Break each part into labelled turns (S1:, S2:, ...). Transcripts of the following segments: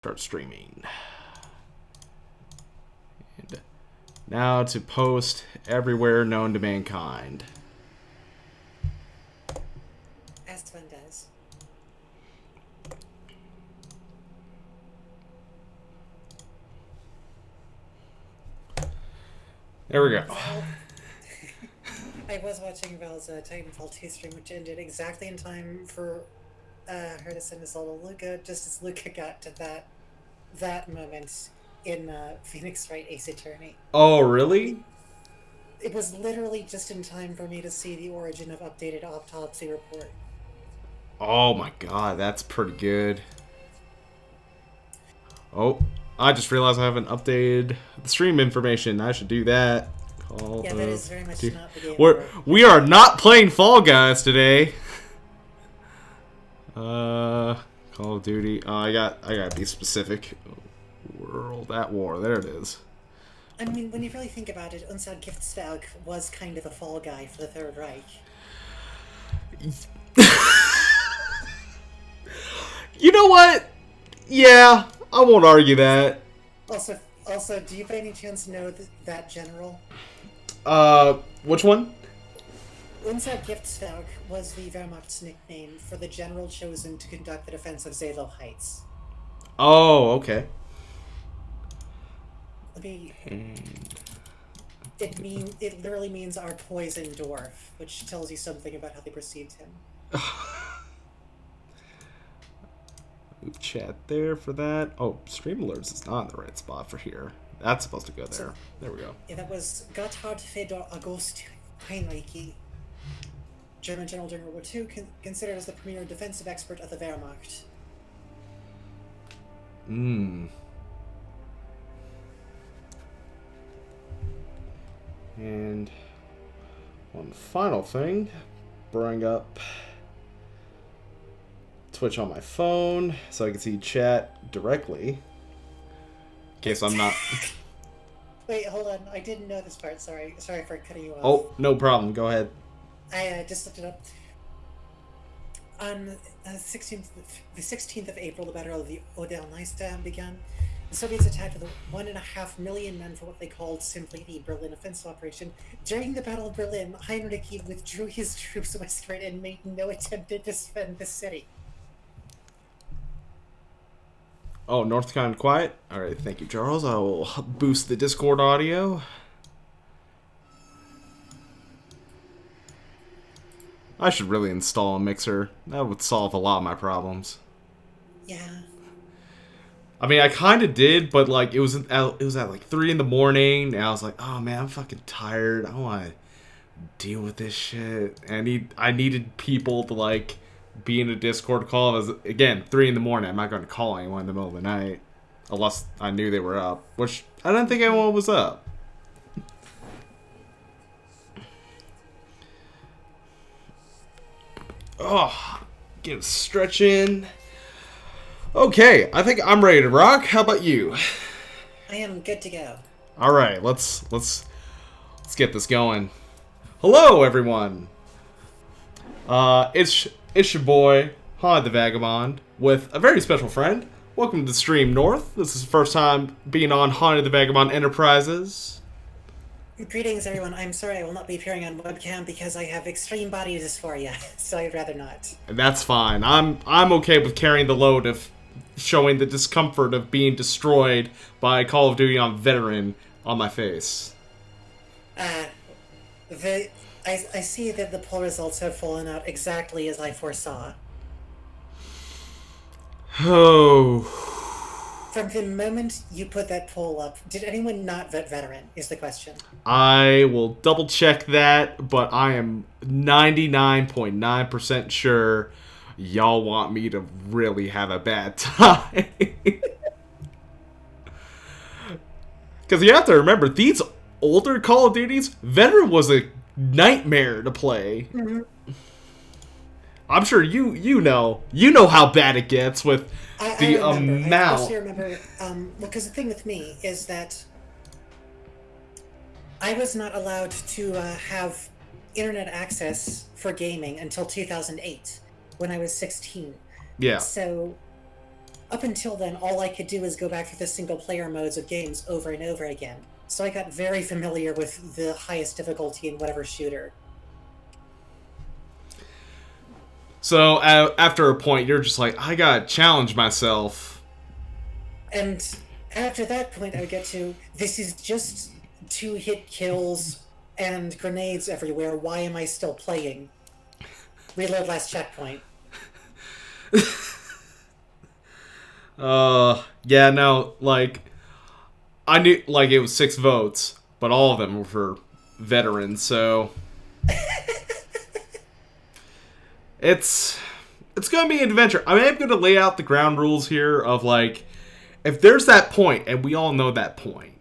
S1: Start streaming. And now to post everywhere known to mankind.
S2: As one does.
S1: There we go.
S2: Val, I was watching Val's Titanfall 2 stream, which ended exactly in time for her to send us all to Luca, just as Luca got to that moment in Phoenix Wright Ace Attorney.
S1: Oh, really?
S2: It was literally just in time for me to see the origin of updated autopsy report.
S1: Oh my god, that's pretty good. Oh, I just realized I haven't updated the stream information. I should do that.
S2: Yeah, that is very much not the game.
S1: We are not playing Fall Guys today. Call of Duty. Oh, I gotta be specific. World at War. There it is.
S2: I mean, when you really think about it, Unsad Giftsvalg was kind of a fall guy for the Third Reich.
S1: You know what? Yeah, I won't argue that.
S2: Also, do you by any chance know that general?
S1: Which one?
S2: Unsad Giftsvalg was the Wehrmacht's nickname for the general chosen to conduct the defense of Zelo Heights.
S1: Oh, okay.
S2: It literally means our poison dwarf, which tells you something about how they perceived him.
S1: Move chat there for that. Oh, stream alerts is not in the right spot for here. That's supposed to go there. So, there we go.
S2: Yeah, that was Gotthard Fedor August Heinrich, German general during World War II, considered as the premier defensive expert of the Wehrmacht.
S1: And one final thing, bring up Twitch on my phone so I can see chat directly. In case I'm not...
S2: Wait, hold on. I didn't know this part. Sorry for cutting you off.
S1: Oh, no problem. Go ahead.
S2: I just looked it up. On the 16th of April, the Battle of the Oder-Neustar began. The Soviets attacked with 1.5 million men for what they called simply the Berlin Offensive Operation. During the Battle of Berlin, Heinrich withdrew his troops westward and made no attempt to defend the city.
S1: Oh, North kind of quiet? Alright, thank you, Charles. I will boost the Discord audio. I should really install a mixer. That would solve a lot of my problems.
S2: Yeah.
S1: I mean, I kind of did, but like it was at like 3 in the morning, and I was like, oh man, I'm fucking tired. I don't want to deal with this shit. And I needed people to like be in a Discord call. It was, again, 3 in the morning. I'm not going to call anyone in the middle of the night unless I knew they were up, which I didn't think anyone was up. Oh, get a stretch in. Okay, I think I'm ready to rock. How about you?
S2: I am good to go.
S1: All right, let's get this going. Hello, everyone. It's your boy Han the Vagabond with a very special friend. Welcome to Stream North. This is the first time being on Han the Vagabond Enterprises.
S2: Greetings, everyone. I'm sorry I will not be appearing on webcam because I have extreme body dysphoria, so I'd rather not.
S1: That's fine. I'm okay with carrying the load of showing the discomfort of being destroyed by Call of Duty on Veteran on my face.
S2: I see that the poll results have fallen out exactly as I foresaw.
S1: Oh.
S2: From the moment you put that poll up, did anyone not vote Veteran, is the question.
S1: I will double check that, but I am 99.9% sure y'all want me to really have a bad time. Because you have to remember, these older Call of Duties, Veteran was a nightmare to play.
S2: Mm-hmm.
S1: I'm sure you know how bad it gets with the amount.
S2: I actually remember, because the thing with me is that I was not allowed to have internet access for gaming until 2008, when I was 16.
S1: Yeah.
S2: So up until then, all I could do is go back to the single-player modes of games over and over again. So I got very familiar with the highest difficulty in whatever shooter.
S1: So after a point, you're just like, I gotta challenge myself.
S2: And after that point, I would get to, this is just 2-hit kills and grenades everywhere. Why am I still playing? Reload last checkpoint.
S1: Yeah, no, like, I knew, like, it was 6 votes, but all of them were for veterans, so it's gonna be an adventure. I mean, I'm gonna lay out the ground rules here of, like, if there's that point, and we all know that point,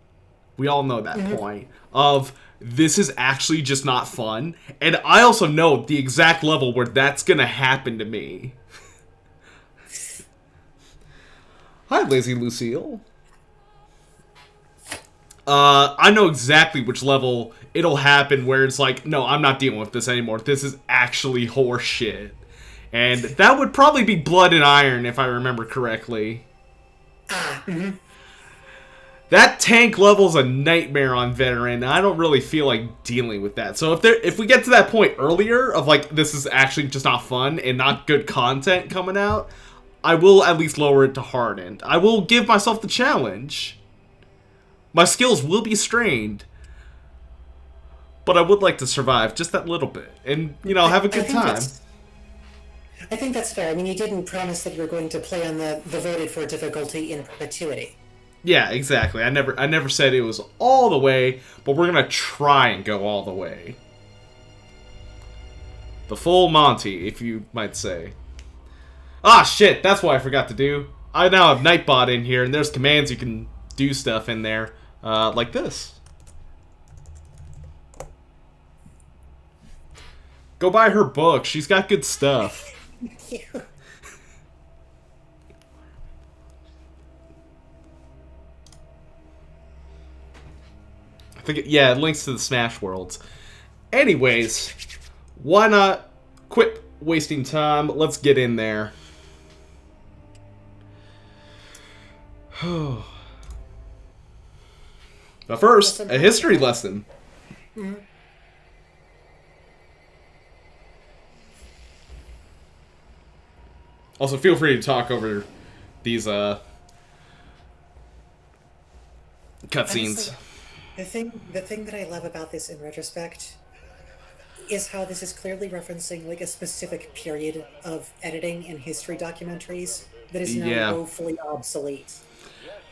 S1: point of this is actually just not fun, and I also know the exact level where that's gonna happen to me. Hi, Lazy Lucille. I know exactly which level it'll happen where it's like, no, I'm not dealing with this anymore. This is actually horse shit. And that would probably be Blood and Iron, if I remember correctly. That tank level's a nightmare on Veteran. I don't really feel like dealing with that. So if we get to that point earlier of like, this is actually just not fun and not good content coming out, I will at least lower it to hardened. I will give myself the challenge. My skills will be strained. But I would like to survive just that little bit. And, you know, have a good time.
S2: I think that's fair. I mean, you didn't promise that you were going to play on the voted for difficulty in perpetuity.
S1: Yeah, exactly. I never said it was all the way, but we're gonna try and go all the way. The full Monty, if you might say. Ah, shit, that's what I forgot to do. I now have Nightbot in here, and there's commands you can do stuff in there, like this. Go buy her book. She's got good stuff.
S2: Thank you.
S1: I think, yeah, it links to the Smash Worlds. Anyways, why not quit wasting time? Let's get in there. But first, a history lesson.
S2: Mm-hmm.
S1: Also, feel free to talk over these cutscenes.
S2: The thing that I love about this in retrospect is how this is clearly referencing like a specific period of editing in history documentaries that is now woefully obsolete.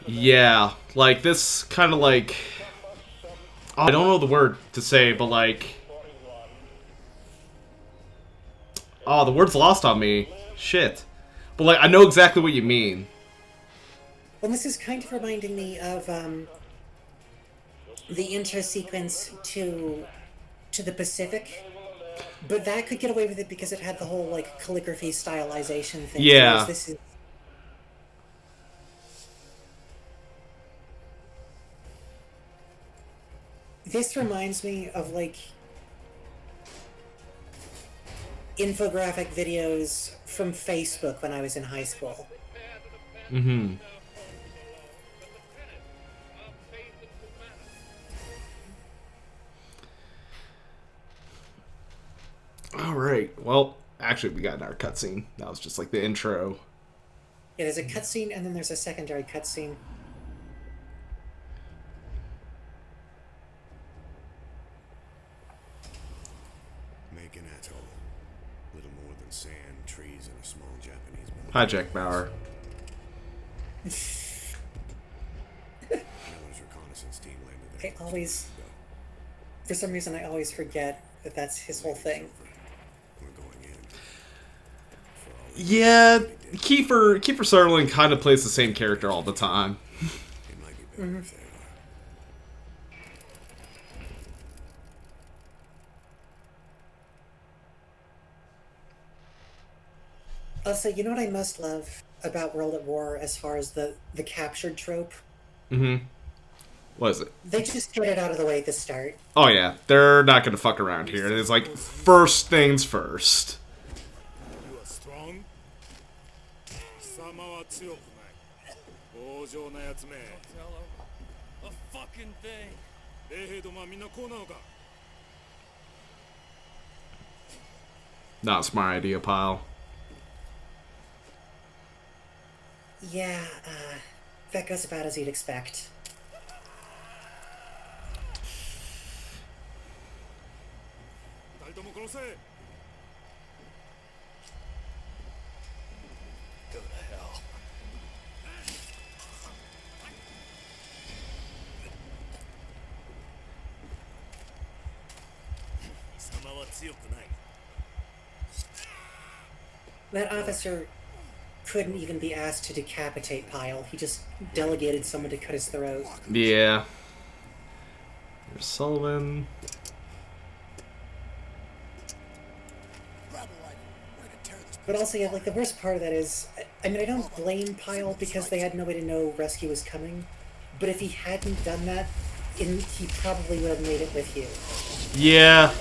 S1: Yeah, like this kind of like, I don't know the word to say, but like, oh, the word's lost on me. Shit. But like, I know exactly what you mean.
S2: Well, this is kind of reminding me of the intro sequence to the Pacific, but that could get away with it because it had the whole like calligraphy stylization thing.
S1: Yeah.
S2: This reminds me of like infographic videos from Facebook when I was in high school.
S1: Mm-hmm. Alright, well, actually we got our cutscene. That was just like the intro.
S2: Yeah, there's a cutscene and then there's a secondary cutscene.
S3: Make an atoll. Little more than sand, trees, and a small Japanese village.
S1: Hi, Jack Bauer.
S3: Miller's reconnaissance team landed there.
S2: I always, for some reason, I always forget that that's his whole thing.
S3: We're going in.
S1: Yeah, Kiefer Sutherland kind of plays the same character all the time.
S3: It might be better if they are.
S2: Also, you know what I most love about World at War as far as the captured trope?
S1: Mm-hmm. What is it?
S2: They just get it out of the way at the start.
S1: Oh yeah, they're not gonna fuck around here. It's like, first things first.
S3: You are strong. 貴様は強くない。上なやつめ
S4: A fucking thing.
S3: 衛兵どもはみんなこうなのか
S1: Not a smart idea, pile.
S2: Yeah, that goes about as you'd expect.
S4: Go to hell.
S2: That officer couldn't even be asked to decapitate Pyle. He just delegated someone to cut his throat.
S1: Yeah. There's Sullivan.
S2: But also, yeah, like, the worst part of that is, I mean, I don't blame Pyle because they had no way to know rescue was coming, but if he hadn't done that, he probably would have made it with you.
S1: Yeah.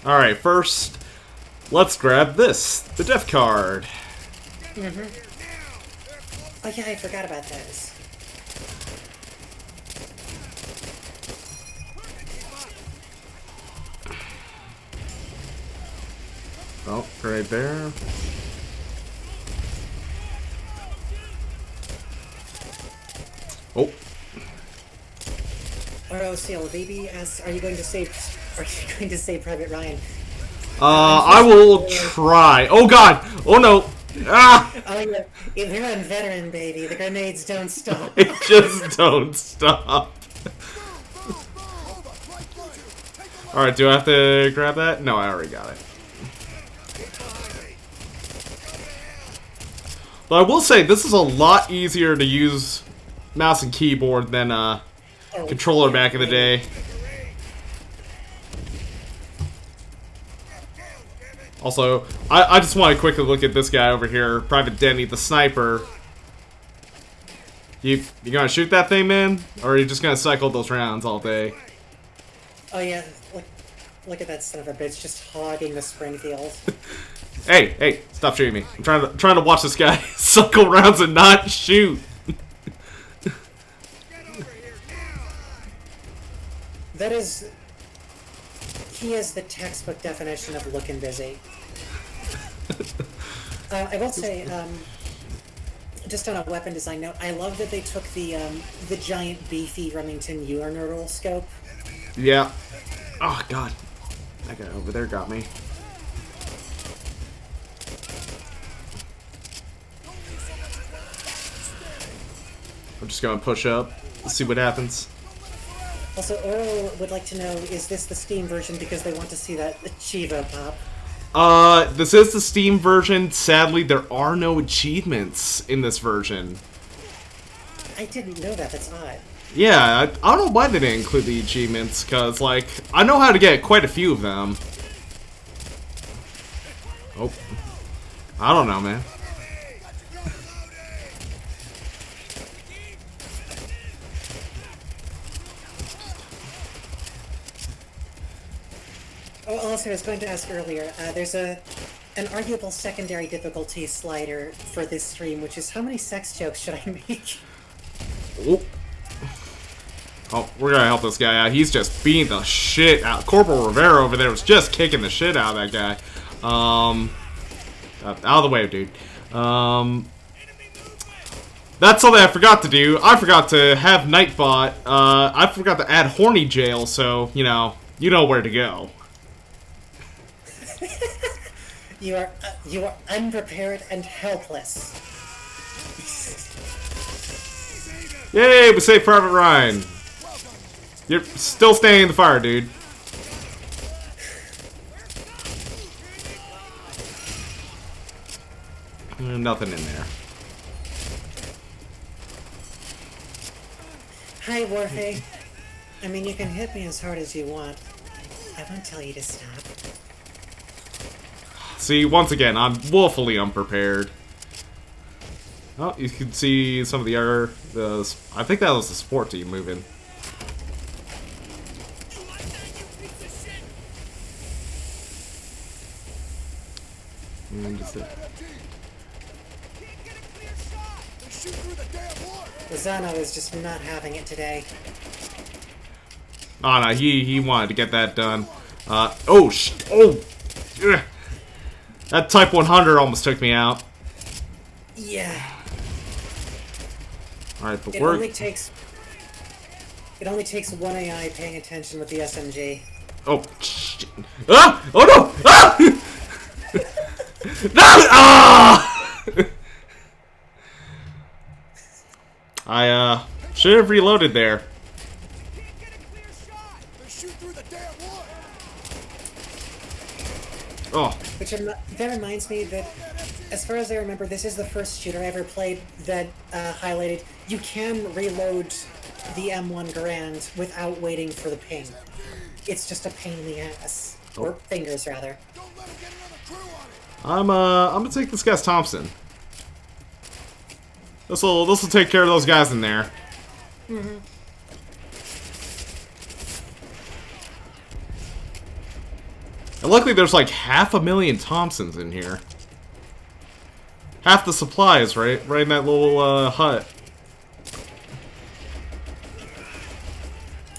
S1: Alright, first, let's grab this. The death card.
S2: Mm-hmm. Oh yeah, I forgot about those.
S1: Oh, right there. Oh.
S2: ROCL, baby, are you going to save Private Ryan?
S1: I will try. Oh god! Oh no! Ah!
S2: Oh yeah, they're on veteran, baby. The grenades don't stop.
S1: It just don't stop. Alright, do I have to grab that? No, I already got it. But I will say, this is a lot easier to use mouse and keyboard than controller back in the day. Also, I just want to quickly look at this guy over here, Private Denny, the sniper. You gonna shoot that thing, man? Or are you just gonna cycle those rounds all day?
S2: Oh yeah, look at that son of a bitch just hogging the Springfield.
S1: Hey, stop shooting me. I'm trying to watch this guy cycle rounds and not shoot.
S2: That is... He is the textbook definition of looking busy. I will say, just on a weapon design note, I love that they took the giant beefy Remington Urineural scope.
S1: Yeah. Oh god. That guy over there got me. I'm just gonna push up, see what happens.
S2: Also, Oro would like to know, is this the Steam version because they want to see that Chivo pop?
S1: This is the Steam version. Sadly, there are no achievements in this version.
S2: I didn't know that, that's odd.
S1: Yeah, I don't know why they didn't include the achievements, because, like, I know how to get quite a few of them. Oh. I don't know, man.
S2: Oh, also, I was going to ask earlier, there's an arguable secondary difficulty slider for this stream, which is how many sex jokes should I make?
S1: Oh. Oh, we're gonna help this guy out. He's just beating the shit out. Corporal Rivera over there was just kicking the shit out of that guy. Out of the way, dude. That's something I forgot to do. I forgot to have Nightbot. I forgot to add Horny Jail, so, you know where to go.
S2: You are unprepared and helpless.
S1: Yay, we saved Private Ryan. You're still staying in the fire, dude. Nothing in there.
S2: Hi, Warfay. I mean, you can hit me as hard as you want. I won't tell you to stop.
S1: See, once again, I'm woefully unprepared. Oh, you can see some of the other... I think that was the support team moving. And Is it?
S2: Lozano is just not having it today.
S1: Oh no, he wanted to get that done. Ugh. That Type 100 almost took me out.
S2: Yeah.
S1: Alright, but
S2: It only takes one AI paying attention with the SMG.
S1: Oh, shit. Ah! Oh no! Ah! No! Ah! I should have reloaded there. Oh.
S2: That reminds me that, as far as I remember, this is the first shooter I ever played that highlighted you can reload the M1 Garand without waiting for the ping. It's just a pain in the ass. Or fingers, rather.
S1: I'm gonna take this guy's Thompson. This'll take care of those guys in there.
S2: Mm-hmm.
S1: And luckily there's like 500,000 Thompsons in here. Half the supplies, right in that little hut.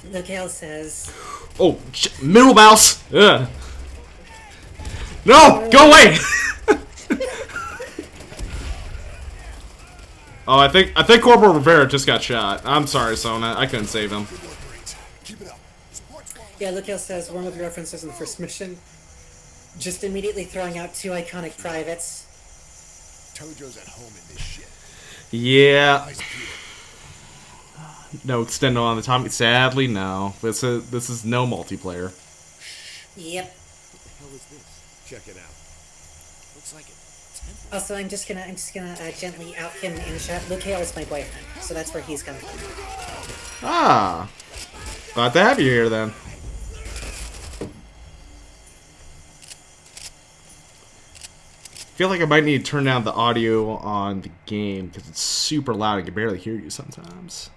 S2: Locale says...
S1: Oh, middle mouse! Ugh. No! Go away! Oh, I think Corporal Rivera just got shot. I'm sorry, Sona. I couldn't save him.
S2: Yeah, Locale says one of the references in the first mission. Just immediately throwing out 2 iconic privates.
S3: Tojo's at home in this shit.
S1: Yeah. No extendo on the Tommy. Sadly, no. This is no multiplayer.
S2: Yep.
S3: What the hell is this? Check it out. Looks like it.
S2: Also, I'm just gonna gently out him in chat. Locale is my boyfriend, so that's where he's coming from.
S1: Ah. Glad to have you here then. I feel like I might need to turn down the audio on the game because it's super loud. I can barely hear you sometimes.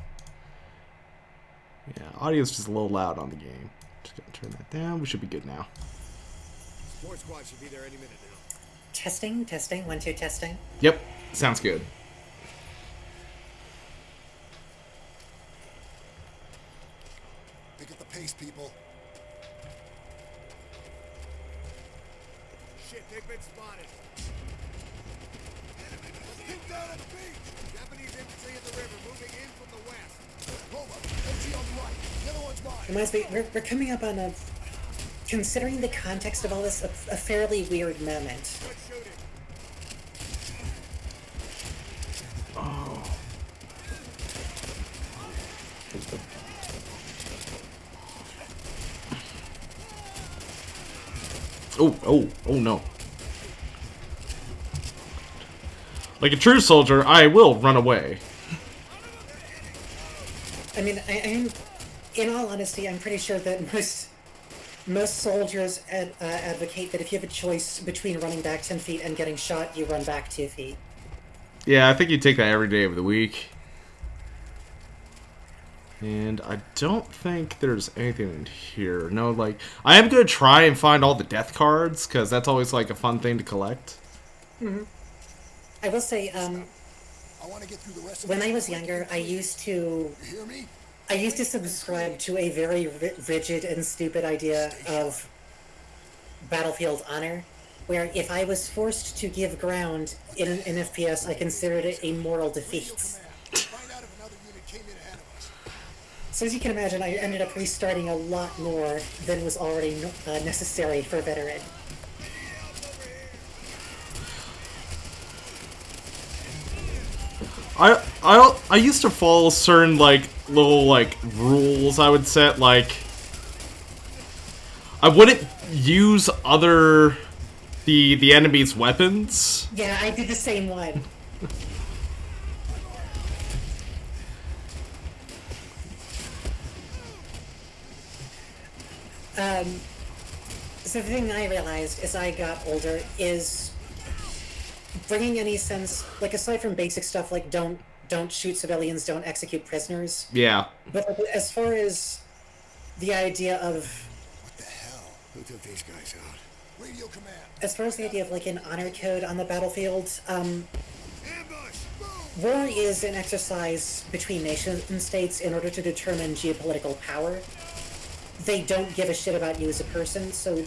S1: Yeah, audio's just a little loud on the game. Just gonna turn that down. We should be good now.
S3: Support squad should be there any minute now.
S2: Testing, 1, 2, testing.
S1: Yep, sounds good.
S3: Pick up the pace, people. Shit, they've been spotted. Keep down at the beach. Japanese infantry in the river, moving in from the west. Roma, MG on the right. The other one's mine.
S2: Reminds me, we're coming up on a, considering the context of all this, a fairly weird moment.
S3: Good shooting.
S1: Oh no. Like a true soldier, I will run away.
S2: I mean, I'm, in all honesty, I'm pretty sure that most soldiers advocate that if you have a choice between running back 10 feet and getting shot, you run back 2 feet.
S1: Yeah, I think you take that every day of the week. And I don't think there's anything in here. No, like, I am going to try and find all the death cards, because that's always, like, a fun thing to collect.
S2: Mm-hmm. I will say,
S3: I want to get through the rest of
S2: when I was younger, I used to
S3: You hear me?
S2: subscribe to a very rigid and stupid idea of battlefield honor, where if I was forced to give ground in an FPS, I considered it a moral defeat.
S3: Find out if another unit came in ahead of us.
S2: So as you can imagine, I ended up restarting a lot more than was already necessary for a veteran.
S1: I used to follow certain, like, little, like, rules I would set, like, I wouldn't use the enemy's weapons.
S2: Yeah, I did the same one. So the thing I realized as I got older is bringing any sense, like aside from basic stuff like don't shoot civilians, don't execute prisoners.
S1: Yeah.
S2: But as far as the idea of
S3: What the hell? Who took these guys out? Radio command.
S2: As far as the idea of like an honor code on the battlefield,
S3: Ambush. Move.
S2: war is an exercise between nation states in order to determine geopolitical power. They don't give a shit about you as a person, so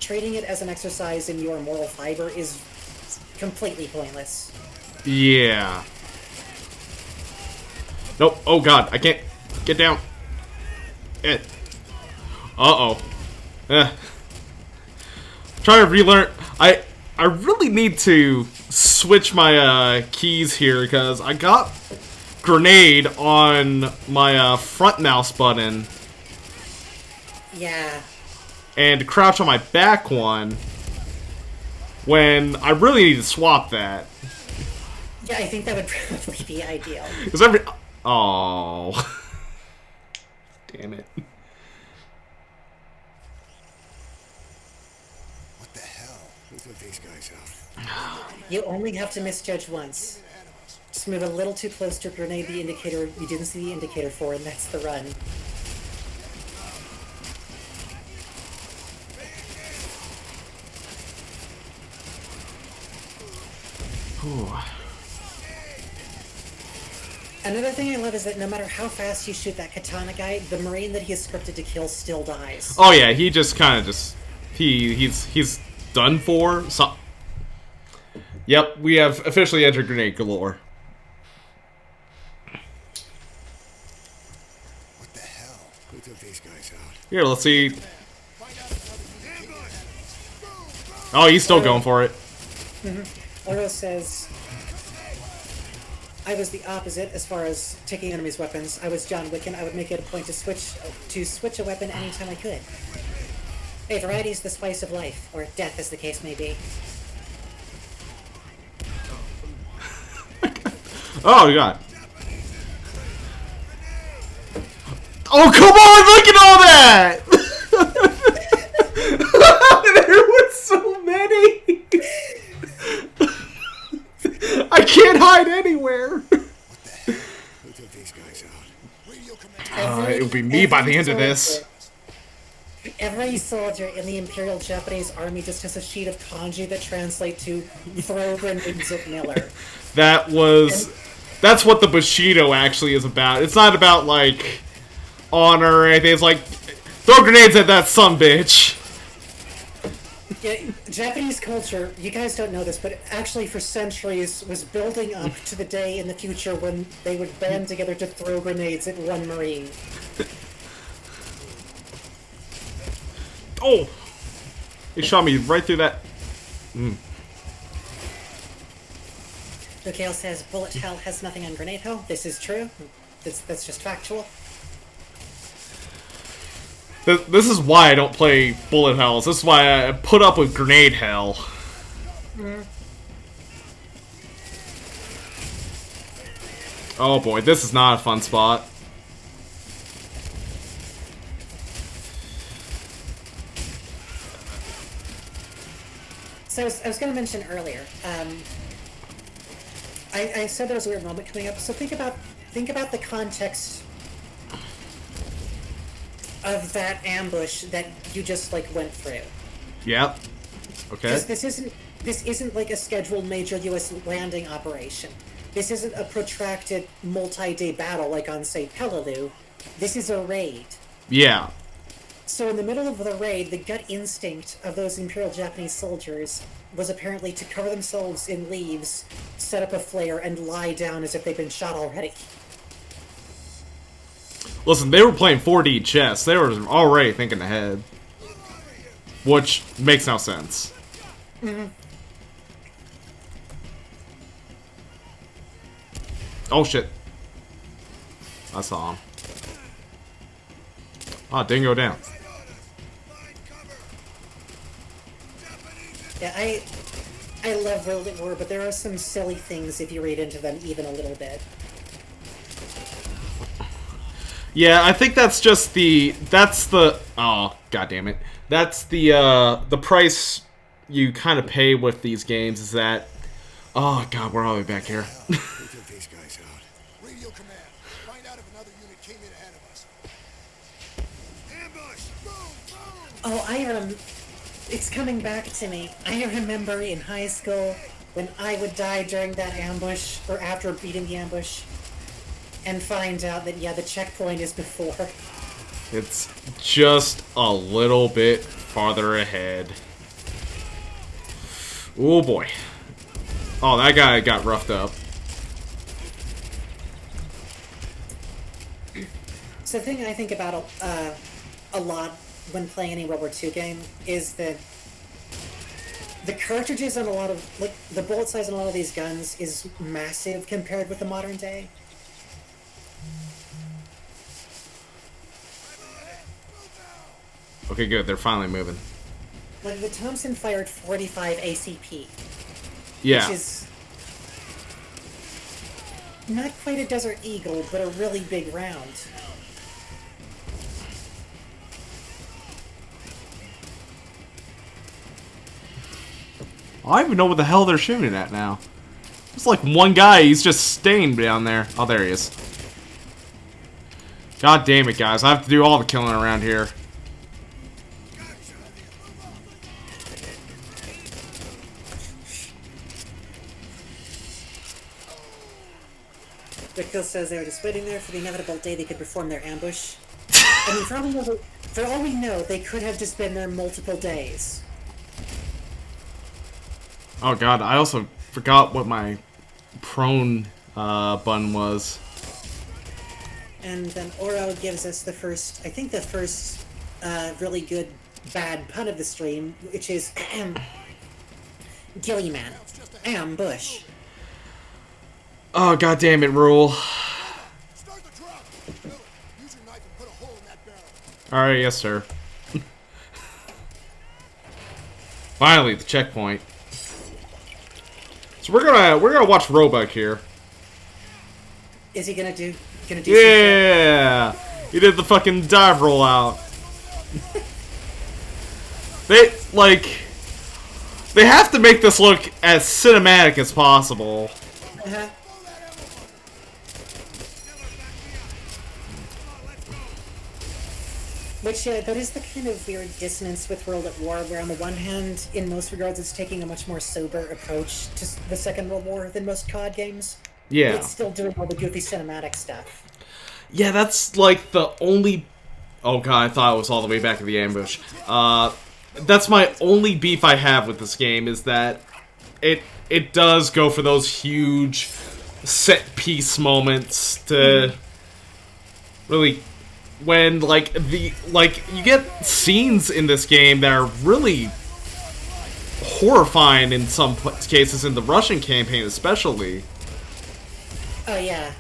S2: treating it as an exercise in your moral fiber is completely pointless.
S1: Yeah. Nope. Oh god, I can't get down. Uh-oh. Try to relearn. I really need to switch my keys here because I got grenade on my front mouse button
S2: Yeah.
S1: and crouch on my back one when I really need to swap that.
S2: Yeah, I think that would probably be ideal.
S1: Because every... Oh. Damn it.
S3: What the hell? Who took these guys out?
S2: You only have to misjudge once. Just move a little too close to grenade the indicator you didn't see the indicator for, and that's the run.
S1: Ooh.
S2: Another thing I love is that no matter how fast you shoot that katana guy, the marine that he is scripted to kill still dies.
S1: Oh yeah, he just kind of just... He's done for. So... Yep, we have officially entered grenade galore.
S3: What the hell? Who took these guys out?
S1: Here, let's see. Oh, he's still going for it.
S2: Oro says, I was the opposite as far as taking enemies' weapons. I was John Wick, and I would make it a point to switch a weapon anytime I could. Hey, variety is the spice of life, or death as the case may be.
S1: Oh god. Oh come on! Look at all that! There was so many. I can't hide anywhere.
S3: What the hell? Who took these guys out? Radio command.
S1: It would be me by the end of this.
S2: Every soldier in the Imperial Japanese Army just has a sheet of kanji that translate to throw grenades at Miller.
S1: That's what the Bushido actually is about. It's not about, like, honor or anything. It's like, throw grenades at that sumbitch.
S2: Yeah, Japanese culture, you guys don't know this, but actually for centuries was building up to the day in the future when they would band together to throw grenades at one Marine.
S1: Oh! He shot me right through that.
S2: Mikhail says bullet hell has nothing on grenade hell. This is true. That's just factual.
S1: This is why I don't play bullet hells. This is why I put up with grenade hell. Oh boy, this is not a fun spot.
S2: So I was going to mention earlier. I said there was a weird moment coming up. So think about the context of that ambush that you just like went through.
S1: Yep. Okay.
S2: This isn't like a scheduled major U.S. landing operation. This isn't a protracted multi-day battle like on, say, Peleliu. This is a raid.
S1: Yeah.
S2: So in the middle of the raid, the gut instinct of those Imperial Japanese soldiers was apparently to cover themselves in leaves, set up a flare, and lie down as if they'd been shot already.
S1: Listen, they were playing 4D chess. They were already thinking ahead. Which makes no sense. Oh shit. I saw him. Ah, didn't go down.
S2: Yeah, I love World at War, but there are some silly things if you read into them even a little bit.
S1: Yeah, I think that's just oh, god damn it. That's the price you kind of pay with these games is that, oh god, we're all the way back here.
S3: Who took these guys out? Radio command. Find out if another unit came in ahead of us. Ambush! Boom! Boom!
S2: Oh, It's coming back to me. I remember in high school when I would die during that ambush, or after beating the ambush, and find out that, yeah, the checkpoint is before.
S1: It's just a little bit farther ahead. Oh boy. Oh, that guy got roughed up.
S2: So the thing I think about a lot when playing any World War II game is that the cartridges on a lot of, like, the bullet size on a lot of these guns is massive compared with the modern day.
S1: Okay, good. They're finally moving.
S2: Like, the Thompson fired 45 ACP.
S1: Yeah.
S2: Which is not quite a Desert Eagle, but a really big round.
S1: I don't even know what the hell they're shooting at now. It's like one guy, he's just staying down there. Oh, there he is. God damn it, guys. I have to do all the killing around here.
S2: Rickville says they were just waiting there for the inevitable day they could perform their ambush. I mean, for all we know, they could have just been there multiple days.
S1: Oh god, I also forgot what my prone button was.
S2: And then Oro gives us the first, I think the first really good bad pun of the stream, which is Gillyman. Ambush.
S1: Oh god damn it, Rule.
S3: Start the truck. Miller, use your knife and put a hole in that barrel.
S1: Alright, yes sir. Finally, the checkpoint. So we're gonna watch Roebuck here.
S2: Is he gonna do
S1: Yeah! He did the fucking dive rollout. They have to make this look as cinematic as possible.
S2: Uh-huh. Which, that is the kind of weird dissonance with World at War, where on the one hand, in most regards, it's taking a much more sober approach to the Second World War than most COD games.
S1: Yeah.
S2: But it's still doing all the goofy cinematic stuff.
S1: Yeah, that's like the only... Oh god, I thought it was all the way back in the ambush. That's my only beef I have with this game, is that it does go for those huge set-piece moments to really... When, you get scenes in this game that are really horrifying in some cases, in the Russian campaign especially.
S2: Oh, yeah.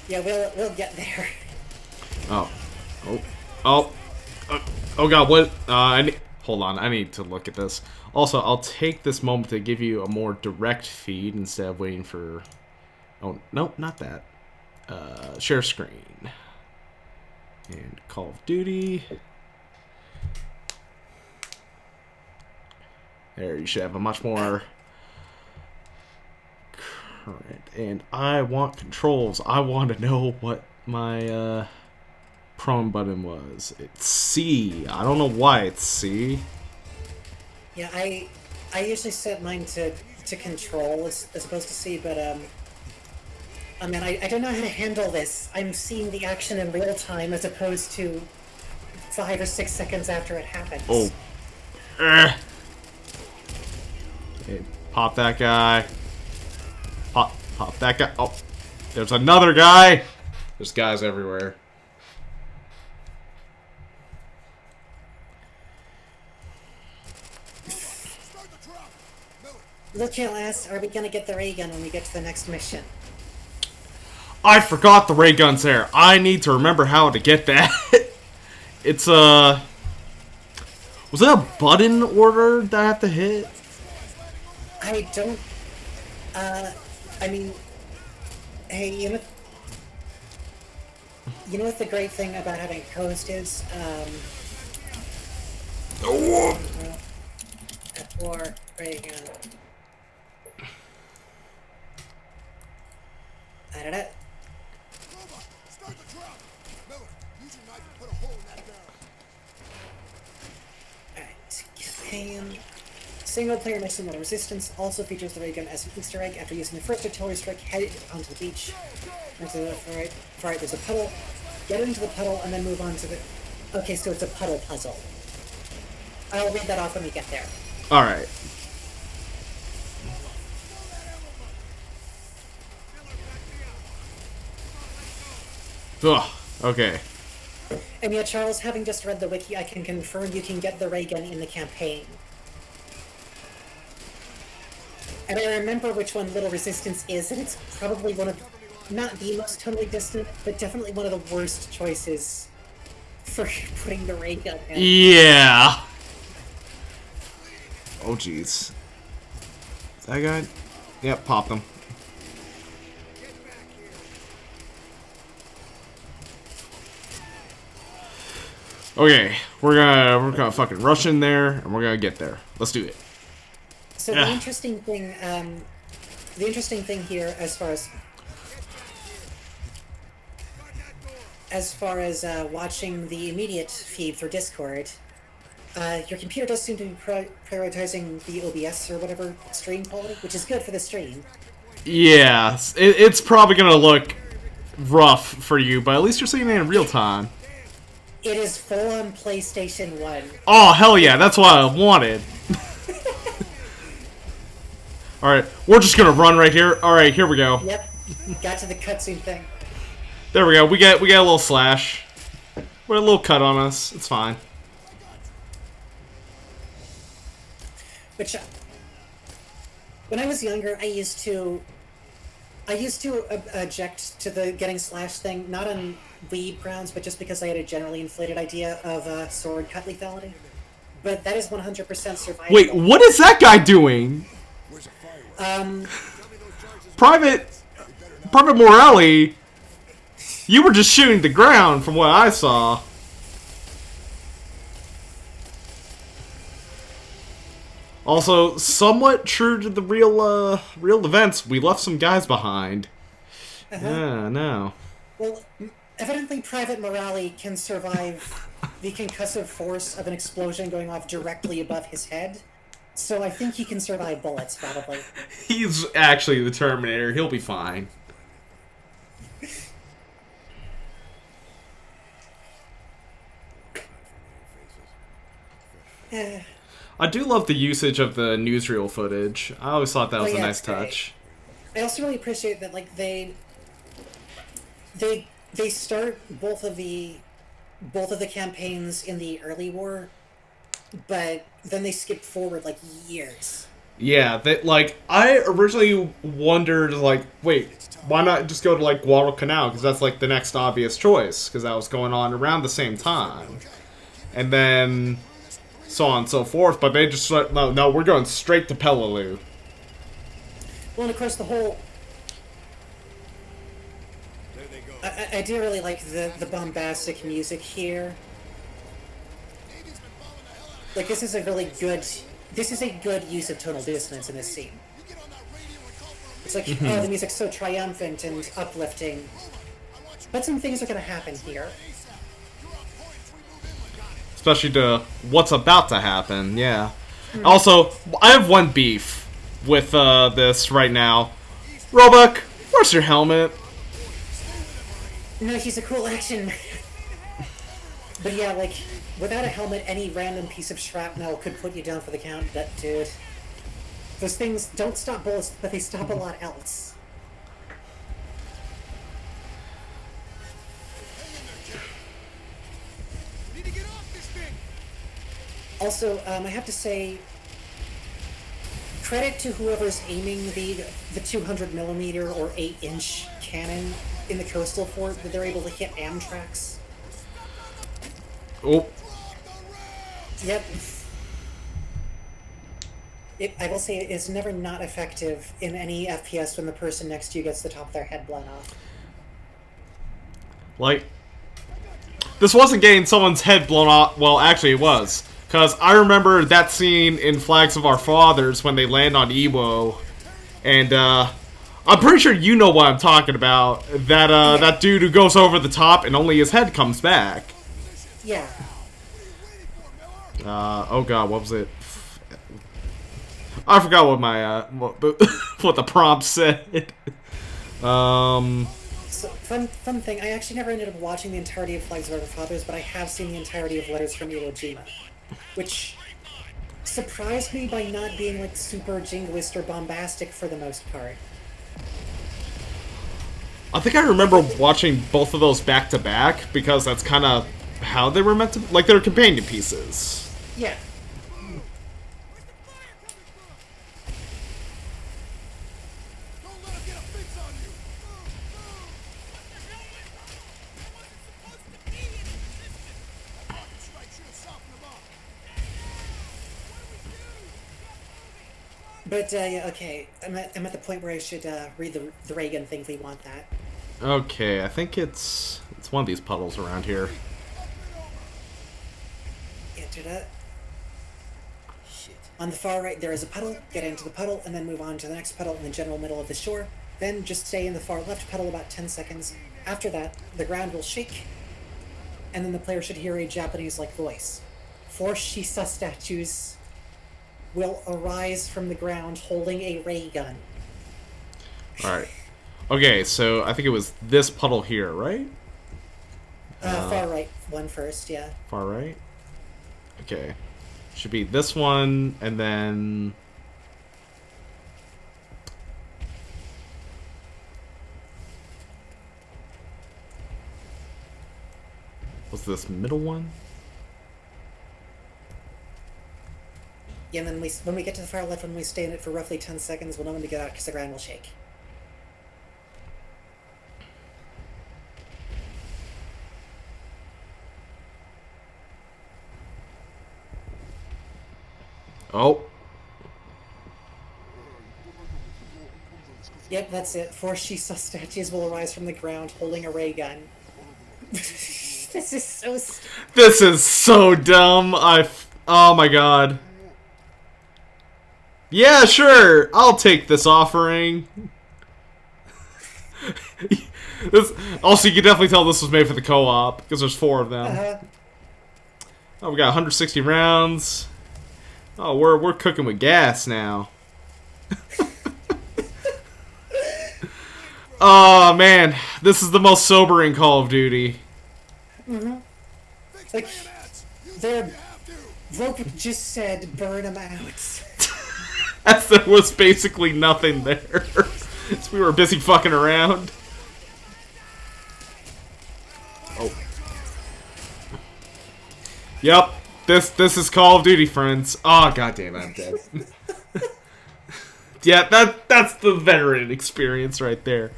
S2: Yeah, we'll get there.
S1: Oh god, what? Hold on, I need to look at this. Also, I'll take this moment to give you a more direct feed instead of waiting for... Oh, nope, not that. Share screen. And Call of Duty. There, you should have a much more current. And I want controls. I want to know what my prone button was. It's C. I don't know why it's C.
S2: Yeah, I usually set mine to control as opposed to C, but I mean, I don't know how to handle this. I'm seeing the action in real time as opposed to 5 or 6 seconds after it happens.
S1: Oh. Okay, pop that guy. Pop that guy. Oh, there's another guy. There's guys everywhere.
S2: Look here, lass. Are we gonna get the ray gun when we get to the next mission?
S1: I forgot the ray gun's there. I need to remember how to get that. It's was it a button order that I have to hit?
S2: I don't. I mean, hey, you know what the great thing about having Coast is? Or ray gun. campaign. Single-player Mission Little Resistance also features the ray gun as an Easter egg. After using the first artillery strike, head onto the beach. Onto the far right, there's a puddle. Get into the puddle and then move on to the... Okay, so it's a puddle puzzle. I'll read that off when we get there.
S1: Alright. Ugh, okay.
S2: And yeah, Charles, having just read the wiki, I can confirm you can get the ray gun in the campaign. And I remember which one Little Resistance is, and it's probably one of, not the most totally distant, but definitely one of the worst choices for putting the ray gun in.
S1: Yeah. Oh, jeez. Is that guy? Yep, pop them. Okay, we're gonna fucking rush in there, and we're gonna get there. Let's do it.
S2: So the interesting thing here, as far as watching the immediate feed through Discord, your computer does seem to be prioritizing the OBS or whatever stream quality, which is good for the stream.
S1: Yeah, it's probably gonna look rough for you, but at least you're seeing it in real time.
S2: It is full on PlayStation 1.
S1: Oh, hell yeah, that's what I wanted. Alright, we're just gonna run right here. Alright, here we go.
S2: Yep, got to the cutscene thing.
S1: There we go, we get a little slash. We had a little cut on us, it's fine.
S2: Which, when I was younger, I used to object to the getting slash thing, not on weeb grounds, but just because I had a generally inflated idea of sword cut lethality. But that is 100% survivable.
S1: Wait, what is that guy doing? Private Morelli, you were just shooting the ground from what I saw. Also, somewhat true to the real events, we left some guys behind. Yeah, no.
S2: Well, evidently Private Morale can survive the concussive force of an explosion going off directly above his head. So I think he can survive bullets, probably.
S1: He's actually the Terminator. He'll be fine. I do love the usage of the newsreel footage. I always thought that was a nice touch.
S2: I also really appreciate that, like, they start both of the campaigns in the early war, but then they skip forward like years.
S1: Yeah, that, like, I originally wondered, like, wait, why not just go to, like, Guadalcanal? Because that's, like, the next obvious choice, because that was going on around the same time. And then so on and so forth, but they just said, no, we're going straight to Peleliu.
S2: Well, and of course, the whole... I do really like the bombastic music here. Like, this is a really good... This is a good use of tonal dissonance in this scene. It's like, oh, the music's so triumphant and uplifting. But some things are gonna happen here.
S1: Especially to what's about to happen, yeah. Also, I have one beef with this right now. Roebuck, where's your helmet?
S2: No, he's a cool action man. But yeah, like, without a helmet, any random piece of shrapnel could put you down for the count, but dude. Those things don't stop bullets, but they stop a lot else. Also, I have to say, credit to whoever's aiming the 200mm or 8-inch cannon in the coastal fort, that they're able to hit Amtracs.
S1: Oh.
S2: Yep. I will say it's never not effective in any FPS when the person next to you gets the top of their head blown off.
S1: Like, this wasn't getting someone's head blown off. Well, actually it was. Because I remember that scene in Flags of Our Fathers when they land on Iwo. And, I'm pretty sure you know what I'm talking about. That, that dude who goes over the top and only his head comes back.
S2: Yeah.
S1: Oh god, what was it? I forgot what my what the prompt said.
S2: So, fun thing, I actually never ended up watching the entirety of Flags of Our Fathers, but I have seen the entirety of Letters from Iwo Jima, which surprised me by not being, like, super jingoist or bombastic for the most part.
S1: I think I remember watching both of those back to back because that's kind of how they were meant to, like, they were companion pieces.
S2: Yeah.
S3: Don't let him get a fix on you. Rocket strike should have softened him up.
S2: But, yeah, okay, I'm at the point where I should, read the ray gun thing if we want that.
S1: Okay, I think it's one of these puddles around here.
S2: Enter that. On the far right, there is a puddle. Get into the puddle, and then move on to the next puddle in the general middle of the shore. Then just stay in the far left puddle about 10 seconds. After that, the ground will shake, and then the player should hear a Japanese-like voice. 4 Shisa statues will arise from the ground holding a ray gun.
S1: Alright. Okay, so I think it was this puddle here, right?
S2: Far right one first, yeah.
S1: Far right? Okay. Should be this one, and then... what's this middle one?
S2: Yeah, and then when we get to the far left, when we stay in it for roughly 10 seconds, we'll know when to get out because the ground will shake.
S1: Oh.
S2: Yep, that's it. 4 Shisa statues will arise from the ground holding a ray gun. This is so...
S1: This is so dumb. Oh my god. Yeah, sure. I'll take this offering. Also, you can definitely tell this was made for the co-op because there's 4 of them. Oh, we got 160 rounds. Oh, we're cooking with gas now. Oh man, this is the most sobering Call of Duty.
S2: Like, their rope just said, burn them out.
S1: As there was basically nothing there. So we were busy fucking around. Oh. Yep. This is Call of Duty, friends. Oh, goddamn, I'm dead. Yeah, that's the veteran experience right there.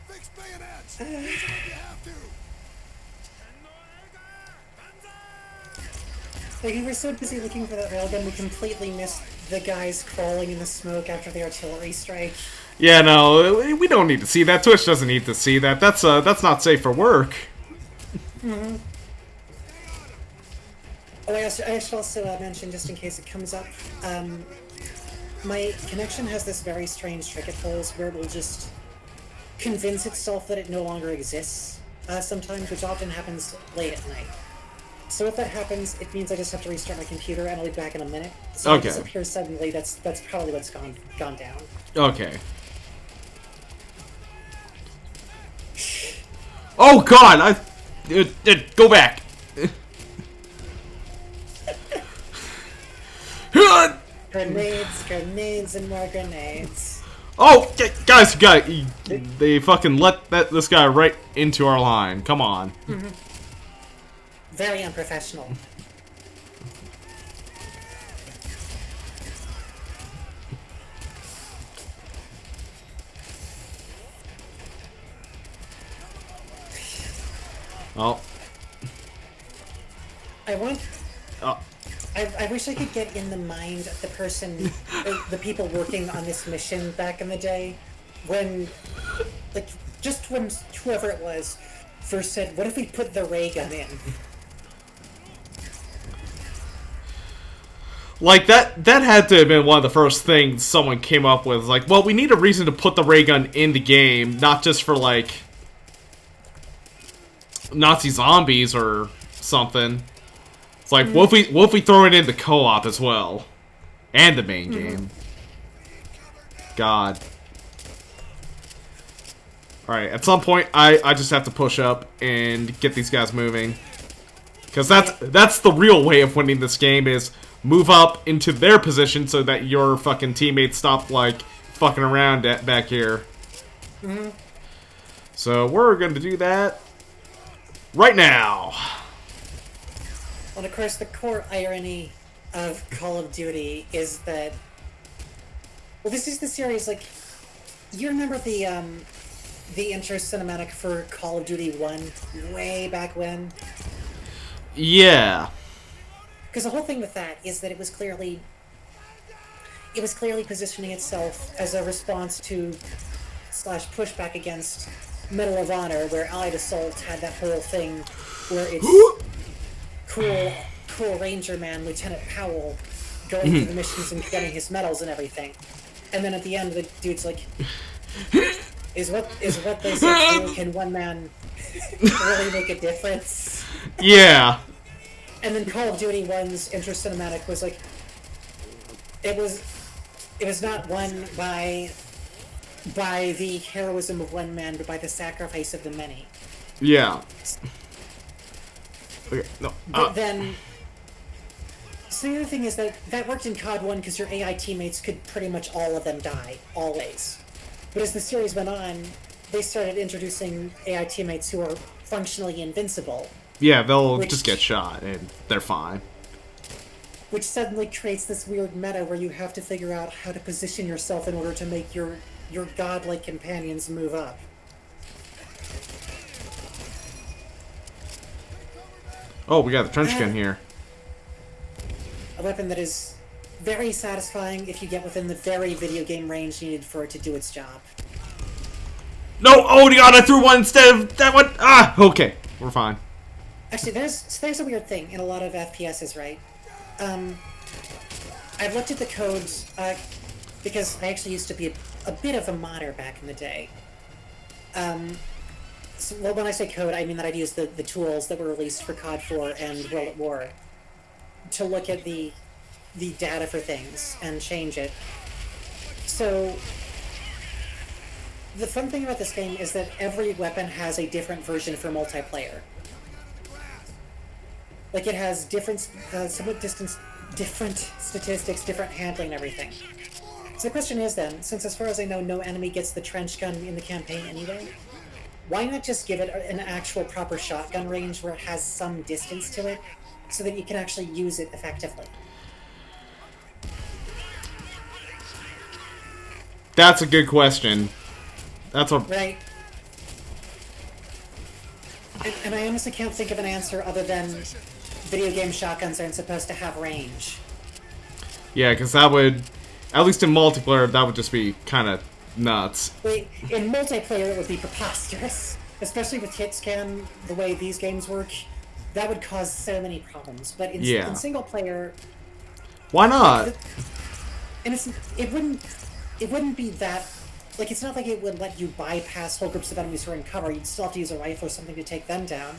S3: Fix bayonets. Use them if you have to.
S2: Like, we were so busy looking for that railgun, we completely missed the guys crawling in the smoke after the artillery strike.
S1: Yeah, no, we don't need to see that. Twitch doesn't need to see that. That's not safe for work.
S2: Oh, I should also mention, just in case it comes up, my connection has this very strange trick it pulls where it will just convince itself that it no longer exists sometimes, which often happens late at night. So if that happens, it means I just have to restart my computer and I'll be back in a minute. So if it disappears suddenly, that's probably what's gone down.
S1: Okay. Oh god, go back.
S2: Grenades, and more grenades.
S1: Oh, guys, they fucking let this guy right into our line. Come on.
S2: Very unprofessional.
S1: Oh.
S2: I wish I could get in the mind of the person, the people working on this mission back in the day, when, like, just when whoever it was first said, "What if we put the ray gun in?"
S1: Like, that had to have been one of the first things someone came up with. Like, well, we need a reason to put the ray gun in the game, not just for, like, Nazi zombies or something. It's like, what if we throw it in the co-op as well? And the main game. God. Alright, at some point, I just have to push up and get these guys moving. Because that's the real way of winning this game, is move up into their position so that your fucking teammates stop, like, fucking around back here. So we're going to do that right now.
S2: Well, of course, the core irony of Call of Duty is that... Well, this is the series, like... You remember the intro cinematic for Call of Duty 1 way back when?
S1: Yeah.
S2: Because the whole thing with that is that it was clearly positioning itself as a response to / pushback against Medal of Honor, where Allied Assault had that whole thing where it's cool Ranger man Lieutenant Powell going through the missions and getting his medals and everything, and then at the end the dude's like, is what they said true? Can one man really make a difference?
S1: Yeah.
S2: And then Call of Duty 1's intro cinematic was like, it was not won by the heroism of one man, but by the sacrifice of the many.
S1: Yeah. Okay, no.
S2: But then, so the other thing is that worked in COD 1 because your AI teammates could pretty much all of them die, always. But as the series went on, they started introducing AI teammates who are functionally invincible.
S1: Yeah, they'll just get shot and they're fine.
S2: Which suddenly creates this weird meta where you have to figure out how to position yourself in order to make your godlike companions move up.
S1: Oh, we got the trench gun here.
S2: A weapon that is very satisfying if you get within the very video game range needed for it to do its job.
S1: No! Oh god, I threw one instead of that one! Ah! Okay, we're fine.
S2: Actually, there's a weird thing in a lot of FPSs, right? I've looked at the codes, because I actually used to be a bit of a modder back in the day. So, well, when I say code, I mean that I've used the tools that were released for COD 4 and World at War to look at the data for things and change it. So, the fun thing about this game is that every weapon has a different version for multiplayer. Like, it has different statistics, different handling and everything. So the question is then, since as far as I know no enemy gets the trench gun in the campaign anyway, why not just give it an actual proper shotgun range where it has some distance to it, so that you can actually use it effectively?
S1: That's a good question. That's a...
S2: Right. And I honestly can't think of an answer other than video game shotguns aren't supposed to have range.
S1: Yeah, because that would... At least in multiplayer, that would just be kind of nuts.
S2: Wait, in multiplayer it would be preposterous. Especially with hit scan, the way these games work, that would cause so many problems. But in single player...
S1: Why not?
S2: And it wouldn't be that... Like, it's not like it would let you bypass whole groups of enemies who are in cover. You'd still have to use a rifle or something to take them down.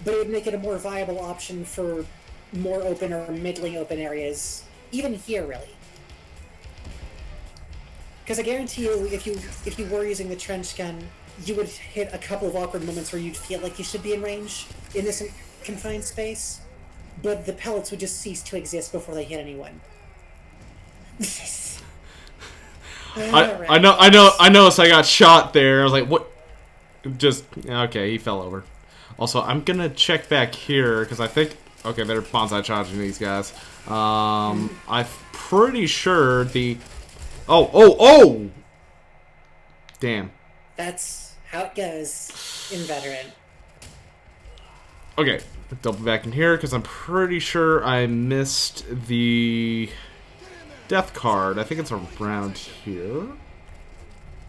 S2: But it would make it a more viable option for more open or middling open areas. Even here, really. Because I guarantee you, if you were using the trench gun, you would hit a couple of awkward moments where you'd feel like you should be in range in this confined space, but the pellets would just cease to exist before they hit anyone.
S1: I know. So I got shot there. I was like, what? Just okay. He fell over. Also, I'm gonna check back here because I think okay, they're bonsai charging these guys. I'm pretty sure the. Oh! Damn.
S2: That's how it goes in Veteran.
S1: Okay, double back in here because I'm pretty sure I missed the death card. I think it's around here.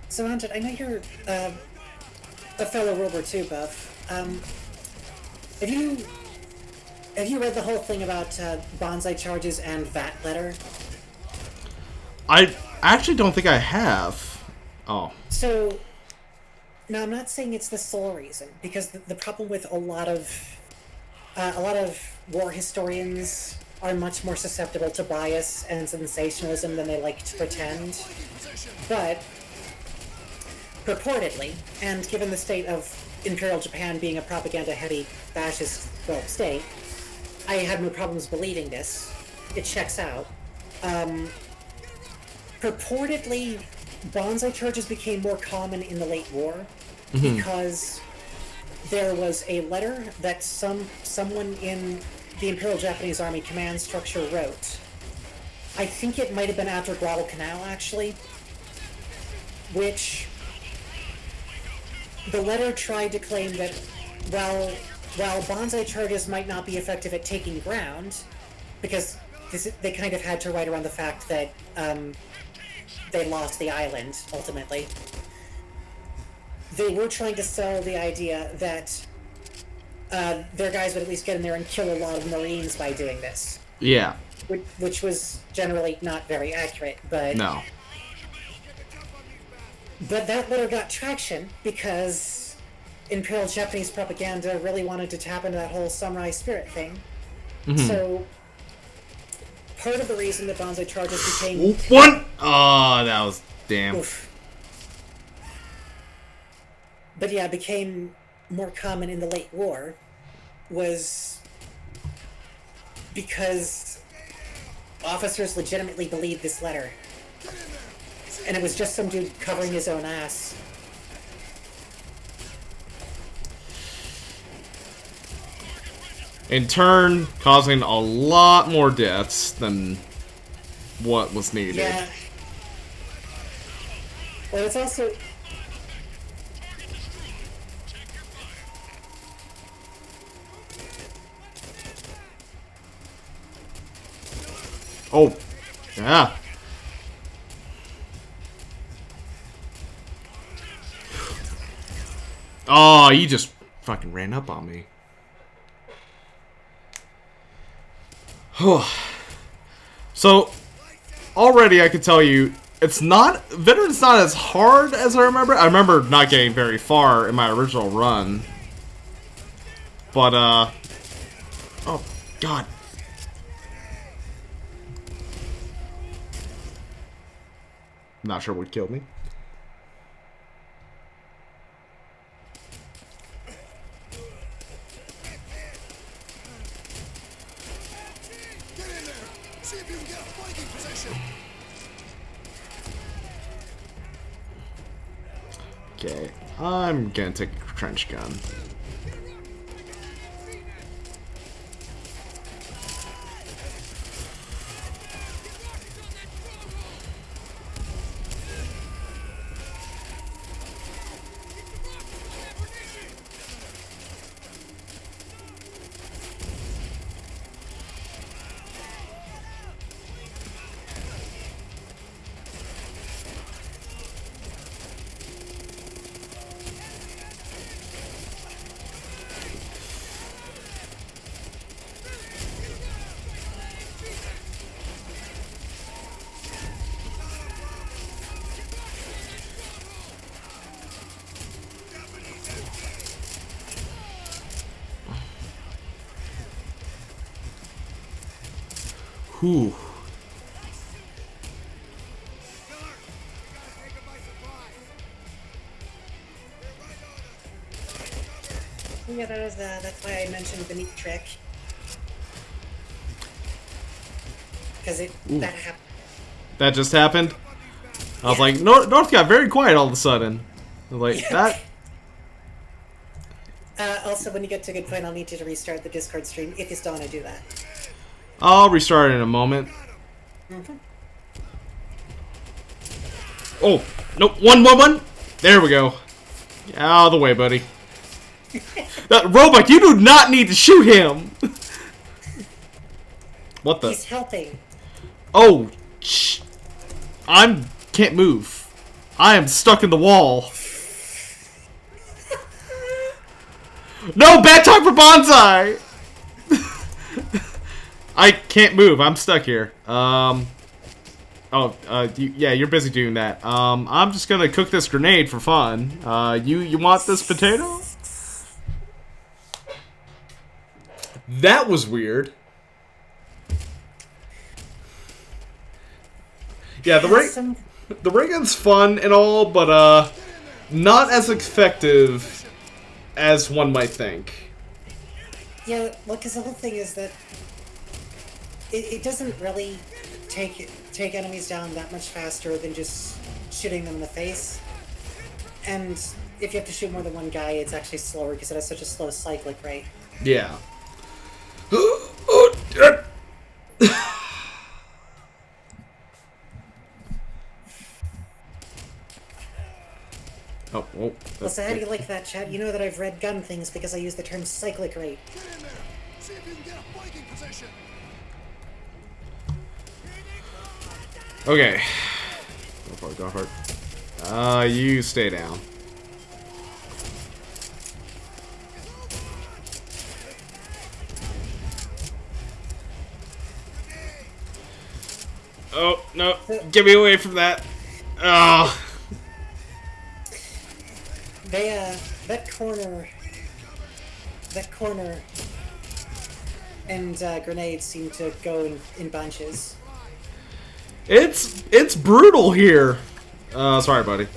S2: So, Anjit, I know you're a fellow World War II buff. Have you read the whole thing about bonsai charges and VAT letter?
S1: I actually don't think I have. Oh.
S2: So, now I'm not saying it's the sole reason, because the problem with a lot of war historians are much more susceptible to bias and sensationalism than they like to pretend. But purportedly, and given the state of Imperial Japan being a propaganda-heavy fascist, well, state, I have no problems believing this. It checks out. Purportedly, bonsai charges became more common in the late war because there was a letter that someone in the Imperial Japanese Army command structure wrote. I think it might have been after Guadalcanal, actually, which the letter tried to claim that while bonsai charges might not be effective at taking ground, because they kind of had to write around the fact that they lost the island, ultimately. They were trying to sell the idea that their guys would at least get in there and kill a lot of Marines by doing this.
S1: Yeah.
S2: Which was generally not very accurate, but...
S1: No.
S2: But that letter got traction because Imperial Japanese propaganda really wanted to tap into that whole samurai spirit thing. So, part of the reason that bonsai charges became...
S1: One! Oh, that was... Damn.
S2: Oof. But yeah, became more common in the late war was because officers legitimately believed this letter. And it was just some dude covering his own ass.
S1: In turn, causing a lot more deaths than what was needed.
S2: Yeah. Well, it's also...
S1: Oh. Yeah. Oh, you just fucking ran up on me. So, already I can tell you, it's not... Veteran's not as hard as I remember. I remember not getting very far in my original run. But, oh, God. Not sure what killed me.
S3: Get in there! See if you can get a flanking position!
S1: Okay, I'm gonna take a trench gun. Whew.
S2: Yeah, that's why I mentioned the neat trick. Because that happened.
S1: That just happened? I was like, North got very quiet all of a sudden. I was like, that...
S2: Also, when you get to a good point, I'll need you to restart the Discord stream if you still want to do that.
S1: I'll restart in a moment. Oh, nope, one. There we go. Get out of the way, buddy. Robot, you do not need to shoot him. What the?
S2: He's helping.
S1: Oh, can't move. I am stuck in the wall. No, bad talk for Bonsai! I can't move. I'm stuck here. Yeah, you're busy doing that. I'm just gonna cook this grenade for fun. You want this potato? That was weird. Yeah, the ray gun's fun and all, but not as effective as one might think.
S2: Yeah, well, because the whole thing is that it doesn't really take enemies down that much faster than just shooting them in the face. And if you have to shoot more than one guy, it's actually slower because it has such a slow cyclic rate.
S1: Yeah. Oh, oh.
S2: Well, so how do you like that, chat? You know that I've read gun things because I use the term cyclic rate.
S3: Get in there. See if you can get a flanking position.
S1: Okay. Go for it, go for it. You stay down. Oh, no. Get me away from that. Oh.
S2: That corner and grenades seem to go in bunches.
S1: It's brutal here. Sorry, buddy.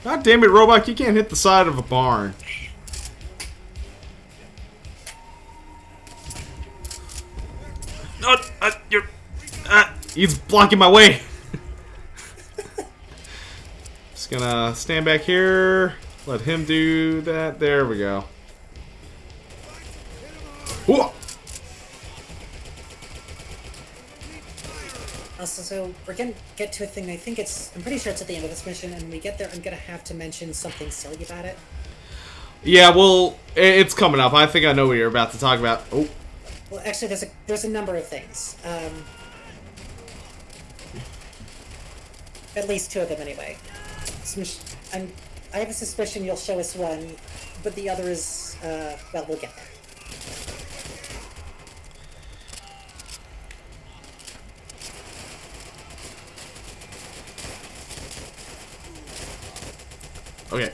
S1: God damn it, Robot, you can't hit the side of a barn. He's blocking my way. Just gonna stand back here. Let him do that. There we go. Whoa.
S2: Also, so we're gonna get to a thing. I'm pretty sure it's at the end of this mission, and when we get there, I'm gonna have to mention something silly about it.
S1: Yeah, well, it's coming up. I think I know what you're about to talk about. Oh.
S2: Well, actually, there's a number of things. At least two of them, anyway. I have a suspicion you'll show us one, but the other is, well, we'll get there.
S1: Okay.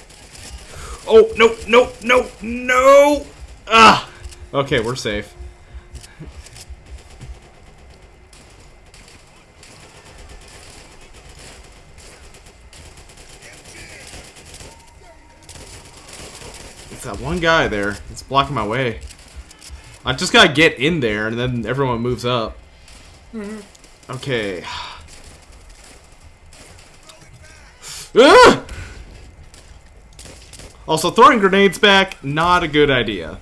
S1: Oh, no, no, no, no! Ah! Okay, we're safe. It's that one guy there. It's blocking my way. I just gotta get in there, and then everyone moves up. Okay. Ah! Also, throwing grenades back, not a good idea.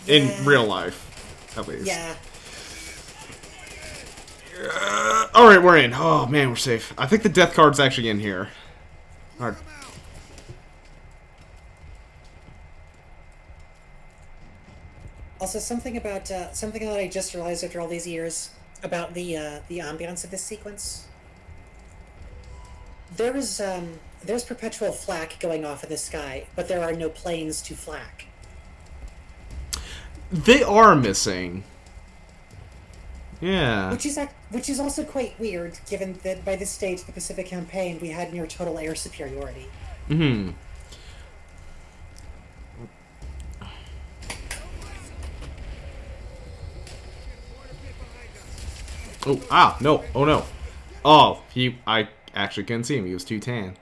S1: In real life, at least.
S2: Yeah.
S1: Alright, we're in. Oh, man, we're safe. I think the death card's actually in here. Alright.
S2: Also, something that I just realized after all these years about the ambiance of this sequence. There's perpetual flak going off in the sky, but there are no planes to flak.
S1: They are missing. Yeah.
S2: Which is also quite weird, given that by this stage of the Pacific Campaign we had near total air superiority.
S1: Mm-hmm. Oh, no. Oh, no. Oh, I actually couldn't see him. He was too tan.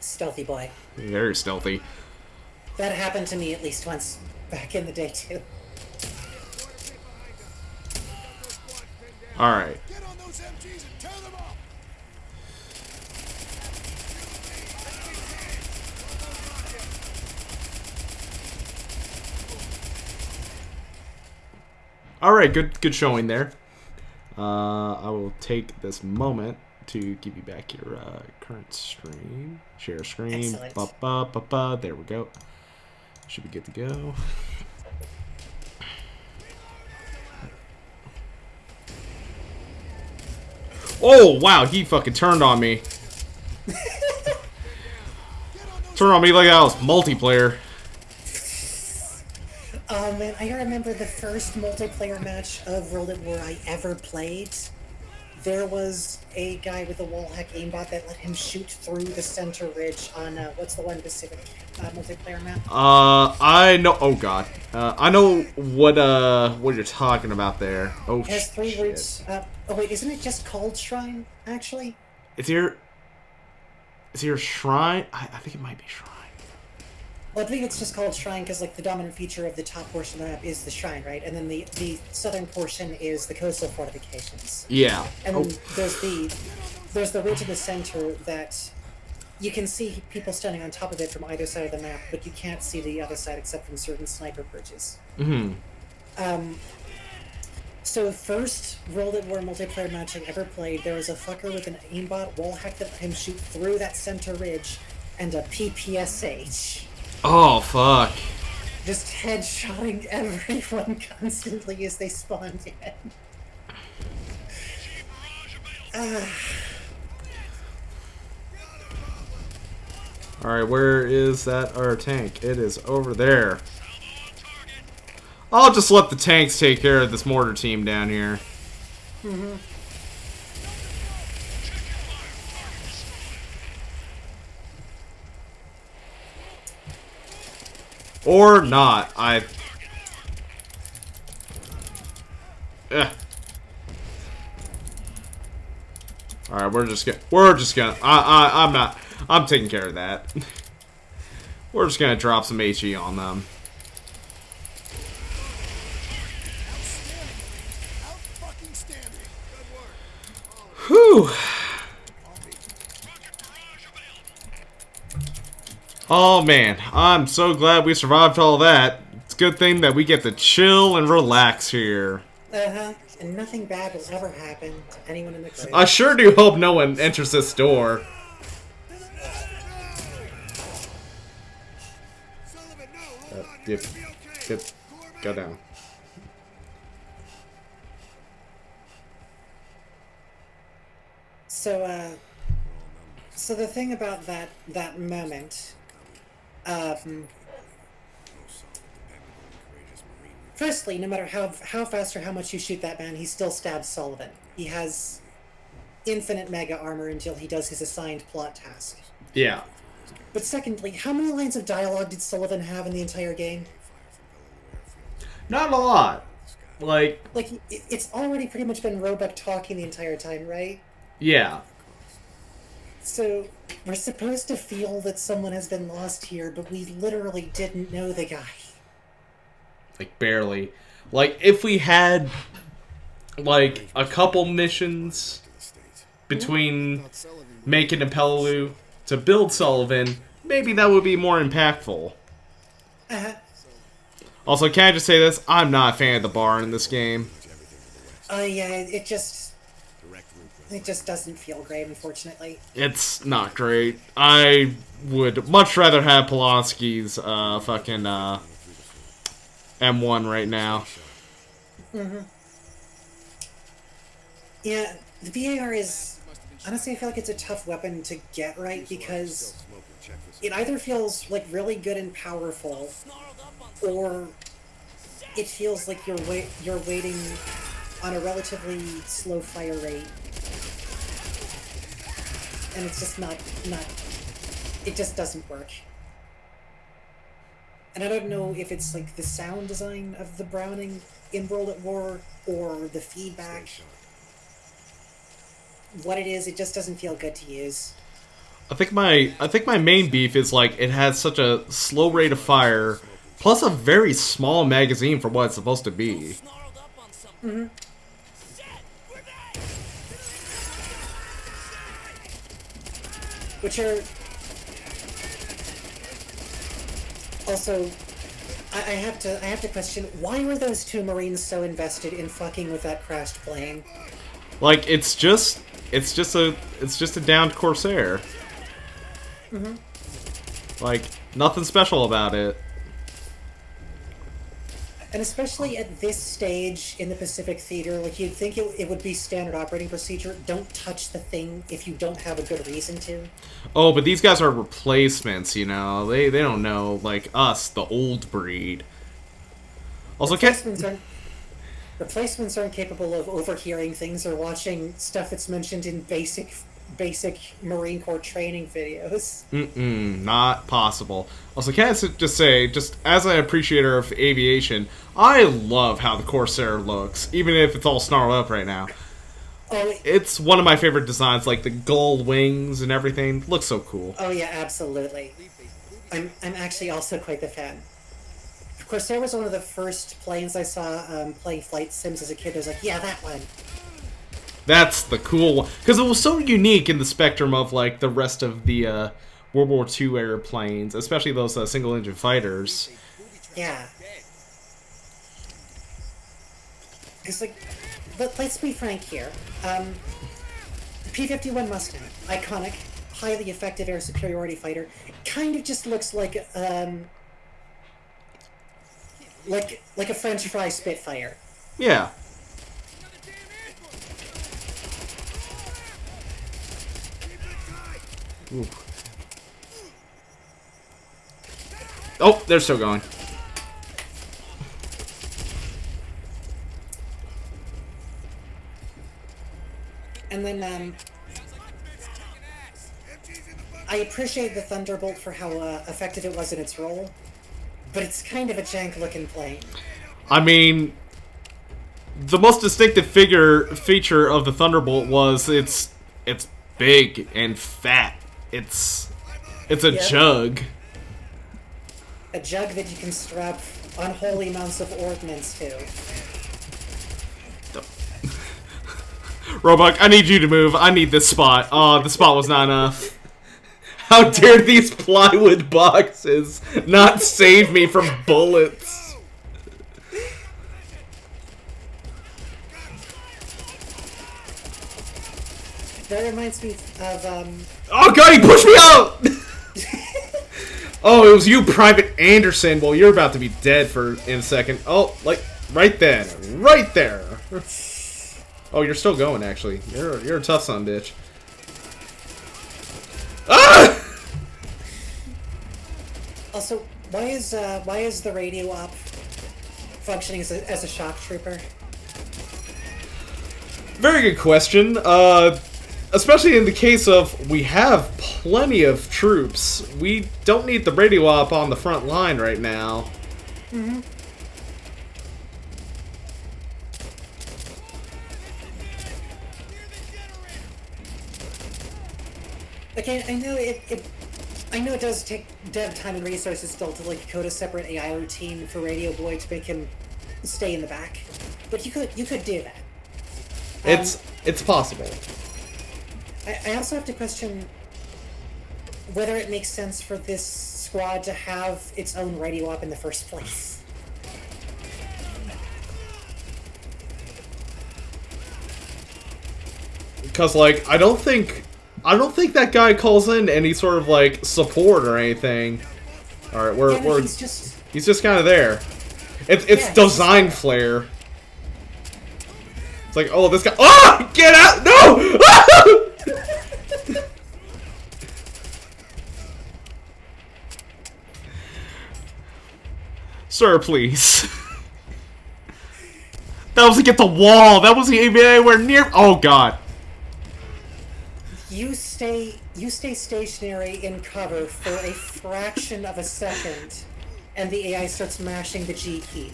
S2: Stealthy boy.
S1: Very stealthy.
S2: That happened to me at least once back in the day, too.
S1: Alright.
S3: Get on those MGs and tear them up.
S1: Alright, good showing there. I will take this moment to give you back your current stream. Share screen.
S2: Excellent.
S1: There we go. Should be good to go. Oh, wow, he fucking turned on me. Turned on me like I was multiplayer.
S2: Oh man, I remember the first multiplayer match of World at War I ever played. there was a guy with a wallhack aimbot that let him shoot through the center ridge on what's the one Pacific multiplayer map?
S1: I know. Oh god. I know what you're talking about there. Oh
S2: It has three
S1: shit.
S2: routes. Oh wait, isn't it just called Shrine? Actually,
S1: Is here Shrine? I think it might be Shrine.
S2: well, I believe it's just called Shrine because like the dominant feature of the top portion of the map is the shrine, right? And then the southern portion is the coastal fortifications.
S1: Yeah.
S2: And
S1: Oh.
S2: then there's the ridge in the center that you can see people standing on top of it from either side of the map, but you can't see the other side except from certain sniper perches.
S1: Mm-hmm.
S2: So first World at War multiplayer match I ever played, there was a fucker with an aimbot wallhack that let him shoot through that center ridge, and a PPSH.
S1: Oh fuck.
S2: Just headshotting everyone constantly as they spawned in.
S1: Alright, where is that our tank? It is over there. I'll just let the tanks take care of this mortar team down here.
S2: Mm-hmm.
S1: Or not. Alright, we're just gonna I'm taking care of that. We're just gonna drop some HE on them.
S3: Out-fucking-standing. Good work.
S1: Whew. Oh man, I'm so glad we survived all that. It's a good thing that we get to chill and relax here.
S2: Uh-huh. And nothing bad will ever happen to anyone in the crew.
S1: I sure do hope no one enters this door.
S3: Sullivan, no, hold on.
S1: Yep.
S3: You're gonna be okay.
S1: Yep.
S3: Cormac,
S1: Go down.
S2: So the thing about that moment, firstly, no matter how fast or how much you shoot that man, he still stabs Sullivan. He has infinite mega armor until he does his assigned plot task.
S1: Yeah.
S2: But secondly, how many lines of dialogue did Sullivan have in the entire game?
S1: Not a lot. Like,
S2: Like, it's already pretty much been Roebuck talking the entire time, right?
S1: yeah.
S2: So, we're supposed to feel that someone has been lost here, but we literally didn't know the guy.
S1: Like, barely. Like, if we had, like, a couple missions between Macon and Pelelu to build Sullivan, maybe that would be more impactful.
S2: Uh-huh.
S1: Also, can I just say this? I'm not a fan of the bar in this game.
S2: Yeah, it just doesn't feel great, unfortunately.
S1: It's not great. I would much rather have Pulaski's fucking M1 right now.
S2: Mm-hmm. Yeah, the BAR is... Honestly, I feel like it's a tough weapon to get right because it either feels like really good and powerful, or it feels like you're waiting on a relatively slow fire rate, and it's just not. It just doesn't work. And I don't know if it's like the sound design of the Browning in World at War or the feedback. What it is, it just doesn't feel good to use.
S1: I think my main beef is like it has such a slow rate of fire, plus a very small magazine for what it's supposed to be.
S2: Mm-hmm. Which are also, I have to question, why were those two Marines so invested in fucking with that crashed plane?
S1: Like it's just a downed Corsair.
S2: Mm-hmm.
S1: Like nothing special about it.
S2: And especially at this stage in the Pacific Theater, like you'd think it would be standard operating procedure. Don't touch the thing if you don't have a good reason to.
S1: Oh, but these guys are replacements, you know. They don't know like us, the old breed. Also,
S2: Replacements replacements aren't capable of overhearing things or watching stuff that's mentioned in basic Marine Corps training videos.
S1: Not possible. Also, can't just say, just as an appreciator of aviation, I love how the Corsair looks, even if it's all snarled up right now.
S2: Oh,
S1: It's one of my favorite designs, like the gold wings and everything. Looks so cool.
S2: oh yeah, absolutely. I'm actually also quite the fan. Corsair was one of the first planes I saw playing flight sims as a kid. I was like, yeah, that one.
S1: That's the cool one. Because it was so unique in the spectrum of, like, the rest of the World War II era planes, especially those single-engine fighters.
S2: Yeah. Because, like, let's be frank here. P-51 Mustang, iconic, highly effective air superiority fighter, kind of just looks like a French fry Spitfire.
S1: Yeah. Ooh. Oh, they're still going.
S2: And then, I appreciate the Thunderbolt for how effective it was in its role, but it's kind of a jank-looking plane.
S1: I mean, the most distinctive feature of the Thunderbolt was it's big and fat. It's a
S2: Yep.
S1: jug.
S2: A jug that you can strap unholy amounts of ordnance to.
S1: Roebuck, I need you to move. I need this spot. Oh, the spot was not enough. How dare these plywood boxes not save me from bullets?
S2: That reminds me of,
S1: Oh god, he pushed me out! Oh, it was you, Private Anderson. Well, you're about to be dead in a second. Oh, like, right then. Right there. Oh, you're still going, actually. You're a tough son, bitch. Ah!
S2: Also, why is the radio op functioning as a shock trooper?
S1: Very good question. Especially in the case of we have plenty of troops. We don't need the radio op on the front line right now.
S2: Mm-hmm. Okay, I know it does take dev time and resources still to like code a separate AI routine for Radio Boy to make him stay in the back, but you could do that.
S1: It's possible.
S2: I also have to question whether it makes sense for this squad to have its own radio op in the first place.
S1: Because, like, I don't think that guy calls in any sort of, like, support or anything. Alright, he's just kind of there. It's design flair. It's like, oh, this guy. Ah! Get out! No! Ah! Sir, please. That was against the wall. That wasn't even anywhere near. Oh god.
S2: You stay stationary in cover for a fraction of a second, and the AI starts mashing the G key.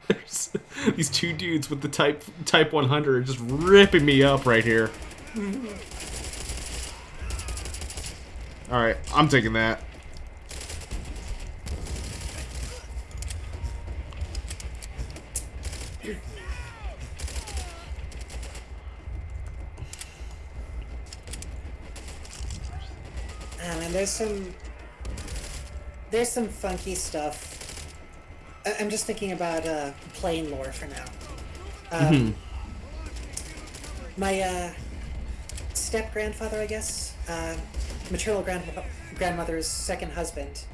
S1: There's these two dudes with the Type 100 just ripping me up right here. Alright, I'm taking that.
S2: And there's some funky stuff. I'm just thinking about plane lore for now. My step-grandfather, I guess, maternal grandmother's second husband,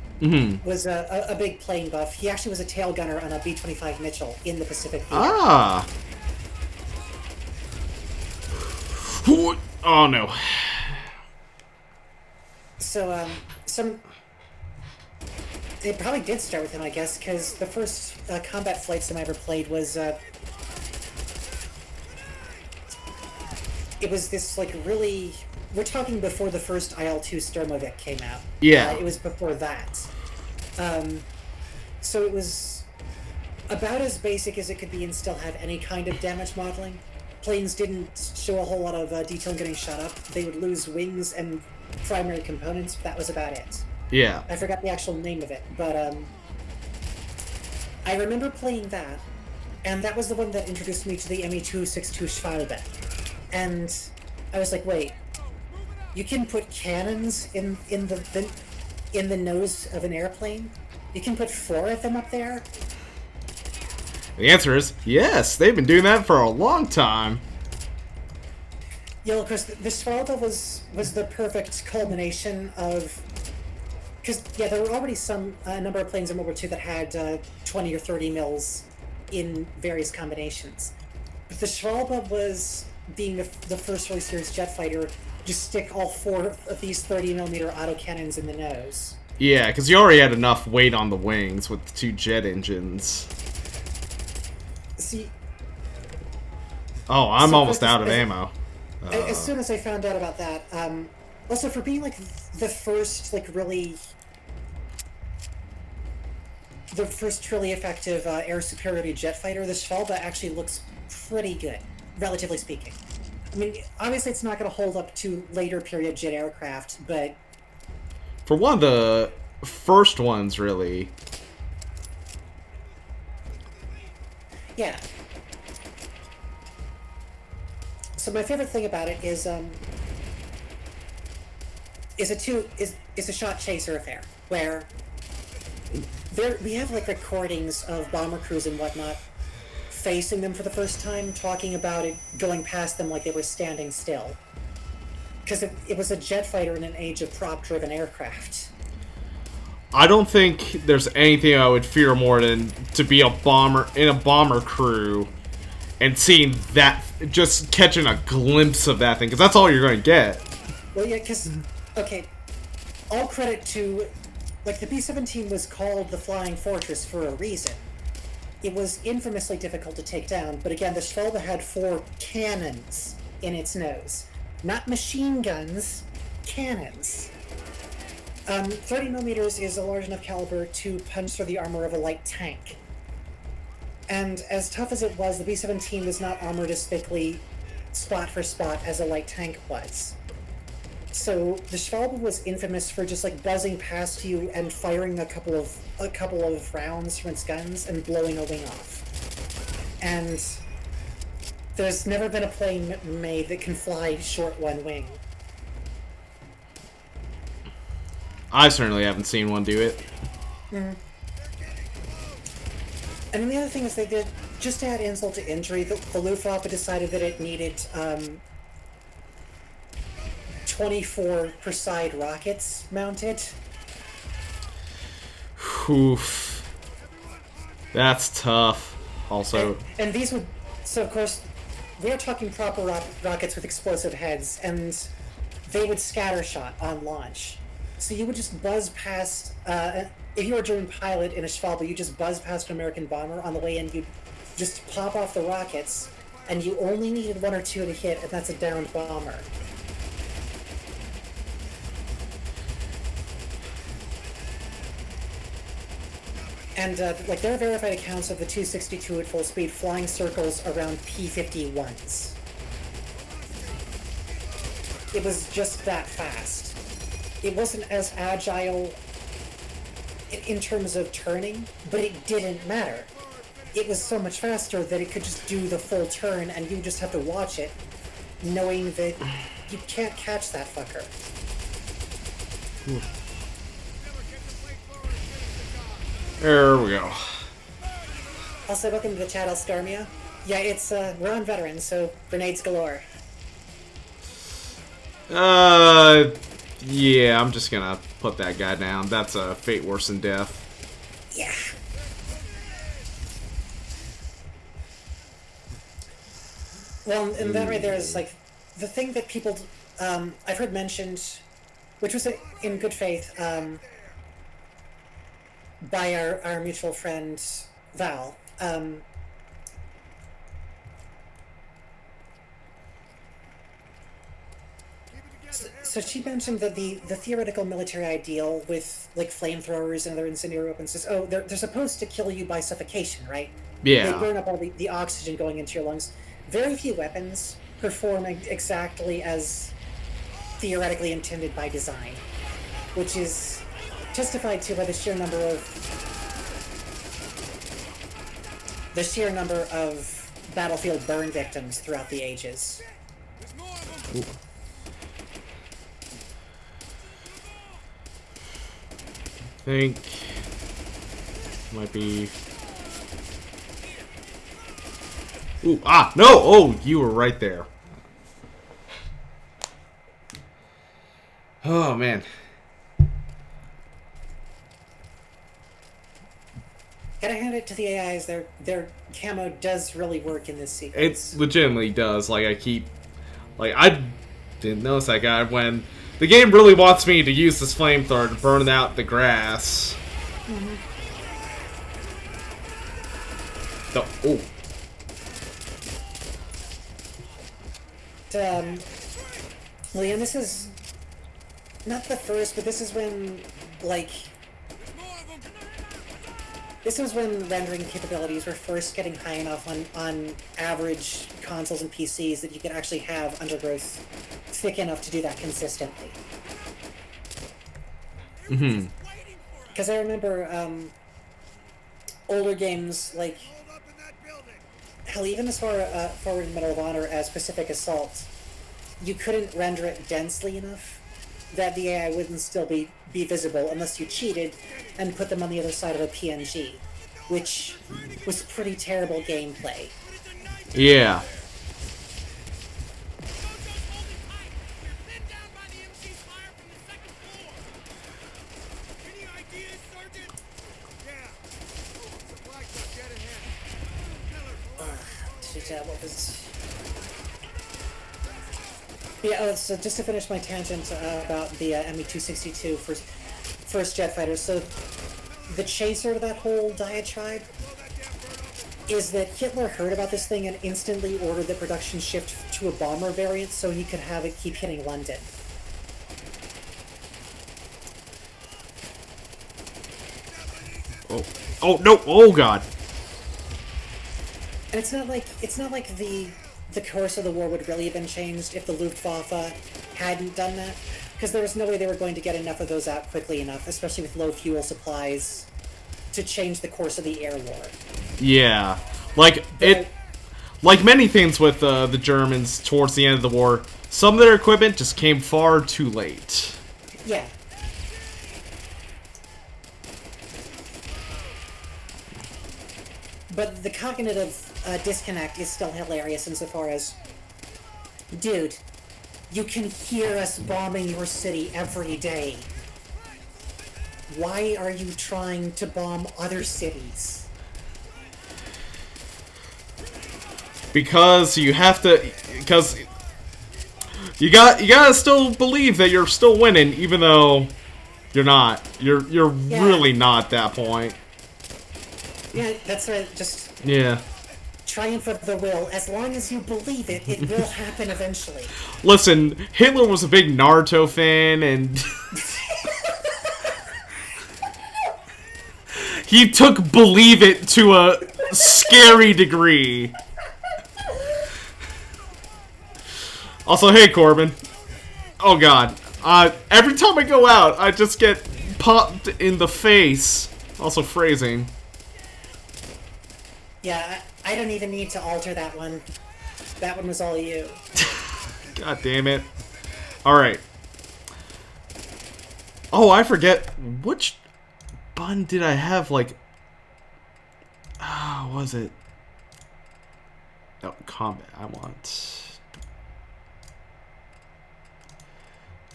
S2: was a big plane buff. He actually was a tail gunner on a B-25 Mitchell in the Pacific Theater.
S1: Ah! Oh no.
S2: It probably did start with him, I guess, because the first combat flight sim I ever played was it was this like really. We're talking before the first IL-2 Sturmovik came out.
S1: Yeah.
S2: It was before that. So it was about as basic as it could be and still have any kind of damage modeling. Planes didn't show a whole lot of detail in getting shot up. They would lose wings and primary components, but that was about it.
S1: Yeah.
S2: I forgot the actual name of it, but I remember playing that, and that was the one that introduced me to the Me-262 Schwalbe. And I was like, wait, you can put cannons in the nose of an airplane? You can put 4 of them up there?
S1: The answer is yes. They've been doing that for a long time.
S2: Yeah, of course, the Schwalbe was the perfect culmination of... Because, yeah, there were already a number of planes in World War II that had 20 or 30 mils in various combinations. But the Schwalbe was, being the first really serious jet fighter, just stick all 4 of these 30mm autocannons in the nose.
S1: Yeah, because you already had enough weight on the wings with the 2 jet engines.
S2: See...
S1: Oh, I'm
S2: So,
S1: almost
S2: Chris,
S1: out of ammo.
S2: As soon as I found out about that, also for being like the first really truly effective air superiority jet fighter, the Schwalbe actually looks pretty good, relatively speaking. I mean, obviously it's not going to hold up to later period jet aircraft, but
S1: For one of the first ones, really.
S2: yeah. So my favorite thing about it is a shot chaser affair where we have like recordings of bomber crews and whatnot facing them for the first time, talking about it going past them like they were standing still, because it was a jet fighter in an age of prop-driven aircraft.
S1: I don't think there's anything I would fear more than to be a bomber in a bomber crew and seeing that, just catching a glimpse of that thing, because that's all you're going to get.
S2: Well, yeah, because, okay, all credit to, like, the B-17 was called the Flying Fortress for a reason. It was infamously difficult to take down, but again, the Schwalbe had 4 cannons in its nose. Not machine guns, cannons. 30mm is a large enough caliber to punch through the armor of a light tank. And as tough as it was, the B-17 was not armored as thickly, spot for spot, as a light tank was. So the Schwalbe was infamous for just like buzzing past you and firing a couple of rounds from its guns and blowing a wing off. And there's never been a plane made that can fly short one wing.
S1: I certainly haven't seen one do it.
S2: Mm. And then the other thing is they did, just to add insult to injury, the Luftwaffe decided that it needed 24 Perseid rockets mounted.
S1: Oof. That's tough. Also,
S2: And these would... So, of course, we are talking proper rockets with explosive heads, and they would scattershot on launch. So you would just buzz past... if you were a German pilot in a Schwalbe, you just buzz past an American bomber on the way in, you'd just pop off the rockets, and you only needed 1 or 2 to hit, and that's a downed bomber. And, like, there are verified accounts of the 262 at full speed flying circles around P-51s. It was just that fast. It wasn't as agile in terms of turning, but it didn't matter. It was so much faster that it could just do the full turn, and you just have to watch it, knowing that you can't catch that fucker.
S1: there we go.
S2: Also, welcome to the chat, Elstarmia. Yeah, it's, we're on veterans, so grenades galore.
S1: Yeah, I'm just gonna put that guy down. That's a fate worse than death.
S2: Yeah. Well, and that right there is, like, the thing that people, I've heard mentioned, which was in good faith, by our mutual friend Val. So she mentioned that the theoretical military ideal with like flamethrowers and other incendiary weapons is, oh, they're supposed to kill you by suffocation, right? They
S1: Yeah.
S2: burn up all the oxygen going into your lungs. Very few weapons perform exactly as theoretically intended by design, which is testified to by the sheer number of battlefield burn victims throughout the ages.
S3: There's more of them.
S1: Ooh. Think might be. Ooh, ah, no! Oh, you were right there. Oh, man.
S2: Gotta hand it to the AIs, their camo does really work in this sequence.
S1: It legitimately does. Like, I didn't notice that guy when the game really wants me to use this flamethrower to burn out the grass.
S2: Mm-hmm.
S1: Oh.
S2: Well, yeah, this is not the first, but this is when, like, this was when rendering capabilities were first getting high enough on average consoles and PCs that you could actually have undergrowth thick enough to do that consistently.
S1: Mm-hmm.
S2: Because I remember older games like,
S3: Hold up in that building.
S2: hell, even as far forward in Medal of Honor as Pacific Assault, you couldn't render it densely enough that the AI wouldn't still be visible unless you cheated and put them on the other side of a PNG, which was pretty terrible gameplay.
S1: Yeah.
S3: Yeah. Supply truck dead ahead.
S2: What was... Yeah, so just to finish my tangent about the ME-262 first jet fighter, so the chaser to that whole diatribe is that Hitler heard about this thing and instantly ordered the production shift to a bomber variant so he could have it keep hitting London.
S1: Oh. Oh no! Oh god!
S2: And it's not like the course of the war would really have been changed if the Luftwaffe hadn't done that, because there was no way they were going to get enough of those out quickly enough, especially with low fuel supplies, to change the course of the air war.
S1: Yeah, like like many things with the Germans towards the end of the war, some of their equipment just came far too late.
S2: Yeah. But the cognitive disconnect is still hilarious insofar as, dude, you can hear us bombing your city every day. Why are you trying to bomb other cities?
S1: Because you have to, because you gotta still believe that you're still winning, even though you're not. You're really not at that point.
S2: Yeah, that's right. Just
S1: Yeah.
S2: triumph of the will. As long as you believe it, it will happen eventually.
S1: Listen, Hitler was a big Naruto fan, and he took believe it to a scary degree. Also, hey Corbin. Oh god. Every time I go out, I just get popped in the face. Also phrasing.
S2: Yeah, I don't even need to alter that one. That one was all you.
S1: God damn it. Alright. Oh, I forget. Which button did I have, like... Ah, was it? Oh, combat. I want...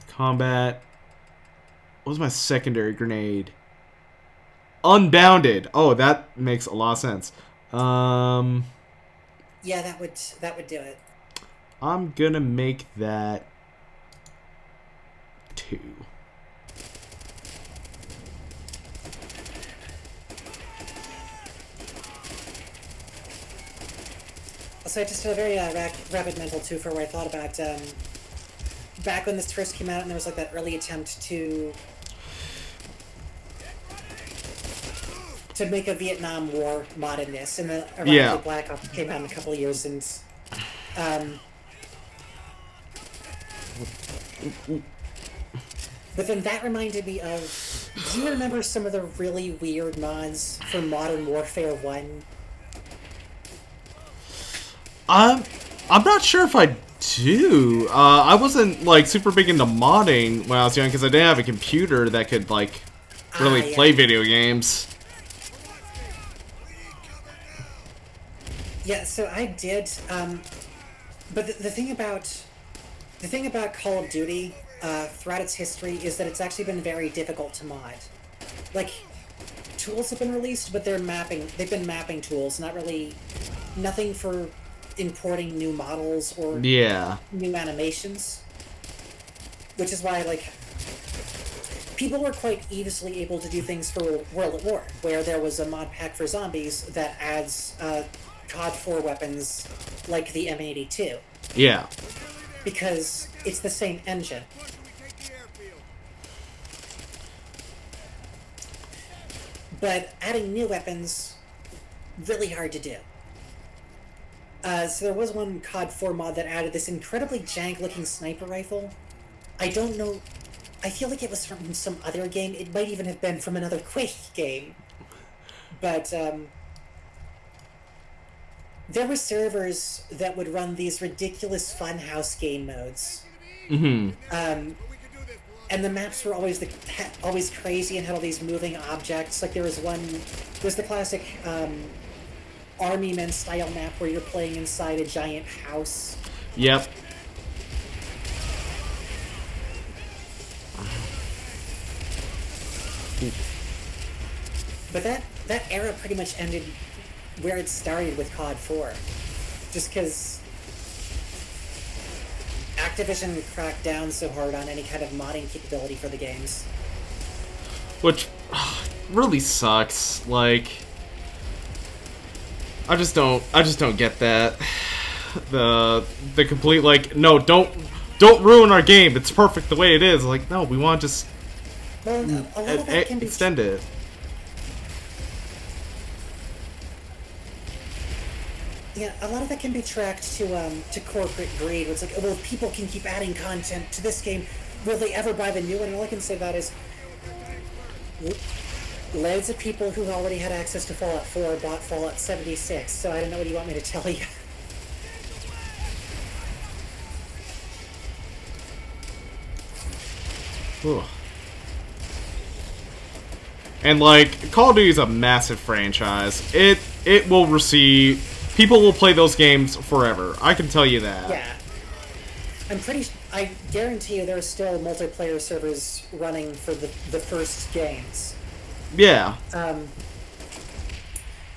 S1: Combat. What was my secondary grenade? Unbounded. Oh, that makes a lot of sense.
S2: Yeah, that would do it.
S1: I'm gonna make that 2.
S2: So I just had a very rapid mental too for where I thought about back when this first came out, and there was like that early attempt to make a Vietnam War mod in this, and then ironically Black Ops came out in a couple of years, and but then that reminded me of, do you remember some of the really weird mods for Modern Warfare 1?
S1: I'm not sure if I do. I wasn't like super big into modding when I was young because I didn't have a computer that could like really play video games.
S2: Yeah, so I did. But the thing about Call of Duty throughout its history is that it's actually been very difficult to mod. Like, tools have been released, but they've been mapping tools, nothing for importing new models or new animations. Which is why, like, people were quite easily able to do things for World at War, where there was a mod pack for zombies that adds COD 4 weapons like the M82.
S1: Yeah.
S2: Because it's the same engine. But adding new weapons, really hard to do. So there was one COD 4 mod that added this incredibly jank-looking sniper rifle. I don't know... I feel like it was from some other game. It might even have been from another Quake game. But, there were servers that would run these ridiculous funhouse game modes.
S1: Mm-hmm.
S2: And the maps were always crazy and had all these moving objects. Like there's the classic Army Men style map where you're playing inside a giant house.
S1: Yep.
S2: But that era pretty much ended where it started with COD 4. Just because Activision cracked down so hard on any kind of modding capability for the games.
S1: Which really sucks. Like, I just don't get that. The complete like, no, don't ruin our game. It's perfect the way it is. Like, no, we want to just
S2: a lot of that can be
S1: extend it.
S2: Yeah, a lot of that can be tracked to corporate greed. Where it's like, well, if people can keep adding content to this game, will they ever buy the new one? And all I can say that is, loads of people who already had access to Fallout 4 bought Fallout 76. So I don't know what you want me to tell you.
S1: Ooh. And like, Call of Duty is a massive franchise. It will receive. People will play those games forever. I can tell you that.
S2: Yeah. I guarantee you there are still multiplayer servers running for the first games.
S1: Yeah.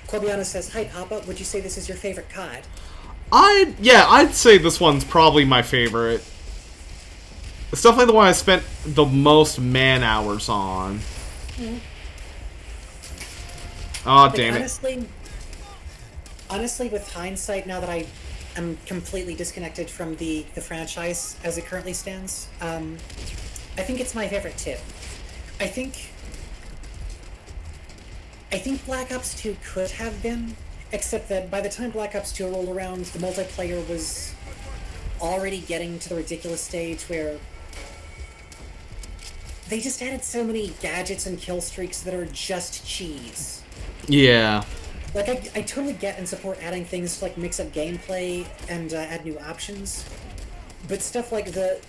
S2: Corbiano says, "Hi Papa, would you say this is your favorite COD?"
S1: I'd say this one's probably my favorite. It's definitely the one I spent the most man hours on.
S2: Mm-hmm.
S1: Oh, damn it.
S2: Honestly, with hindsight, now that I am completely disconnected from the franchise as it currently stands, I think it's my favorite too. I think Black Ops 2 could have been, except that by the time Black Ops 2 rolled around, the multiplayer was already getting to the ridiculous stage where they just added so many gadgets and kill streaks that are just cheese.
S1: Yeah.
S2: Like, I totally get and support adding things to, like, mix up gameplay and add new options. But stuff like the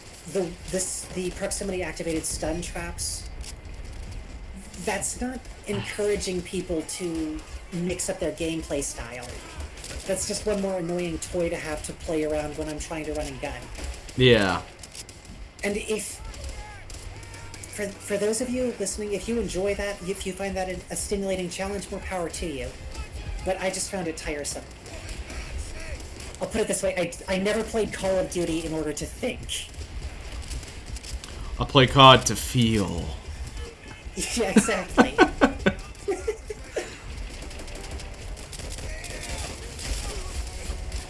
S2: proximity-activated stun traps, that's not encouraging people to mix up their gameplay style. That's just one more annoying toy to have to play around when I'm trying to run a gun.
S1: Yeah.
S2: And for those of you listening, if you enjoy that, if you find that a stimulating challenge, more power to you. But I just found it tiresome. I'll put it this way, I never played Call of Duty in order to think.
S1: I play COD to feel.
S2: Yeah, exactly.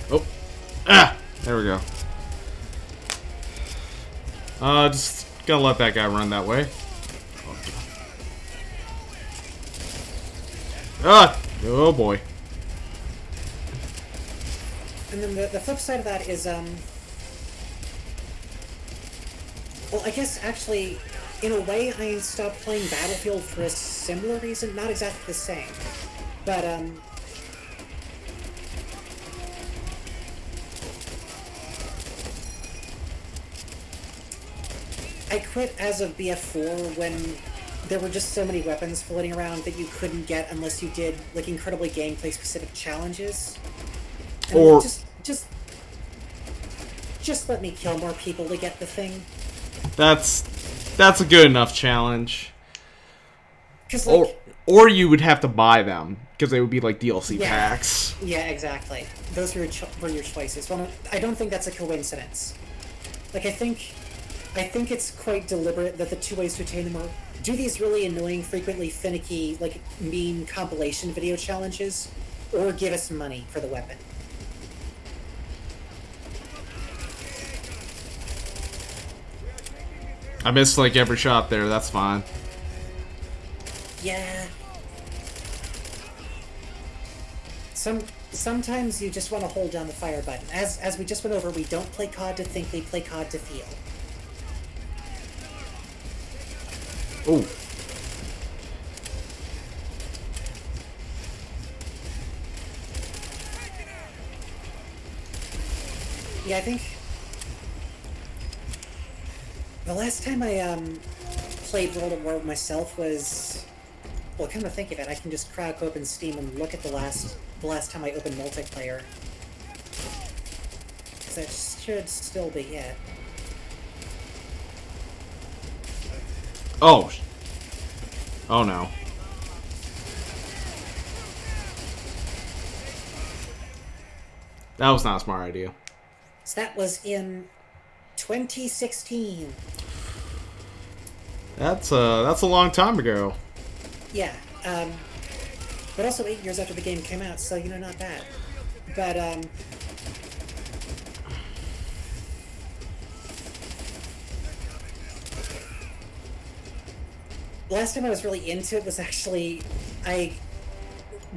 S1: Oh. we go. Just gonna let that guy run that way. Ah! Oh boy.
S2: And then the flip side of that is, well, I guess actually, in a way, I stopped playing Battlefield for a similar reason. Not exactly the same. But, I quit as of BF4 when there were just so many weapons floating around that you couldn't get unless you did, like, incredibly gameplay-specific challenges. And
S1: Or...
S2: Just let me kill more people to get the thing.
S1: That's a good enough challenge.
S2: 'Cause, like,
S1: Or you would have to buy them, because they would be like DLC packs.
S2: Yeah, exactly. Those were your choices. Well, I don't think that's a coincidence. Like, I think it's quite deliberate that the two ways to attain them are do these really annoying, frequently finicky, like, mean compilation video challenges, or give us money for the weapon.
S1: I missed like every shot there, that's fine.
S2: Yeah. Sometimes you just want to hold down the fire button. As we just went over, we don't play COD to think, we play COD to feel.
S1: Ooh.
S2: Yeah, I think the last time I played World at War myself was, well, come to think of it, I can just crack open Steam and look at the last time I opened multiplayer. Because that should still be it.
S1: Oh. Oh no. That was not a smart idea.
S2: So that was in 2016.
S1: That's a long time ago.
S2: Yeah, but also 8 years after the game came out, so, you know, not bad. But, last time I was really into it was actually, I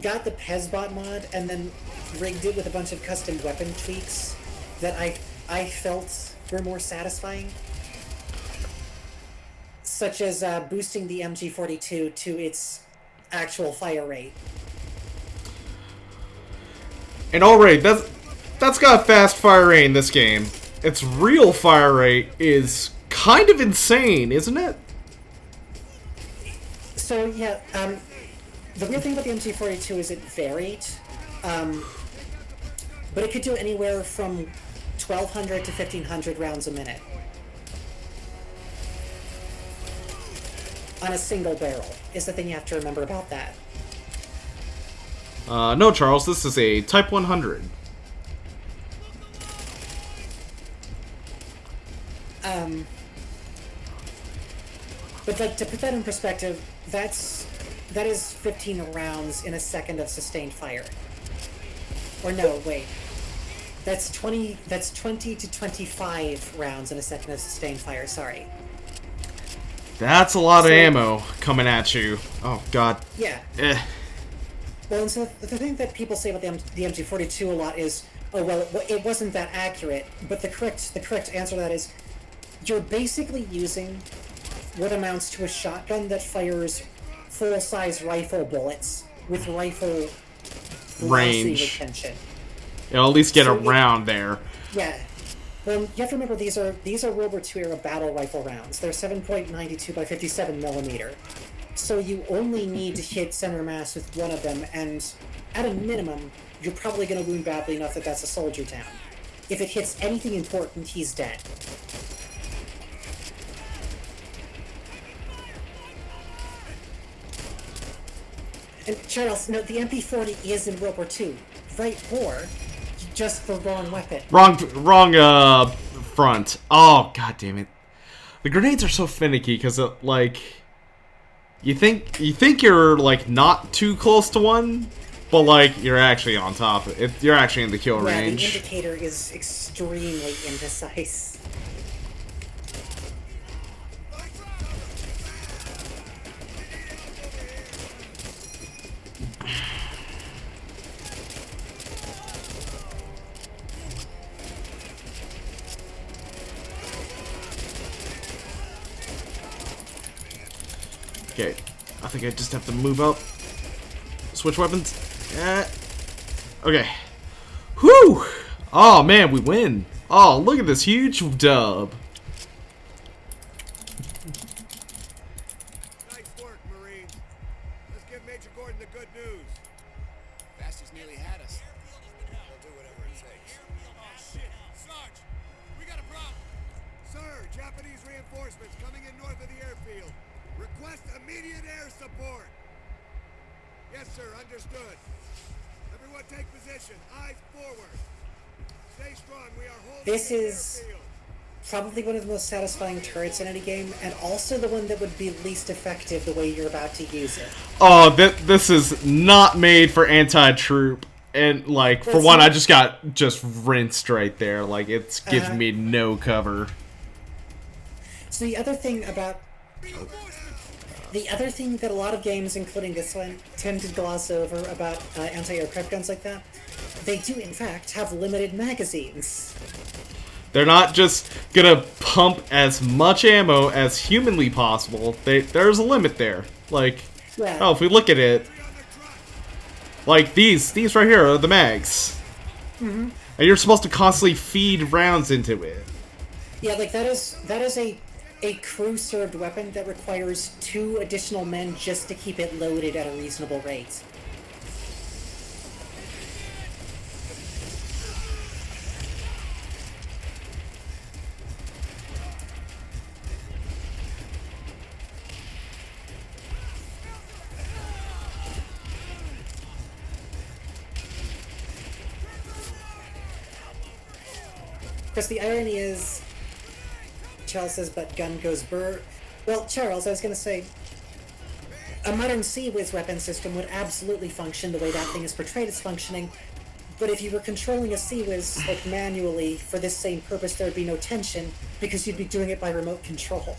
S2: got the Pezbot mod and then rigged it with a bunch of custom weapon tweaks that I felt were more satisfying. Such as boosting the MG42 to its actual fire rate.
S1: And alright, that's got fast fire rate in this game. Its real fire rate is kind of insane, isn't it?
S2: So yeah, the weird thing about the MG42 is it varied, but it could do anywhere from 1,200 to 1,500 rounds a minute. On a single barrel, is the thing you have to remember about that.
S1: No, Charles, this is a Type 100.
S2: But like, to put that in perspective, that is 15 rounds in a second of sustained fire. Or no, wait. That's 20 to 25 rounds in a second of sustained fire, sorry.
S1: That's a lot of ammo coming at you. Oh god.
S2: Yeah. Well, and so the thing that people say about the MG42 a lot is, oh well, it wasn't that accurate. But the correct answer to that is, you're basically using what amounts to a shotgun that fires full-size rifle bullets with rifle
S1: range
S2: retention.
S1: It'll at least get around there.
S2: Yeah. Well, you have to remember these are World War II era battle rifle rounds. They're 7.92 by 57 millimeter. So you only need to hit center mass with one of them, and at a minimum, you're probably going to wound badly enough that that's a soldier down. If it hits anything important, he's dead. And Charles, no, the MP40 is in World War II. Right, or just the wrong weapon.
S1: Wrong front. Oh, god damn it. The grenades are so finicky because like you think you're like not too close to one, but like you're actually on top of it. You're actually in the kill
S2: Yeah, the
S1: range.
S2: indicator is extremely imprecise.
S1: Okay, I think I just have to move up. Switch weapons. Yeah. Okay. Whew! Oh man, we win. Oh, look at this huge dub.
S3: Nice work, Marines. Let's give Major Gordon the good news. Bastards nearly had us. They'll do whatever it takes.
S4: Oh shit. Sarge, we got a problem.
S3: Sir, Japanese reinforcements coming in north of the airfield. Request immediate air support. Yes, sir, understood. Everyone take position. Eyes forward. Stay strong. We are holding
S2: This
S3: the
S2: is-
S3: airfield.
S2: Probably one of the most satisfying turrets in any game, and also the one that would be least effective the way you're about to use it.
S1: Oh, this is not made for anti-troop. And like, for
S2: That's
S1: one, I
S2: not-
S1: just rinsed right there. Like, it's giving me no cover.
S2: So the other thing about the other thing that a lot of games, including this one, tend to gloss over about anti-aircraft guns like that, they do in fact have limited magazines.
S1: They're not just gonna pump as much ammo as humanly possible. There's a limit there. Like,
S2: Yeah.
S1: oh, if we look at it, like these right here are the mags. And you're supposed to constantly feed rounds into it.
S2: Yeah, like that is a crew-served weapon that requires 2 additional men just to keep it loaded at a reasonable rate. Because the irony is, Charles says, but gun goes burr. Well, Charles, I was going to say, a modern Sea-Wiz weapon system would absolutely function the way that thing is portrayed as functioning, but if you were controlling a Sea-Wiz, like, manually, for this same purpose, there would be no tension, because you'd be doing it by remote control.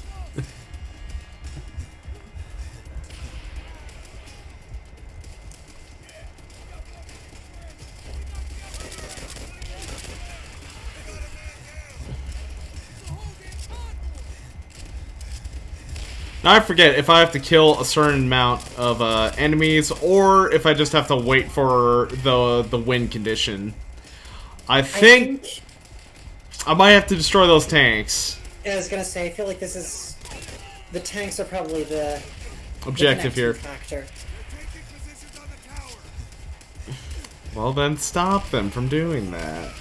S1: Now I forget if I have to kill a certain amount of enemies, or if I just have to wait for the win condition. I think I might have to destroy those tanks.
S2: I was going to say, I feel like this is... The tanks are probably the...
S1: Objective
S2: the
S1: here.
S2: factor.
S3: Taking positions on the tower.
S1: Well then, stop them from doing that.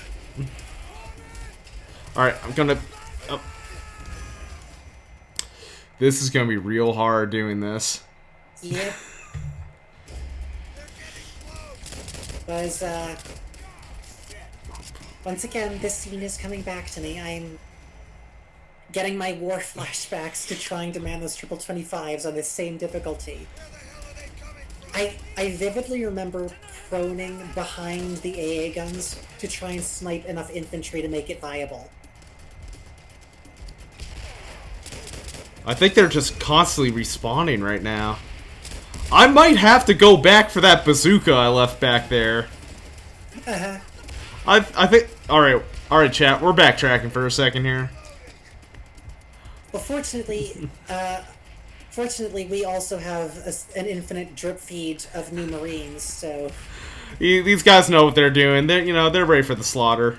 S1: Alright, I'm gonna... Oh. This is gonna be real hard doing this.
S2: Yep. Was, once again, this scene is coming back to me. I'm getting my war flashbacks to trying to man those 25s on this same difficulty. I vividly remember proning behind the AA guns to try and snipe enough infantry to make it viable.
S1: I think they're just constantly respawning right now. I might have to go back for that bazooka I left back there.
S2: Uh-huh.
S1: I think... Alright, chat. We're backtracking for a second here.
S2: Well, fortunately, fortunately, we also have an infinite drip feed of new Marines, so...
S1: These guys know what they're doing. They're ready for the slaughter.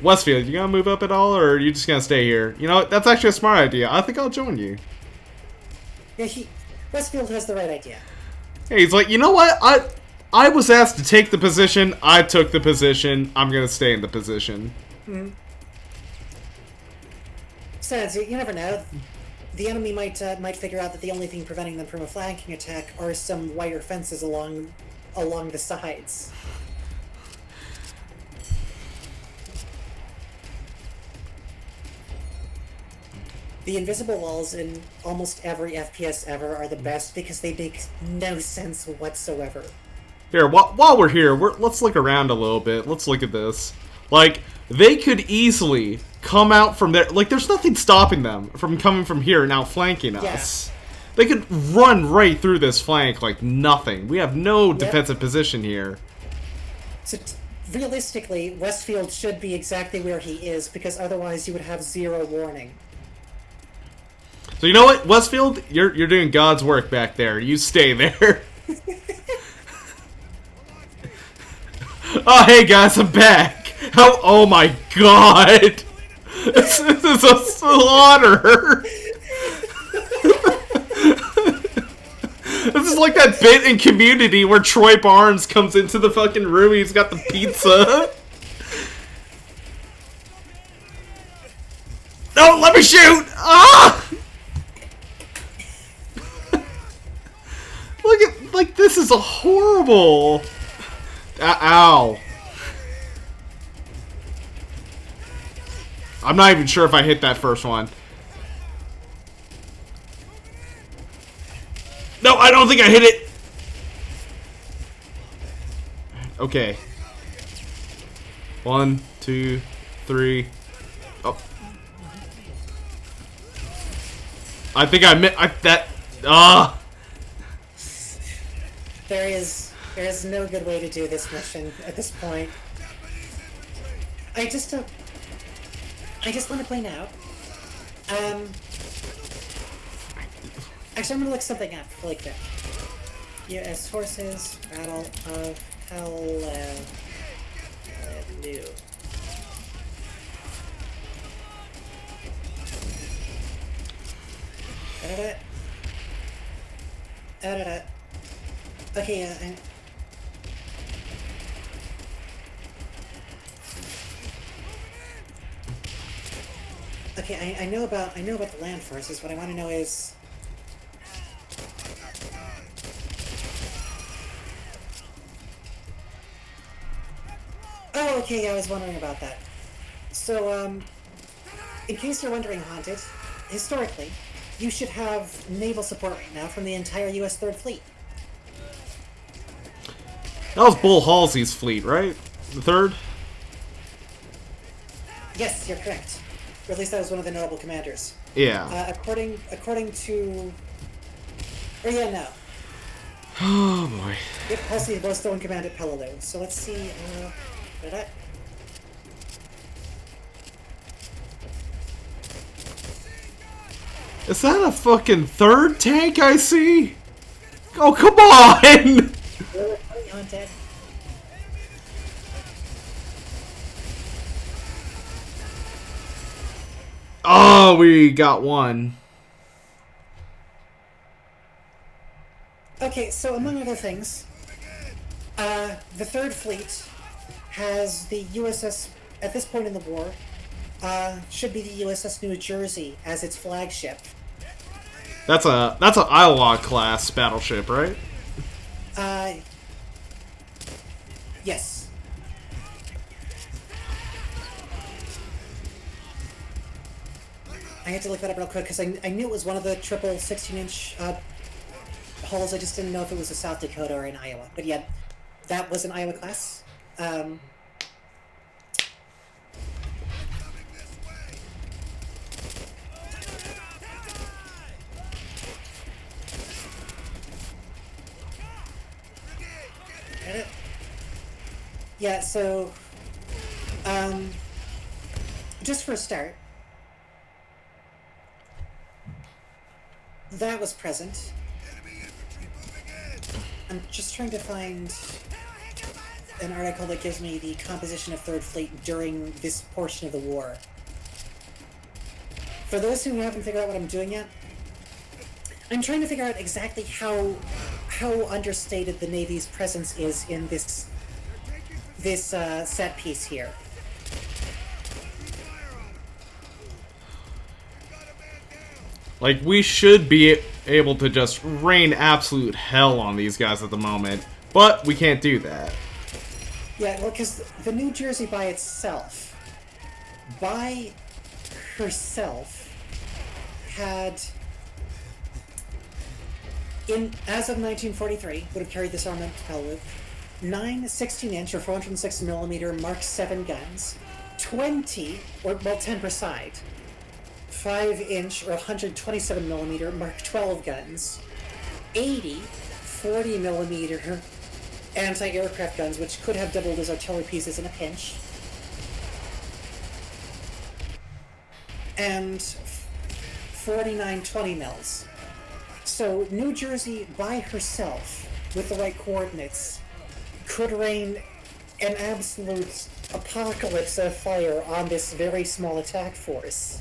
S1: Westfield, you gonna move up at all, or are you just gonna stay here? You know what? That's actually a smart idea. I think I'll join you.
S2: Yeah, Westfield has the right idea.
S1: Hey, he's like, you know what? I was asked to take the position. I took the position. I'm gonna stay in the position.
S2: Besides, you never know. The enemy might figure out that the only thing preventing them from a flanking attack are some wire fences along the sides. The invisible walls in almost every FPS ever are the best because they make no sense whatsoever.
S1: Here, while we're here, let's look around a little bit. Let's look at this. Like, they could easily come out from there. Like, there's nothing stopping them from coming from here and outflanking us. They could run right through this flank like nothing. We have no defensive position here.
S2: So, realistically, Westfield should be exactly where he is, because otherwise you would have zero warning.
S1: So you know what, Westfield? You're doing God's work back there. You stay there. Oh, hey guys, I'm back. How? Oh my God! This is a slaughter. This is like that bit in Community where Troy Barnes comes into the fucking room. He's got the pizza. No, let me shoot! Ah! Look at, like, this is a horrible. Ow. I'm not even sure if I hit that first one. No, I don't think I hit it. Okay. 1, 2, 3. Oh. I think I meant that.
S2: There is no good way to do this mission at this point. I just want to point out. Actually, I'm gonna look something up really quick. U.S. Forces, Battle of Hallelujah. Okay, yeah. Okay, I know about the land forces. What I want to know is. Oh, okay, I was wondering about that. So, in case you're wondering, Haunted, historically, you should have naval support right now from the entire U.S. Third Fleet.
S1: That was Bull Halsey's fleet, right? The third?
S2: Yes, you're correct. Or at least that was one of the notable commanders.
S1: Yeah.
S2: According to... Or yeah, no.
S1: Oh, boy.
S2: Yep, Halsey was still in command at Peleliu. So let's see,
S1: Is that a fucking third tank I see? Oh, come on!
S2: Haunted.
S1: Oh, we got one.
S2: Okay, so among other things, the Third Fleet has the USS, at this point in the war, should be the USS New Jersey as its flagship.
S1: That's an Iowa class battleship, right?
S2: Yes. I had to look that up real quick because I knew it was one of the triple 16-inch hulls. I just didn't know if it was a South Dakota or in Iowa. But yeah, that was an Iowa class. Yeah, so, just for a start, that was present. I'm just trying to find an article that gives me the composition of Third Fleet during this portion of the war. For those who haven't figured out what I'm doing yet, I'm trying to figure out exactly how understated the Navy's presence is in this set piece here.
S1: Like, we should be able to just rain absolute hell on these guys at the moment, but we can't do that.
S2: Yeah, well, because the New Jersey by herself, had, as of 1943, would have carried this armament to Peleliu, 9 16-inch or 406mm Mark 7 guns, 20, or well 10 per side, 5-inch or 127mm Mark 12 guns, 80 40mm anti-aircraft guns, which could have doubled as artillery pieces in a pinch, and 49 20 mils. So New Jersey by herself, with the right coordinates, could rain an absolute apocalypse of fire on this very small attack force.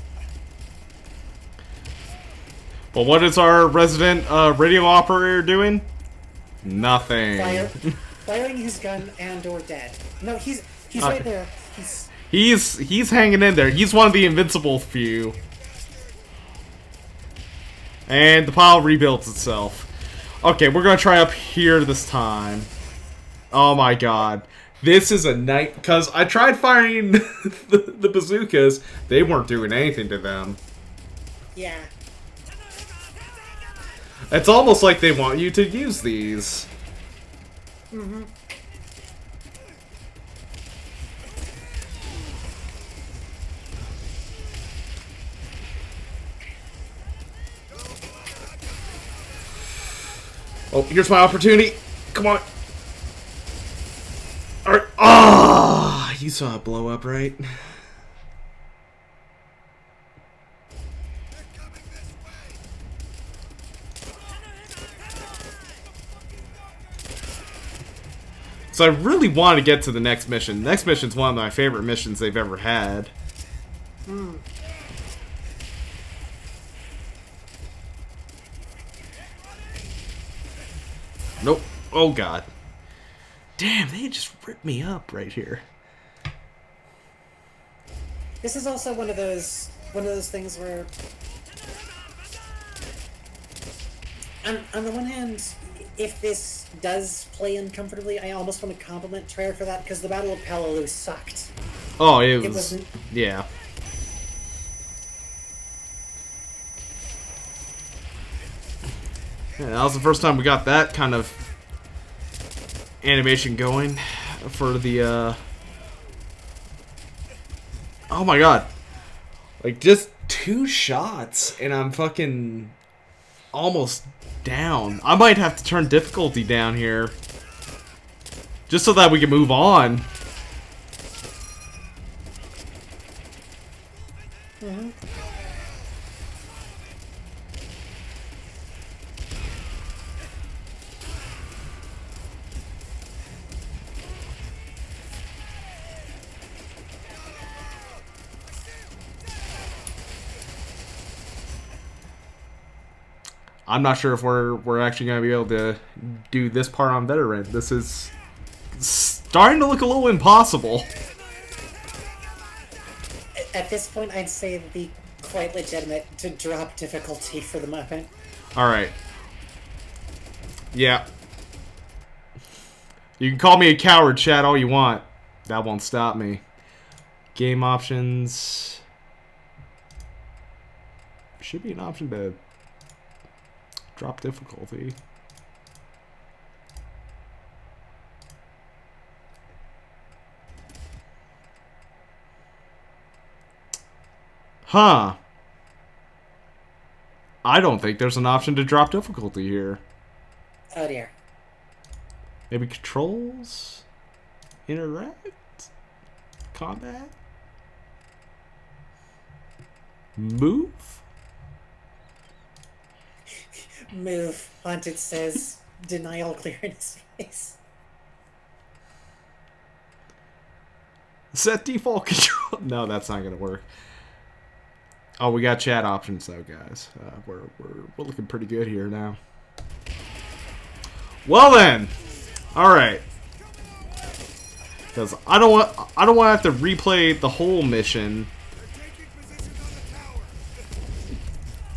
S1: But what is our resident radio operator doing? Nothing.
S2: Firing his gun and/or dead. No, he's right there.
S1: He's hanging in there. He's one of the invincible few. And the pile rebuilds itself. Okay, we're gonna try up here this time. Oh my god. This is a night, because I tried firing the bazookas. They weren't doing anything to them.
S2: Yeah.
S1: It's almost like they want you to use these.
S2: Mm-hmm.
S1: Oh, here's my opportunity. Come on. Alright. Ah! You saw it blow up, right? So I really want to get to the next mission. The next mission's one of my favorite missions they've ever had.
S2: Mm.
S1: Nope. Oh god. Damn, they just ripped me up right here.
S2: This is also one of those things where, on the one hand, if this does play uncomfortably, I almost want to compliment Treyarch for that, because the Battle of Palaloo sucked.
S1: Oh, it was yeah. Yeah, that was the first time we got that kind of animation going for the, oh my god. Like, just 2 shots, and I'm fucking almost down. I might have to turn difficulty down here. Just so that we can move on.
S2: Mm-hmm.
S1: I'm not sure if we're actually going to be able to do this part on veteran. This is starting to look a little impossible.
S2: At this point, I'd say it'd be quite legitimate to drop difficulty for the moment.
S1: Alright. Yeah. You can call me a coward, chat, all you want. That won't stop me. Game options. Should be an option to drop difficulty. Huh. I don't think there's an option to drop difficulty here.
S2: Oh dear.
S1: Maybe controls? Interact? Combat? Move?
S2: Move. Haunted says, denial clear in his face.
S1: Set default control. No, that's not gonna work. Oh, we got chat options though, guys. We're looking pretty good here now. Well then, all right. Because I don't want to have to replay the whole mission.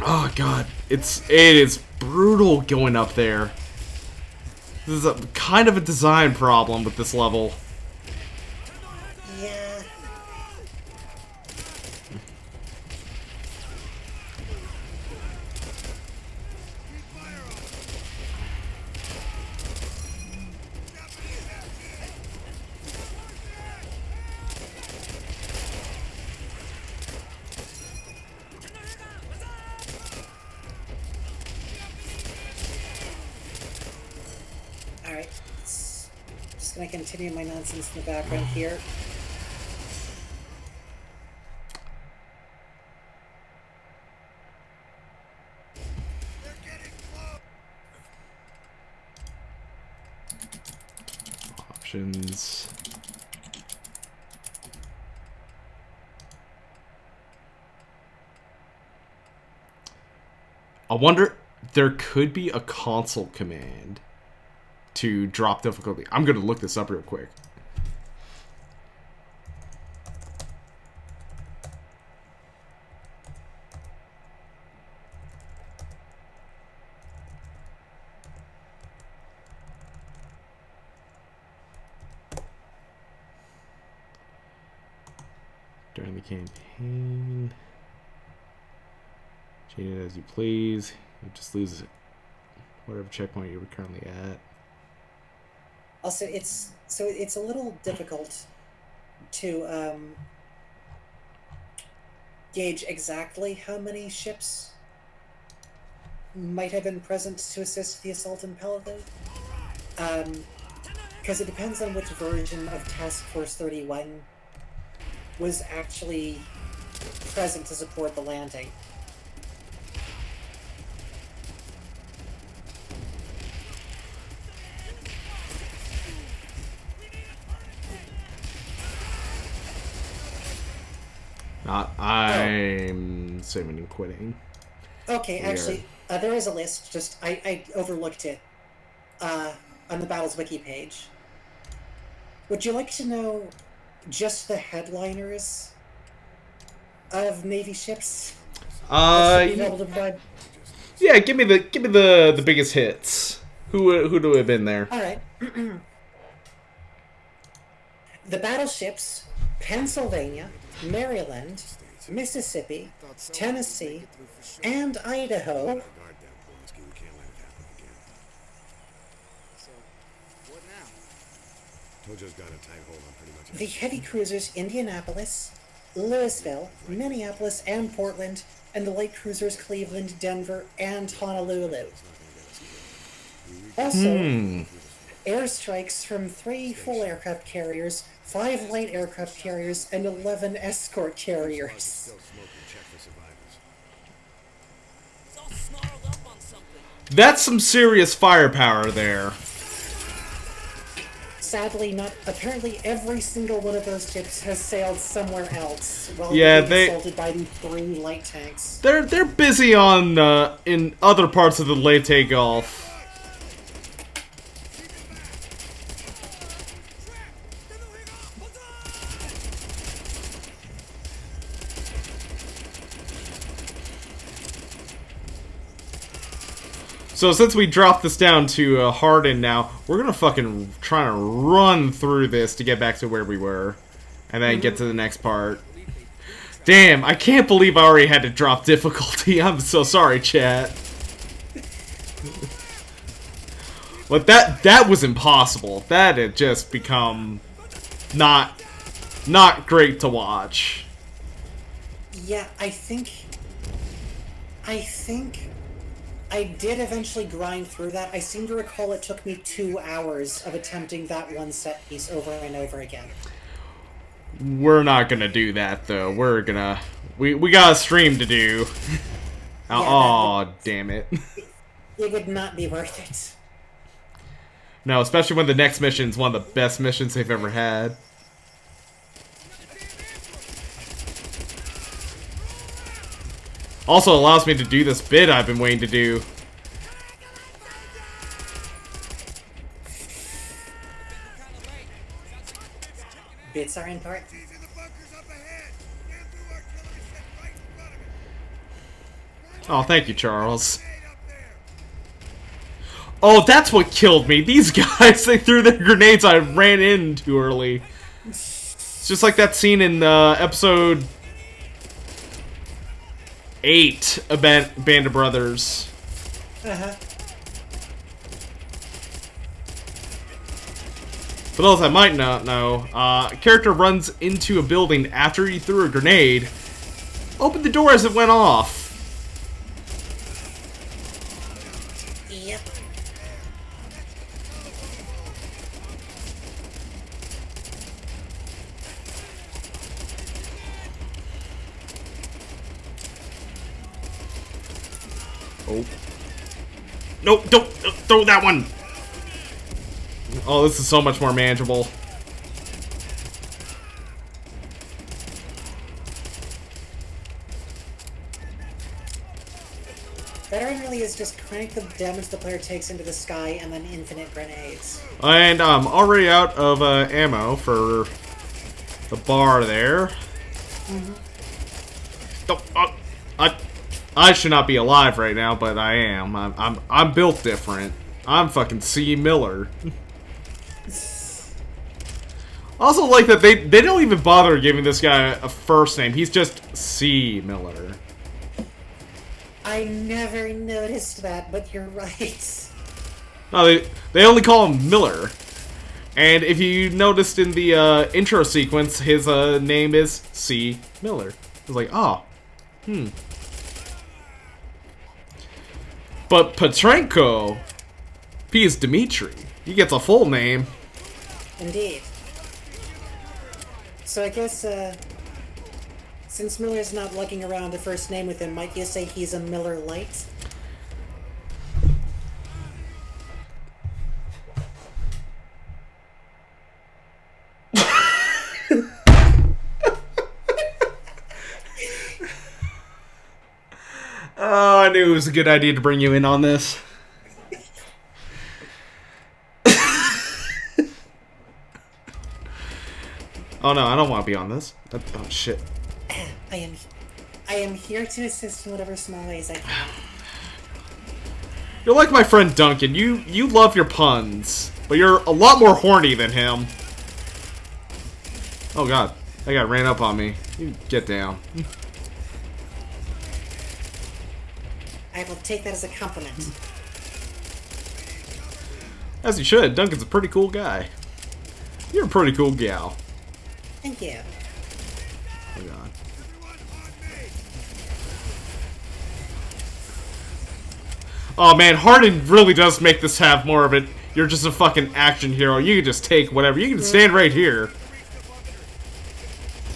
S1: Oh god, it is brutal going up there. This is a kind of a design problem with this level.
S2: Yeah. Alright. Just gonna continue my nonsense in the background here.
S3: They're getting close.
S1: Options. I wonder, there could be a console command to drop difficulty. I'm going to look this up real quick. During the campaign, change it as you please. You just lose whatever checkpoint you're currently at.
S2: Also, it's a little difficult to gauge exactly how many ships might have been present to assist the assault in Paladin. Because it depends on which version of Task Force 31 was actually present to support the landing.
S1: I'm saving and quitting.
S2: Okay, actually, there is a list. Just I overlooked it on the Battles Wiki page. Would you like to know just the headliners of Navy ships?
S1: Yeah, give me the biggest hits. Who do have been there?
S2: All right. The battleships Pennsylvania, Maryland, Mississippi, Tennessee, and Idaho.
S3: Guard that, Blonsky. We can't let it happen again.
S4: So, what now?
S3: Tojo's got a tight hold on pretty much
S2: The heavy cruisers Indianapolis, Louisville, Minneapolis, and Portland, and the light cruisers Cleveland, Denver, and Honolulu. Also, airstrikes from 3 full aircraft carriers, 5 light aircraft carriers, and 11 escort carriers.
S3: Still smoking, check for survivors.
S4: He's all snarled up on something.
S1: That's some serious firepower there.
S2: Sadly, not. Apparently, every single one of those ships has sailed somewhere else while
S1: they
S2: assaulted by the 3 light tanks.
S1: They're busy on in other parts of the Leyte Gulf. So since we dropped this down to Hardin now, we're gonna fucking try to run through this to get back to where we were, and then get to the next part. Damn, I can't believe I already had to drop difficulty. I'm so sorry, chat. But that was impossible. That had just become not great to watch.
S2: Yeah, I think I did eventually grind through that. I seem to recall it took me 2 hours of attempting that one set piece over and over again.
S1: We're not gonna do that though. We got a stream to do.
S2: Yeah,
S1: Oh, damn it.
S2: It would not be worth it.
S1: No, especially when the next mission's one of the best missions they've ever had. Also allows me to do this bit I've been waiting to do.
S2: Bits are in part.
S3: These are the bunkers up ahead. Get through artillery set right in front of it.
S1: Oh, thank you, Charles.
S3: Grenade up there.
S1: Oh, that's what killed me. These guys, they threw their grenades I ran in too early. It's just like that scene in episode 8 of Band of Brothers.
S2: Uh-huh.
S1: For those I might not know, a character runs into a building after he threw a grenade. Opened the door as it went off.
S2: Yep.
S1: Oh. Nope, don't throw that one. Oh, this is so much more manageable.
S2: Veteran really is just crank the damage the player takes into the sky and then infinite grenades.
S1: And I'm already out of ammo for the bar there. I should not be alive right now, but I am. I'm built different. I'm fucking C. Miller. Also, like that they don't even bother giving this guy a first name. He's just C. Miller.
S2: I never noticed that, but you're right.
S1: No, they only call him Miller. And if you noticed in the intro sequence, his name is C. Miller. I was like, oh, But Petrenko, P is Dmitri. He gets a full name.
S2: Indeed. So I guess, since Miller's not lugging around a first name with him, might you say he's a Miller Lite?
S1: Oh, I knew it was a good idea to bring you in on this. Oh no, I don't want to be on this. Oh shit.
S2: I am here to assist in whatever small ways I can.
S1: You're like my friend Duncan. You love your puns, but you're a lot more horny than him. Oh god, that guy ran up on me. You get down.
S2: I will take that as a compliment.
S1: As you should. Duncan's a pretty cool guy. You're a pretty cool gal.
S2: Thank you.
S1: Oh god. Oh man, Harden really does make this have more of it. You're just a fucking action hero. You can just take whatever. You can stand right here.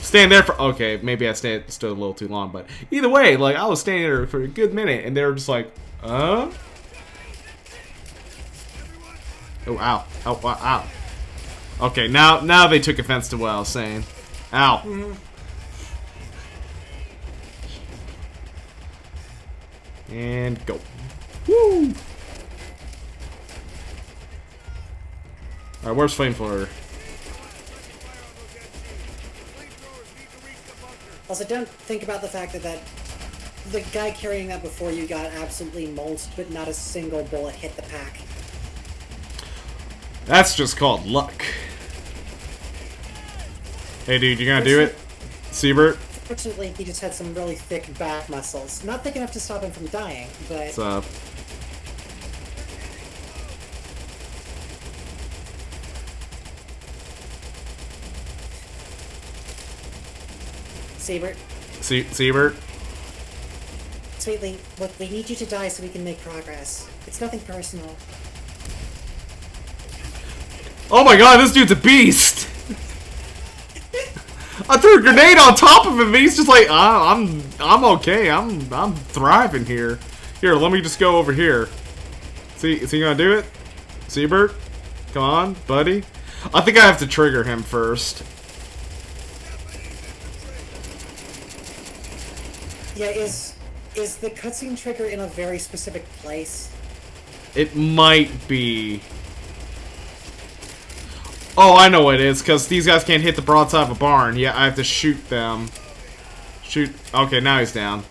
S1: Stand there for... Okay, maybe I stood a little too long, but either way, like, I was standing there for a good minute, and they were just like, Oh, ow. Ow, ow, ow. Okay, now they took offense to what I was saying. Ow. And go. Woo! Alright, where's Flamethrower?
S2: Also, don't think about the fact that the guy carrying that before you got absolutely mulched, but not a single bullet hit the pack.
S1: That's just called luck. Hey dude, you gonna do it? Siebert?
S2: Fortunately, he just had some really thick back muscles. Not thick enough to stop him from dying, but...
S1: What's up?
S2: Siebert.
S1: Siebert?
S2: Sweetly, look, we need you to die so we can make progress. It's nothing personal.
S1: Oh my god, this dude's a beast! I threw a grenade on top of him, and he's just like, I'm okay. I'm thriving here. Here, let me just go over here. See, is he gonna do it? Siebert? Come on, buddy. I think I have to trigger him first.
S2: Yeah, is the cutscene trigger in a very specific place?
S1: It might be. Oh, I know what it is, because these guys can't hit the broadside of a barn. Yeah, I have to shoot them. Shoot. Okay, now he's down.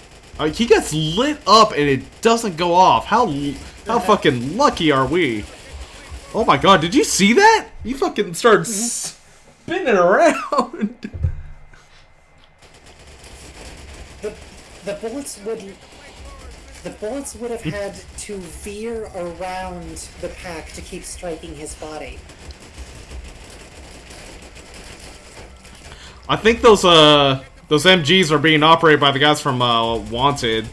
S1: He gets lit up and it doesn't go off. How fucking lucky are we? Oh my god, did you see that? You fucking started spinning around.
S2: The bullets would have had to veer around the pack to keep striking his body.
S1: I think those MGs are being operated by the guys from Wanted.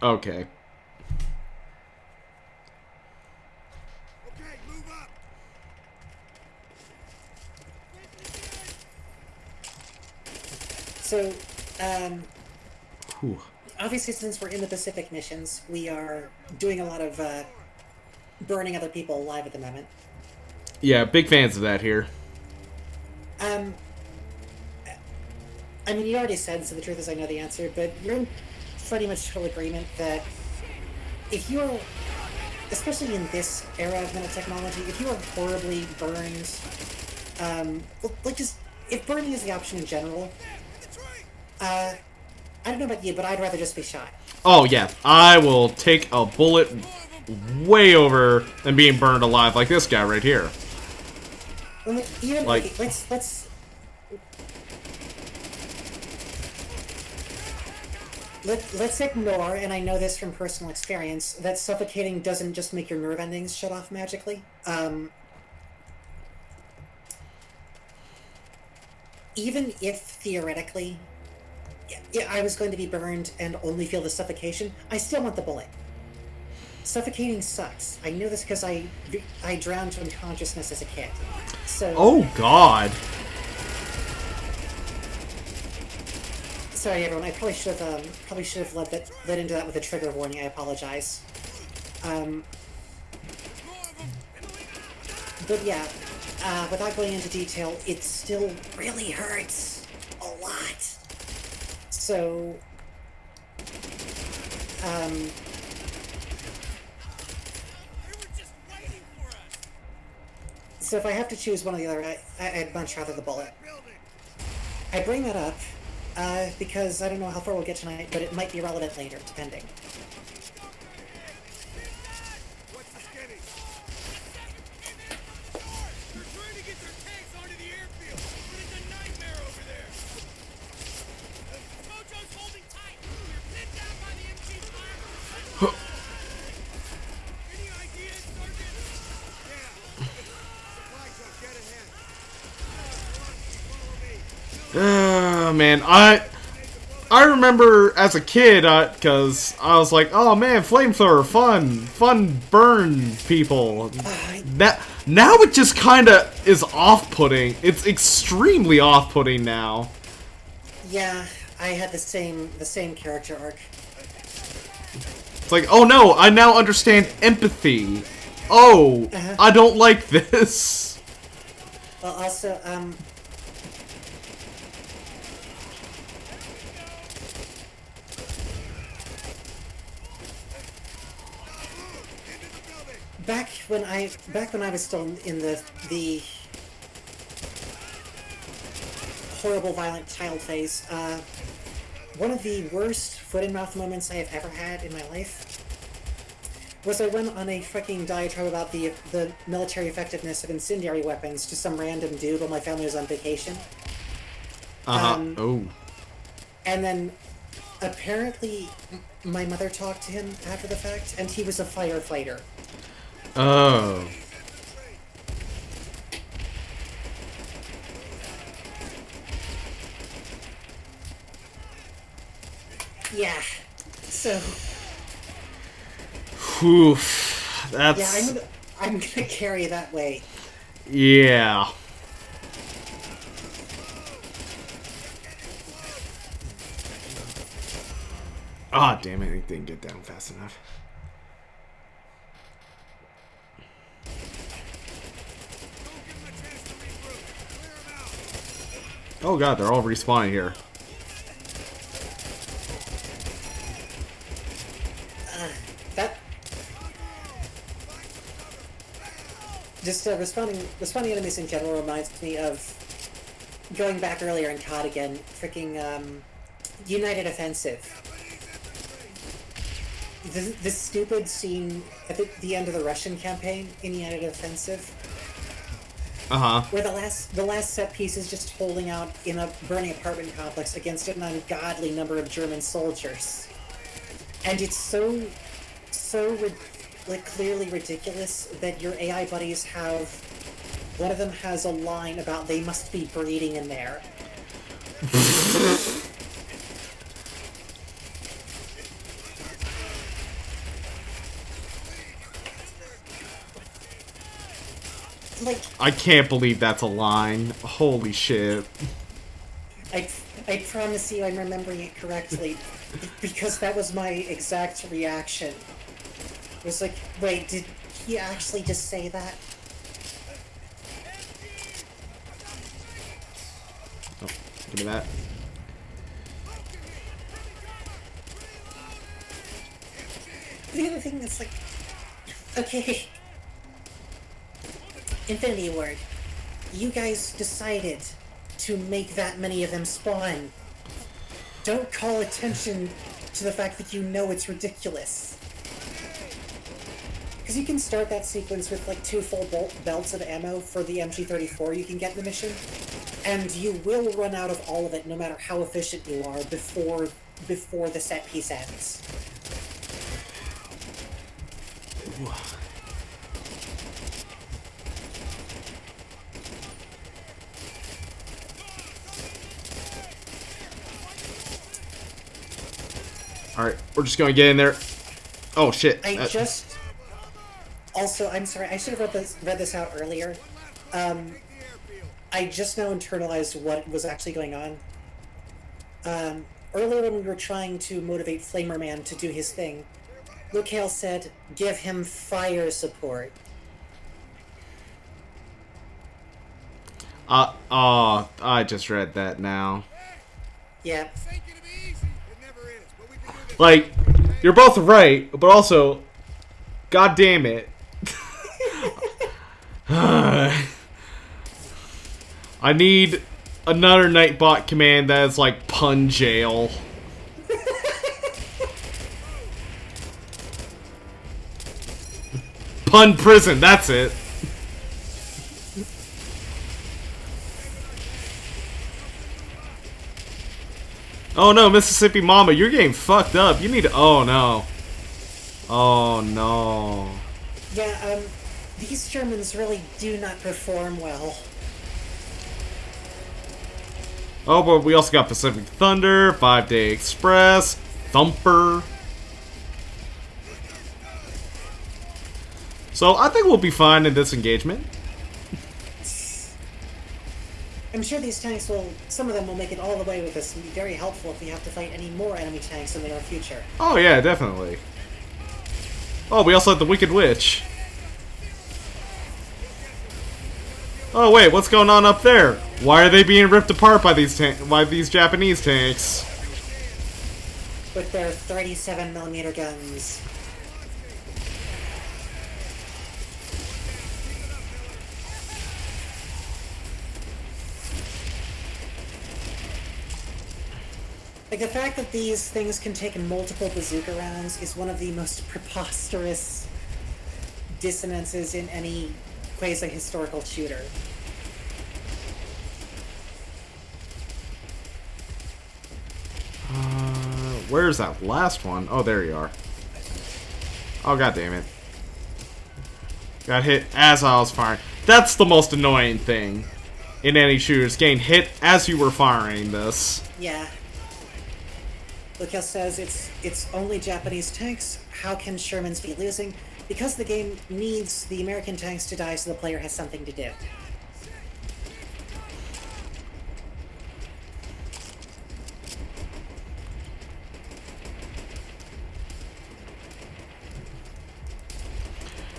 S1: Okay.
S3: Okay, move up.
S2: So,
S1: Whew.
S2: obviously, since we're in the Pacific missions, we are doing a lot of burning other people alive at the moment.
S1: Yeah, big fans of that here.
S2: Um, I mean, you already said, so the truth is I know the answer, but you're in pretty much total agreement that if you're, especially in this era of nanotechnology, if you are horribly burned, like just, if burning is the option in general, I don't know about you, but I'd rather just be shot.
S1: Oh, yeah. I will take a bullet way over than being burned alive like this guy right here.
S2: Even,
S1: Like-
S2: okay, let's ignore, and I know this from personal experience, that suffocating doesn't just make your nerve endings shut off magically. Even if theoretically, yeah, I was going to be burned and only feel the suffocation, I still want the bullet. Suffocating sucks. I know this because I drowned from consciousness as a kid. So.
S1: Oh, God.
S2: Sorry, everyone. I probably should have led into that with a trigger warning. I apologize. But yeah, without going into detail, it still really hurts a lot. So, so if I have to choose one or the other, I'd much rather the bullet. I bring that up because I don't know how far we'll get tonight, but it might be relevant later, depending.
S3: What's the skinny? They're trying to get their tanks onto the airfield, but it's a nightmare over there.
S4: Mojo's holding tight. We're pinned down by the MG fire.
S3: Any ideas, Sergeant? Yeah. Supply truck, get ahead. Follow me.
S1: Oh, man. I remember as a kid, because I was like, oh, man, flamethrower, fun burn people. Now it just kind of is off-putting. It's extremely off-putting now.
S2: Yeah, I had the same character arc.
S1: It's like, oh no, I now understand empathy. Oh, I don't like this.
S2: Well, also, back when I was still in the horrible violent child phase, one of the worst foot and mouth moments I have ever had in my life was I went on a fucking diatribe about the military effectiveness of incendiary weapons to some random dude while my family was on vacation.
S1: Oh.
S2: And then apparently my mother talked to him after the fact, and he was a firefighter.
S1: Oh.
S2: Yeah. So.
S1: Oof. That's.
S2: Yeah, I'm gonna carry that weight.
S1: Yeah. Ah, damn it! It didn't get down fast enough. Oh god, they're all respawning here.
S2: That. Just responding enemies in general reminds me of going back earlier in COD again. Freaking United Offensive. The stupid scene at the end of the Russian campaign in United Offensive. Where the last set piece is just holding out in a burning apartment complex against an ungodly number of German soldiers, and it's so like clearly ridiculous that your AI buddies have. One of them has a line about they must be breeding in there. like,
S1: I can't believe that's a line. Holy shit.
S2: I promise you I'm remembering it correctly, because that was my exact reaction. It was like, wait, did he actually just say that?
S1: Oh, give me that.
S2: The other thing that's like, okay, Infinity Ward, you guys decided to make that many of them spawn. Don't call attention to the fact that you know it's ridiculous. Because you can start that sequence with like 2 full belts of ammo for the MG34 you can get in the mission, and you will run out of all of it no matter how efficient you are before the set piece ends.
S1: Ooh. Alright, we're just gonna get in there. Oh shit.
S2: Also, I'm sorry, I should have read this out earlier. I just now internalized what was actually going on. Earlier when we were trying to motivate Flamerman to do his thing, Luke Hale said, give him fire support.
S1: I just read that now.
S2: Yeah.
S1: Like, you're both right, but also, god damn it. I need another Nightbot command that is like pun jail. Pun prison, that's it. Oh no, Mississippi Mama, you're getting fucked up. You need to. Oh no. Oh no.
S2: Yeah, these Germans really do not perform well.
S1: Oh, but we also got Pacific Thunder, 5-Day Express, Thumper. So I think we'll be fine in this engagement.
S2: I'm sure these tanks will, some of them will make it all the way with us and be very helpful if we have to fight any more enemy tanks in the near future.
S1: Oh yeah, definitely. Oh, we also have the Wicked Witch. Oh wait, what's going on up there? Why are they being ripped apart by these Japanese tanks?
S2: With their 37mm guns. Like, the fact that these things can take multiple bazooka rounds is one of the most preposterous dissonances in any quasi-historical shooter.
S1: Where's that last one? Oh, there you are. Oh, god damn it. Got hit as I was firing. That's the most annoying thing in any shooters. Getting hit as you were firing this.
S2: Yeah. Lukel says it's only Japanese tanks. How can Shermans be losing? Because the game needs the American tanks to die so the player has something to do.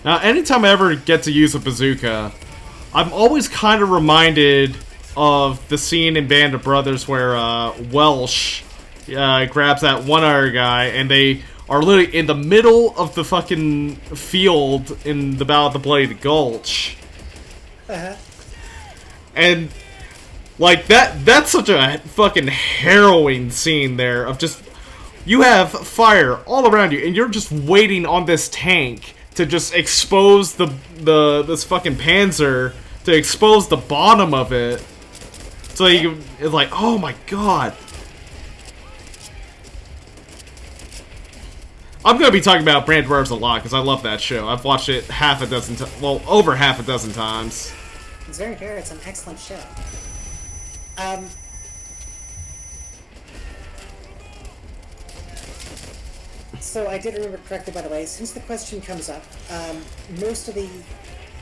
S1: Now, anytime I ever get to use a bazooka, I'm always kind of reminded of the scene in Band of Brothers where Welsh grabs that one other guy, and they are literally in the middle of the fucking field in the Battle of the Bloody Gulch.
S2: Uh-huh.
S1: And, like, that's such a fucking harrowing scene there of just... You have fire all around you, and you're just waiting on this tank to just expose this fucking Panzer, to expose the bottom of it. So it's like, oh my god. I'm gonna be talking about Brand Brothers a lot, because I love that show. I've watched it half a dozen times, well, over half a dozen times.
S2: It's very fair, it's an excellent show. So I did remember correctly, by the way, since the question comes up, most of the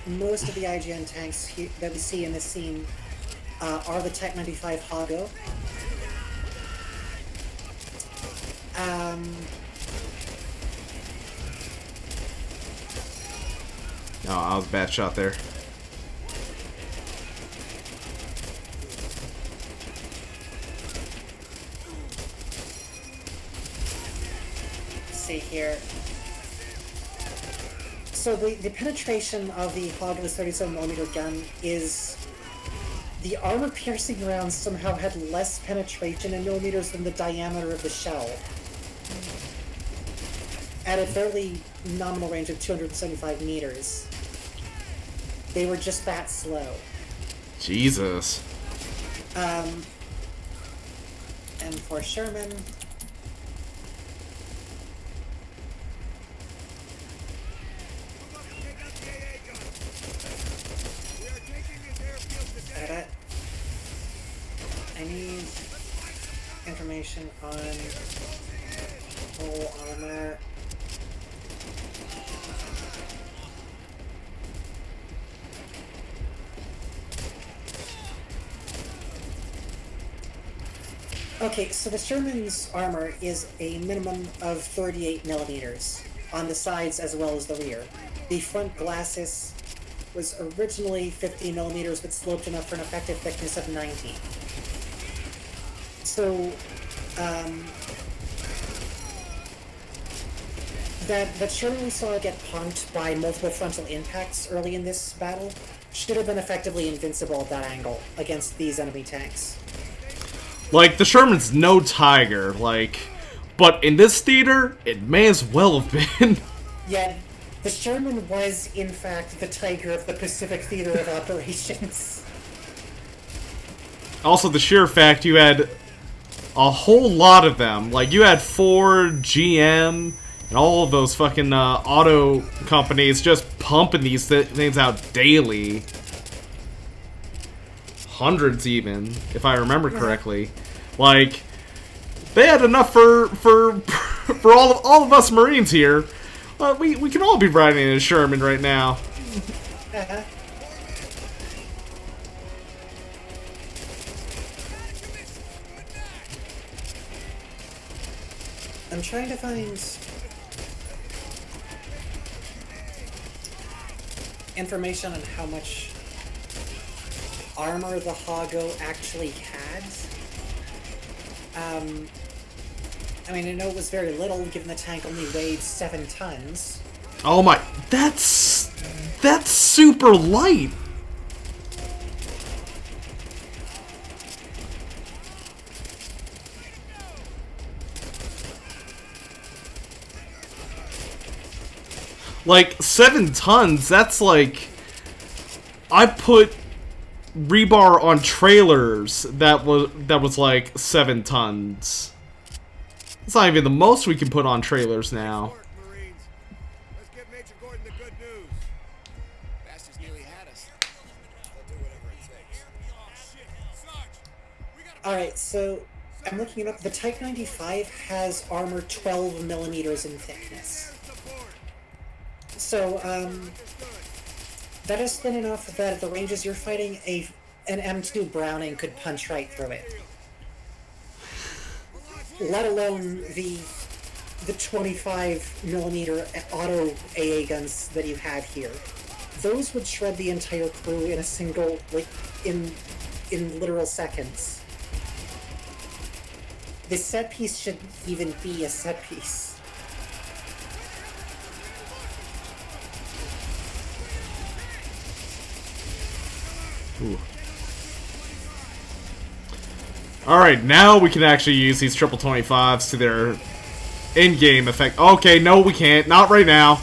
S2: most of the IGN tanks that we see in this scene are the Type 95 Hago.
S1: Oh, I was a bad shot there.
S2: Let's see here. So the penetration of the Hago's 37mm gun is... The armor-piercing rounds somehow had less penetration in millimeters than the diameter of the shell. At a fairly nominal range of 275 meters. They were just that slow.
S1: Jesus.
S2: And for Sherman... I need information on whole armor. Okay, so the Sherman's armor is a minimum of 38 millimeters on the sides as well as the rear. The front glacis was originally 50 millimeters, but sloped enough for an effective thickness of 90. So, that Sherman we saw get punked by multiple frontal impacts early in this battle should have been effectively invincible at that angle against these enemy tanks.
S1: Like, the Sherman's no Tiger, like, but in this theater, it may as well have been.
S2: Yeah, the Sherman was, in fact, the Tiger of the Pacific Theater of Operations.
S1: Also, the sheer fact you had a whole lot of them. Like, you had Ford, GM, and all of those fucking auto companies just pumping these things out daily. Hundreds, even, if I remember correctly. Like, they had enough for all of us Marines here. We can all be riding in a Sherman right now.
S2: I'm trying to find information on how much armor the Hago actually had. I mean, I know it was very little, given the tank only weighed 7 tons.
S1: Oh my, that's super light. Like, 7 tons, that's like... I put rebar on trailers that was like 7 tons. It's not even the most we can put on trailers now.
S3: Marines. Let's give Major Gordon the good news. Bastards nearly had us. They'll do whatever it takes. Oh shit, Sarge! We gotta...
S2: Alright, so I'm looking it up. The Type 95 has armor 12 millimeters in thickness. So, that is thin enough that at the ranges you're fighting, an M2 Browning could punch right through it. Let alone the 25 millimeter auto AA guns that you have here. Those would shred the entire crew in a single, like, in literal seconds. The set piece shouldn't even be a set piece.
S1: Ooh. Alright, now we can actually use these triple 25s to their in-game effect. Okay, no we can't. Not right now.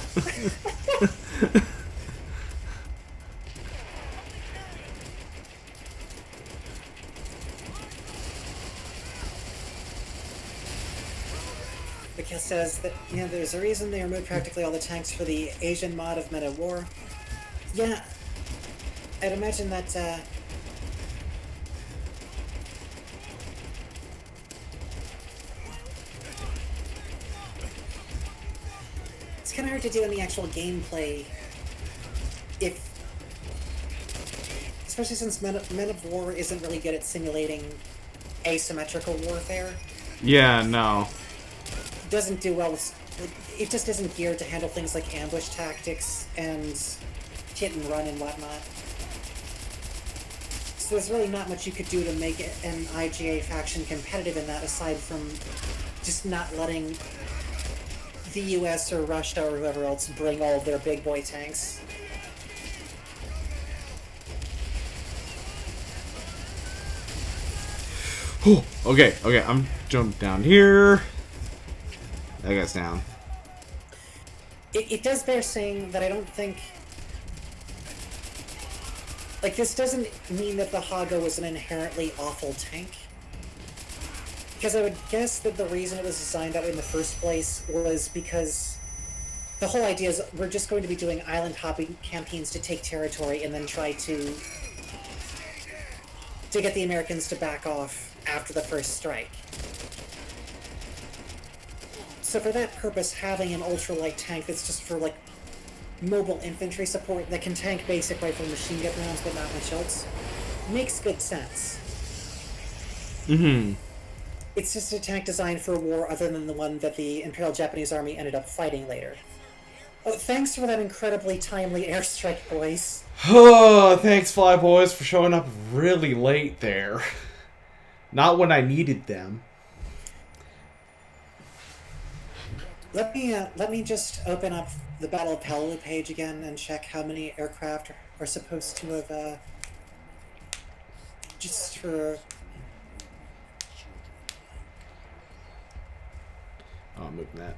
S2: Mikhail says that, you know, there's a reason they removed practically all the tanks for the Asian mod of Meta War. Yeah, I'd imagine that, it's kind of hard to do in the actual gameplay if especially since Men of War isn't really good at simulating asymmetrical warfare.
S1: Yeah, no.
S2: It doesn't do well with... It just isn't geared to handle things like ambush tactics and hit and run and whatnot. So there's really not much you could do to make an IGA faction competitive in that, aside from just not letting the US or Russia or whoever else bring all of their big boy tanks.
S1: Okay, I'm jumping down here. That guy's down.
S2: It does bear saying that I don't think... Like, this doesn't mean that the Haga was an inherently awful tank. Because I would guess that the reason it was designed that way in the first place was because the whole idea is we're just going to be doing island hopping campaigns to take territory and then try to get the Americans to back off after the first strike. So for that purpose, having an ultralight tank that's just for, like, mobile infantry support that can tank basic rifle machine gun rounds but not much else makes good sense.
S1: Mm-hmm.
S2: It's just a tank designed for a war other than the one that the Imperial Japanese Army ended up fighting later. Oh, thanks for that incredibly timely airstrike, boys.
S1: Oh, thanks, Fly Boys, for showing up really late there. Not when I needed them.
S2: Let me just open up the Battle of Peleliu page again and check how many aircraft are supposed to have, just for...
S1: Oh, I'm moving that.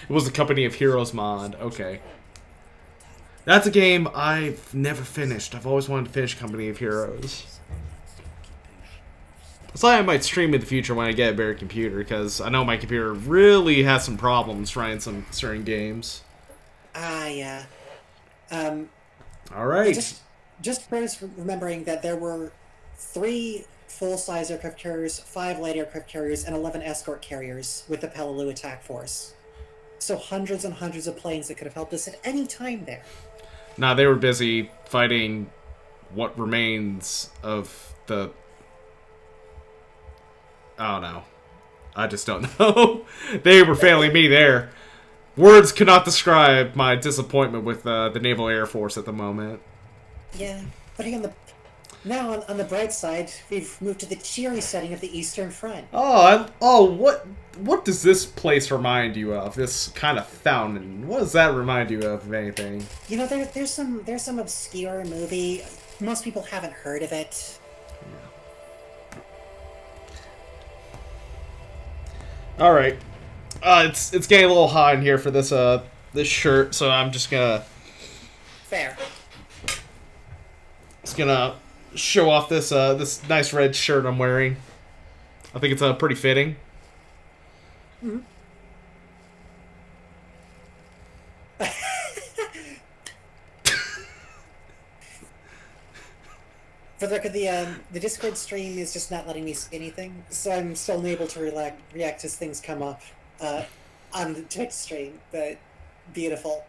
S1: It was the Company of Heroes mod. Okay. That's a game I've never finished. I've always wanted to finish Company of Heroes. That's why I might stream in the future when I get a better computer, because I know my computer really has some problems running some certain games.
S2: Ah, yeah.
S1: Alright.
S2: Just first remembering that there were 3 full-size aircraft carriers, 5 light aircraft carriers, and 11 escort carriers with the Peleliu attack force. So hundreds and hundreds of planes that could have helped us at any time there.
S1: Nah, they were busy fighting what remains of the... I don't know. I just don't know. They were failing me there. Words cannot describe my disappointment with the Naval Air Force at the moment.
S2: Yeah, but now on the bright side, we've moved to the cheery setting of the Eastern Front.
S1: What does this place remind you of? This kind of fountain. What does that remind you of anything?
S2: You know, there's some obscure movie. Most people haven't heard of it.
S1: All right, it's getting a little hot in here for this this shirt, so I'm just gonna show off this this nice red shirt I'm wearing. I think it's pretty fitting.
S2: Mm-hmm. For the record, the Discord stream is just not letting me see anything, so I'm still unable to react as things come up on the Twitch stream, but beautiful.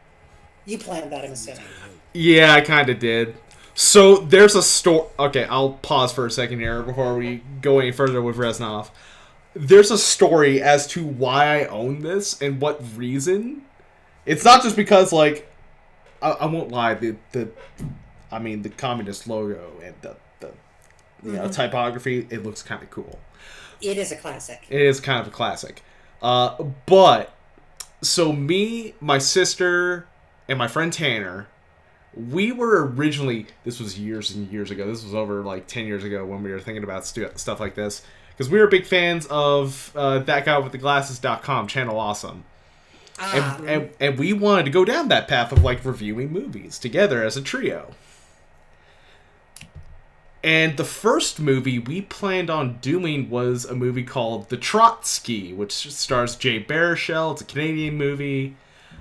S2: You planned that, I'm assuming.
S1: Yeah, I kind of did. So, there's a story... Okay, I'll pause for a second here before we go any further with Reznov. There's a story as to why I own this and what reason. It's not just because, like... I won't lie, the communist logo and the typography, it looks kind of cool.
S2: It is a classic.
S1: It is kind of a classic. But, so me, my sister, and my friend Tanner, we were originally, this was years and years ago, this was over like 10 years ago when we were thinking about stuff like this, because we were big fans of that guy with the glasses.com, Channel Awesome. And we wanted to go down that path of like reviewing movies together as a trio. And the first movie we planned on doing was a movie called The Trotsky, which stars Jay Baruchel. It's a Canadian movie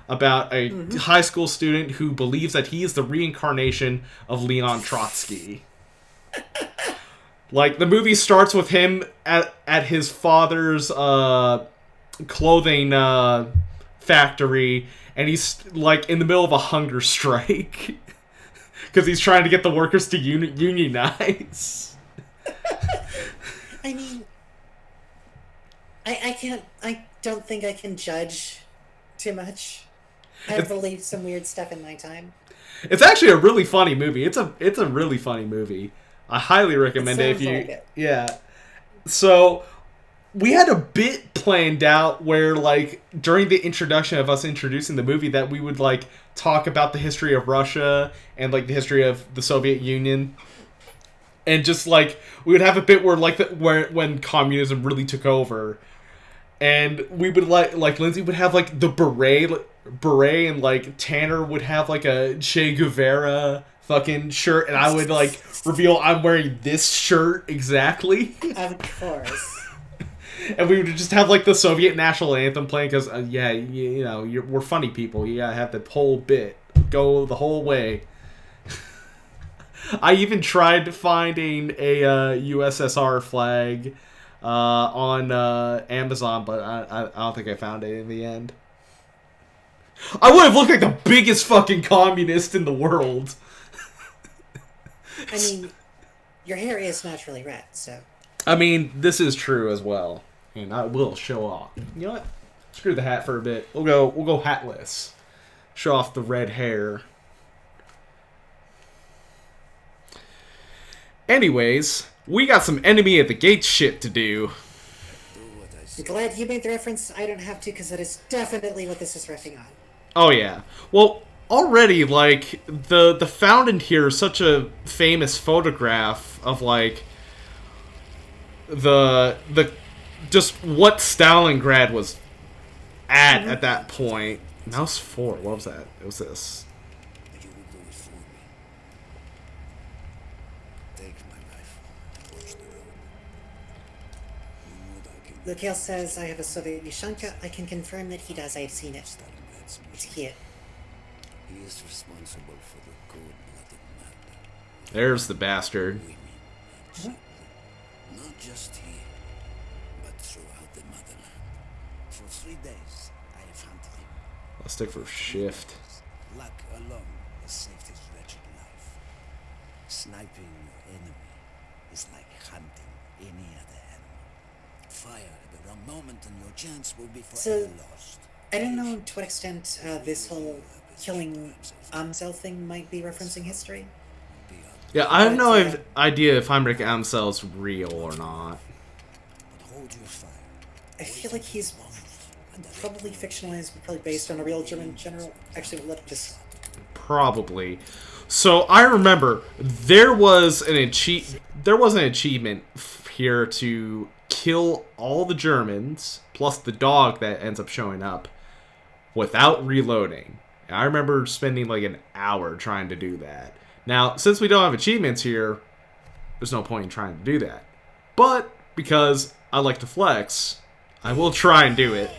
S1: about a high school student who believes that he is the reincarnation of Leon Trotsky. Like, the movie starts with him at his father's clothing factory, and he's like in the middle of a hunger strike. Because he's trying to get the workers to unionize.
S2: I mean, I can't. I don't think I can judge too much. I've believed some weird stuff in my time.
S1: It's actually a really funny movie. It's a really funny movie. I highly recommend it if you.
S2: Like it.
S1: Yeah. So we had a bit planned out where, like, during the introduction of us introducing the movie, that we would, like, talk about the history of Russia and, like, the history of the Soviet Union. And just, like, we would have a bit where, like, where when communism really took over. And we would, like Lindsay would have, like, the beret, and, like, Tanner would have, like, a Che Guevara fucking shirt. And I would, like, reveal I'm wearing this shirt exactly.
S2: Of course.
S1: And we would just have, like, the Soviet national anthem playing because, yeah, you know, we're funny people. You gotta have the whole bit go the whole way. I even tried finding a USSR flag on Amazon, but I don't think I found it in the end. I would have looked like the biggest fucking communist in the world.
S2: I mean, your hair is naturally red, so...
S1: I mean, this is true as well. And I will show off. You know what? Screw the hat for a bit. We'll go hatless. Show off the red hair. Anyways, we got some enemy at the gate shit to do.
S2: I'm glad you made the reference. I don't have to, because that is definitely what this is riffing on.
S1: Oh yeah. Well, already, like, the fountain here is such a famous photograph of, like, the just what Stalingrad was at that point. Mouse 4, what was that? It was this.
S3: You will do it for me. Take my rifle and watch the road. You know that I can
S2: Lukail says I have a Soviet Nishanka. I can confirm that he does. I've seen it.
S3: Stalingrad's
S2: It's here.
S3: He is responsible for the cold-blooded murder.
S1: There's the bastard.
S3: Women and children. Not just here, but throughout the motherland. For 3 days, I have hunted him.
S1: Let's stick for shift.
S3: Luck alone has saved his wretched life. Sniping your enemy is like hunting any other animal. Fire at the wrong moment and your chance will be forever lost.
S2: I don't know to what extent this whole killing Amsel thing might be referencing history.
S1: Yeah, I have no idea if Heinrich Amsel's real or not.
S3: But hold your fire.
S2: I feel like he's probably fictionalized, but probably based on a real German general. Actually, let this.
S1: Probably. So I remember there was an achievement here to kill all the Germans plus the dog that ends up showing up without reloading. And I remember spending like an hour trying to do that. Now, since we don't have achievements here, there's no point in trying to do that. But because I like to flex, I will try and do it.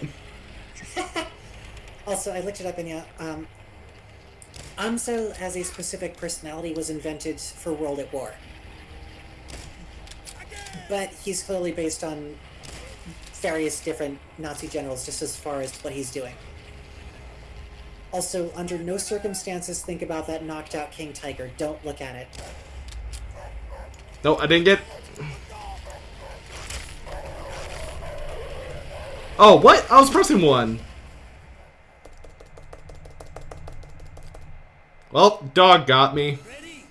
S2: Also, I looked it up, and yeah, Amsel as a specific personality was invented for World at War. But he's clearly based on various different Nazi generals just as far as what he's doing. Also, under no circumstances think about that knocked out King Tiger. Don't look at it.
S1: No, I didn't get... Oh, what? I was pressing 1. Well, dog got me.
S4: Ready?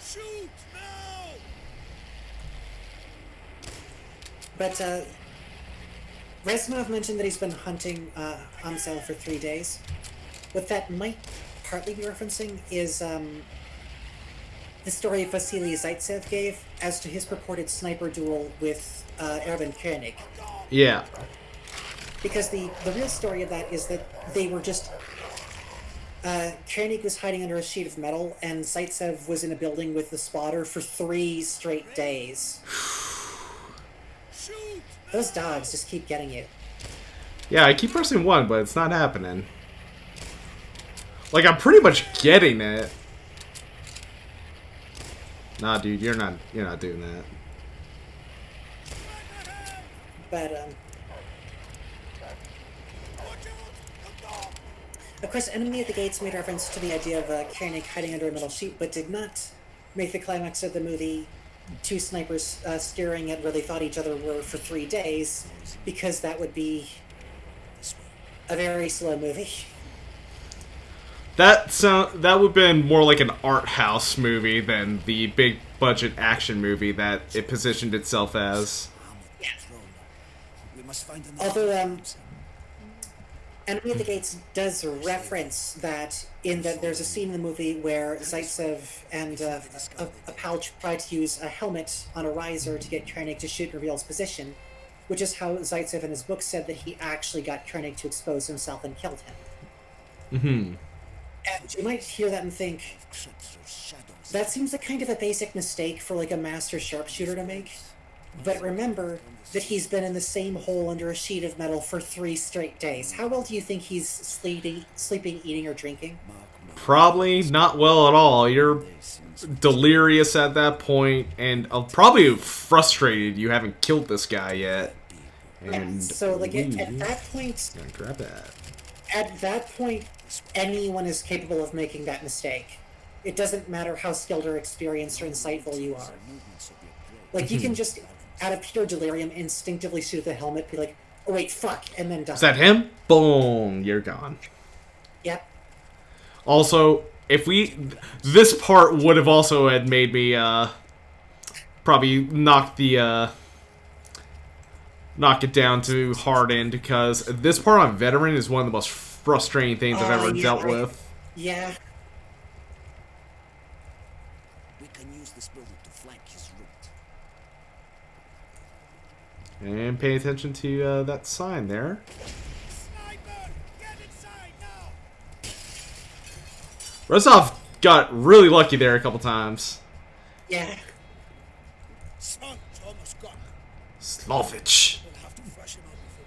S3: Shoot now!
S2: But, Rezanov mentioned that he's been hunting Amsel for 3 days. What that might partly be referencing is the story Vasily Zaitsev gave as to his purported sniper duel with Erwin Koenig.
S1: Yeah.
S2: Because the real story of that is that they were just... Koenig was hiding under a sheet of metal, and Zaitsev was in a building with the spotter for 3 straight days.
S3: Shoot!
S2: Those dogs just keep getting you.
S1: Yeah, I keep pressing 1, but it's not happening. Like, I'm pretty much getting it. Nah, dude, you're not doing that.
S2: But, Of course, Enemy at the Gates made reference to the idea of Koenig hiding under a metal sheet, but did not make the climax of the movie two snipers staring at where they thought each other were for 3 days, because that would be a very slow movie.
S1: That would have been more like an art house movie than the big budget action movie that it positioned itself as.
S3: We must find another.
S2: Although, Enemy at the Gates does reference that in that there's a scene in the movie where Zaitsev and a pal try to use a helmet on a riser to get Koenig to shoot and reveal his position, which is how Zaitsev in his book said that he actually got Koenig to expose himself and killed him.
S1: Mm-hmm.
S2: And you might hear that and think, that seems like kind of a basic mistake for like a master sharpshooter to make. But remember that he's been in the same hole under a sheet of metal for 3 straight days. How well do you think he's sleeping, eating, or drinking?
S1: Probably not well at all. You're delirious at that point, and probably frustrated you haven't killed this guy yet. And
S2: so, like, at that point...
S1: Grab that.
S2: At that point, anyone is capable of making that mistake. It doesn't matter how skilled or experienced or insightful you are. Like, you can just, out of pure delirium, instinctively shoot at the helmet, be like, oh wait, fuck, and then die.
S1: Is that him? Boom, you're gone.
S2: Yep.
S1: Also, this part would have also had made me, probably knock it down to hard end, because this part on Veteran is one of the most frustrating things I've ever dealt with.
S2: Yeah.
S4: We can use this building to flank his route.
S1: And pay attention to that sign there.
S3: Sniper! Get inside now!
S1: Rezov got really lucky there a couple times.
S2: Yeah.
S3: Son, it's almost gone.
S1: Slavich.
S3: We'll have to fresh him up before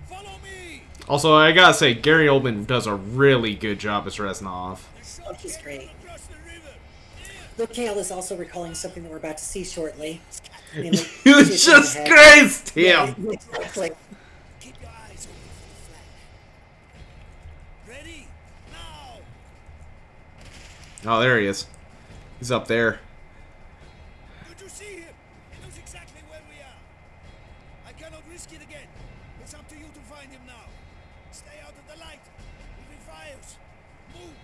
S3: we move on. Follow me!
S1: Also, I gotta say, Gary Oldman does a really good job as Reznov.
S2: Oh, he's great.
S3: Across the river.
S2: Luke Cale is also recalling something that we're about to see shortly. Namely,
S1: You
S2: shooting
S1: just
S2: ahead.
S1: grazed him!
S2: Yeah, exactly.
S4: Keep your eyes open for the flank.
S3: Ready? Now!
S1: Oh, there he is. He's up there.
S3: Did you see him? He knows exactly where we are. I cannot risk it again. It's up to you to find him now. Stay out of the light. If he fires, move.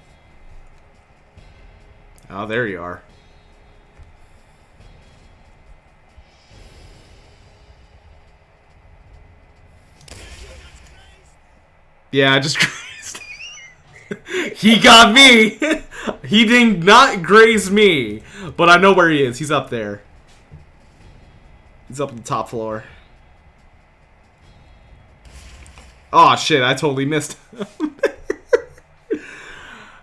S1: Oh, there you are. Yeah, I just grazed. He got me! He did not graze me. But I know where he is. He's up there. He's up on the top floor. Oh shit, I totally missed him.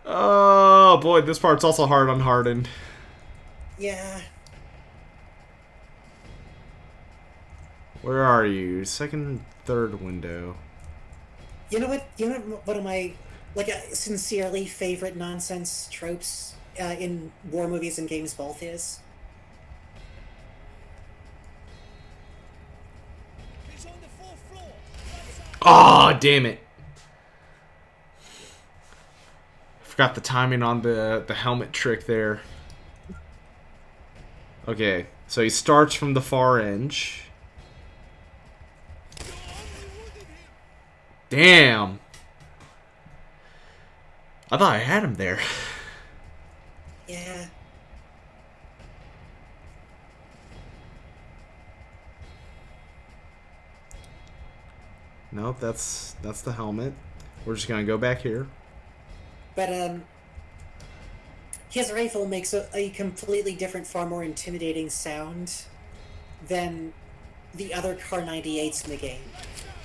S1: Oh boy, this part's also hard unhardened.
S2: Yeah.
S1: Where are you? Second, third window.
S2: You know what? You know what one of my sincerely favorite nonsense tropes in war movies and games both is?
S3: He's on the 4th floor.
S1: Oh, damn it. Forgot the timing on the helmet trick there. Okay, so he starts from the far edge. Damn. I thought I had him there.
S2: Yeah.
S1: Nope, that's the helmet. We're just gonna go back here.
S2: But, his rifle makes a completely different, far more intimidating sound than the other Car 98s in the game,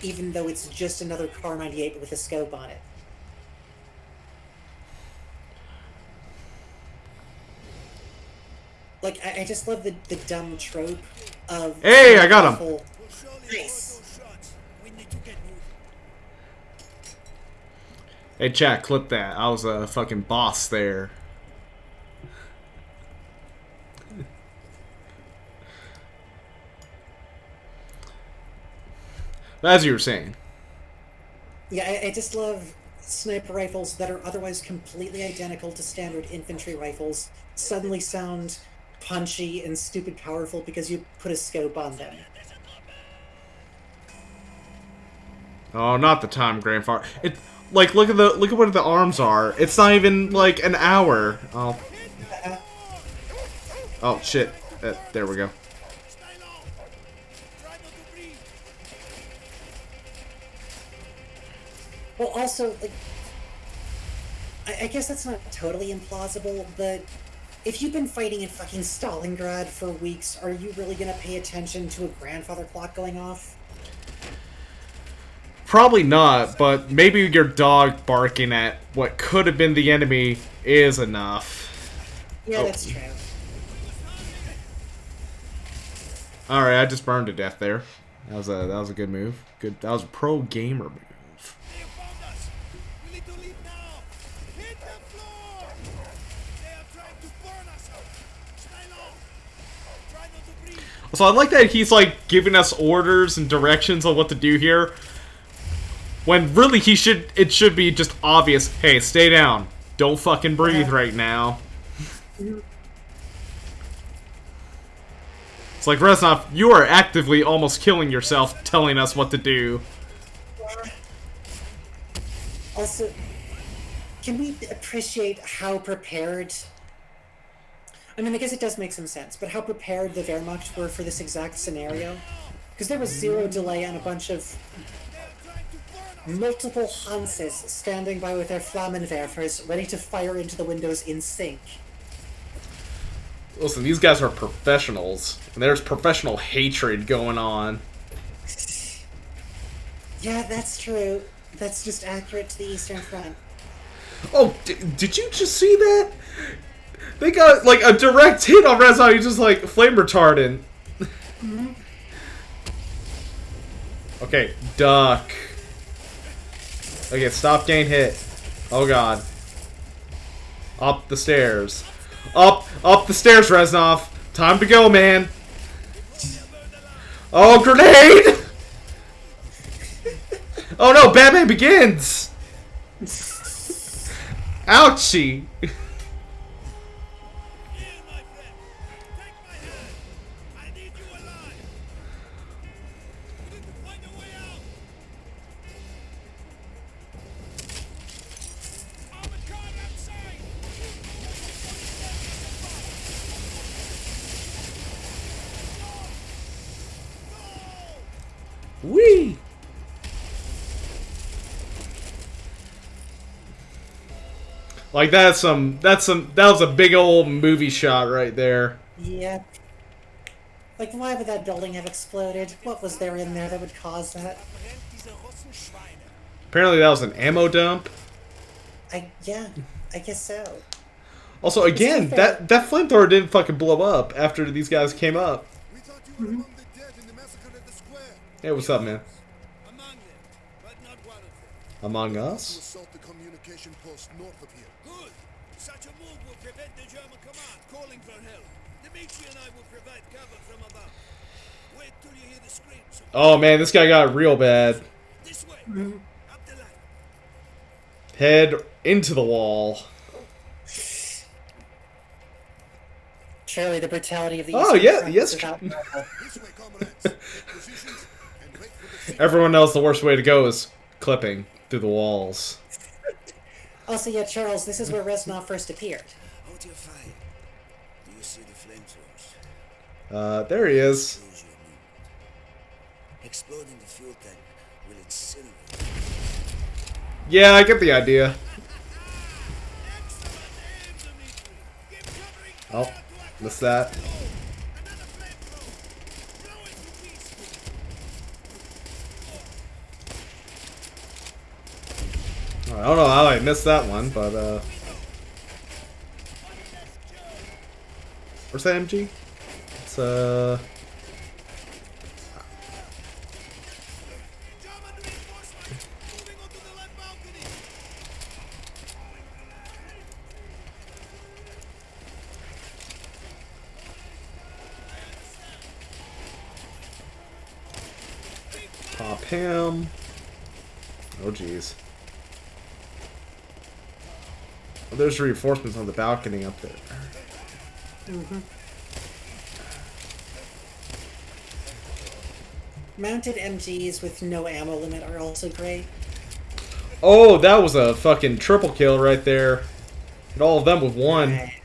S2: even though it's just another Car 98 with a scope on it. Like, I just love the dumb trope of...
S1: Hey, I got him!
S3: We'll surely avoid
S2: Nice.
S3: those shots. We need to get moving.
S1: Hey, chat, clip that. I was a fucking boss there. As you were saying.
S2: Yeah, I just love sniper rifles that are otherwise completely identical to standard infantry rifles suddenly sound punchy and stupid powerful because you put a scope on them.
S1: Oh, not the time, grandfather. It like look at what the arms are. It's not even like an hour. Oh,
S2: Uh,
S1: oh shit. There we go.
S3: Stay low. Try not to breathe.
S2: well, also, like, I guess that's not totally implausible, but if you've been fighting in fucking Stalingrad for weeks, are you really gonna pay attention to a grandfather clock going off?
S1: Probably not, but maybe your dog barking at what could have been the enemy is enough.
S2: Yeah,
S1: Oh.
S2: that's true.
S1: Alright, I just burned to death there. That was a good move. That was a pro gamer move.
S3: They have found us. We need to leave now. Hit the floor. They are trying to burn us out. Stay low. Try not to breathe.
S1: So I like that he's like giving us orders and directions on what to do here. When really it should be just obvious. Hey, stay down. Don't fucking breathe right now. It's like, Reznov, you are actively almost killing yourself telling us what to do.
S2: Also, can we appreciate how prepared... I mean, I guess it does make some sense, but how prepared the Wehrmacht were for this exact scenario? Because there was zero delay on a bunch of multiple Hanses standing by with their Flammenwerfers, ready to fire into the windows in sync.
S1: Listen, these guys are professionals. And there's professional hatred going on.
S2: Yeah, that's true. That's just accurate to the Eastern Front.
S1: Oh, did you just see that? They got, like, a direct hit on Reznov. He's just, like, flame retardant. Okay, duck. Okay, stop getting hit. Oh, God. Up the stairs. Up the stairs, Reznov. Time to go, man. Oh, grenade! Oh, no, Batman Begins! Ouchie!
S3: Here, my friend. Take my hand. I need you alive. We need to find a way out. Armored car outside.
S1: Whee! Like that was a big old movie shot right there.
S2: Yeah. Like, why would that building have exploded? What was there in there that would cause that?
S1: Apparently that was an ammo dump.
S2: Yeah, I guess so.
S1: Also, again, that flamethrower didn't fucking blow up after these guys came up.
S3: We thought you were among the dead in the massacre at the square.
S1: Hey, what's up, man?
S3: Among them, but not one of them.
S1: Among
S3: To
S1: us?
S3: assault the communication post north of here. Good. Such a move will prevent the German command calling for help. Dimitri and I will provide cover from above. Wait till you hear the screams.
S1: Oh man, this guy got real bad.
S3: This way. Up the line.
S1: Head into the wall.
S2: Surely the brutality of the
S1: Oh,
S2: Eastern
S1: yeah,
S2: Front
S1: yes.
S2: is without parallel.
S3: This way, comrades. Take positions and wait for the
S1: Everyone knows the worst way to go is clipping through the walls.
S2: Also, yeah, Charles, this is where Reznov first appeared.
S4: Hold your fire. Do you see the flamethrowers?
S1: There he is.
S4: Close your move. Exploding the fuel tank will incinerate.
S1: Yeah, I get the idea. Oh, missed that. I don't know how I missed that one, but where's that MG? It's pop him. Oh, jeez. Oh, there's reinforcements on the balcony up there.
S2: Mm-hmm. Mounted MGs with no ammo limit are also great.
S1: Oh, that was a fucking triple kill right there. Hit all of them with one.
S2: Right.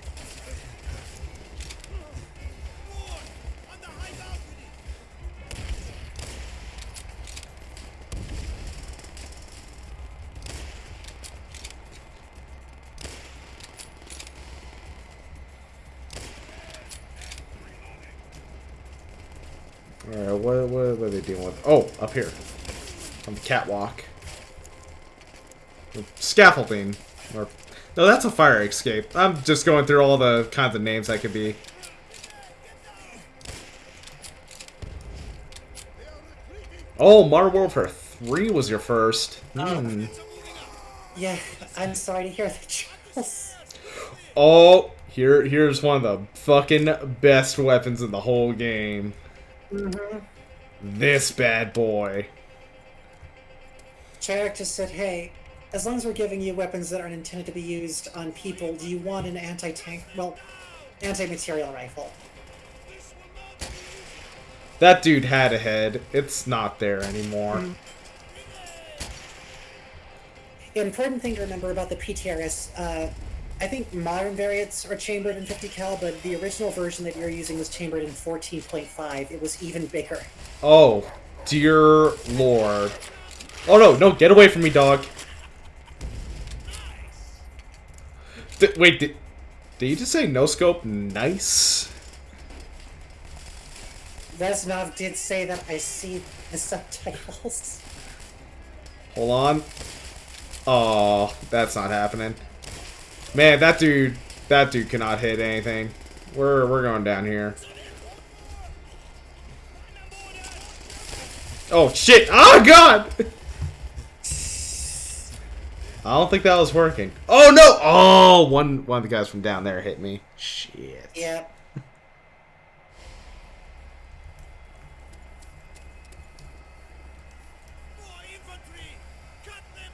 S3: On the high balcony!
S1: Alright, what are they dealing with? Oh, up here. On the catwalk. Scaffolding. Or, no, that's a fire escape. I'm just going through all the kinds of names that could be. Oh, Modern Warfare 3 was your first. Hmm.
S2: Yeah, I'm sorry to hear that, Charles.
S1: Oh, here's one of the fucking best weapons in the whole game.
S2: Mm-hmm.
S1: This bad boy.
S2: Jarek just said, hey, as long as we're giving you weapons that aren't intended to be used on people, do you want an anti-tank, well, anti-material rifle?
S1: That dude had a head. It's not there anymore.
S2: The important thing to remember about the PTRS, I think modern variants are chambered in 50 cal, but the original version that you're using was chambered in 14.5. It was even bigger.
S1: Oh, dear lord. Oh no, no, get away from me, dog. Wait, did you just say no scope? Nice?
S2: Reznov did say that. I see the subtitles.
S1: Hold on. Oh, that's not happening. Man, that dude cannot hit anything. We're going down here. Oh shit! Oh god! I don't think that was working. Oh no! Oh, one of the guys from down there hit me. Shit.
S2: Yep.
S3: More infantry! Cut them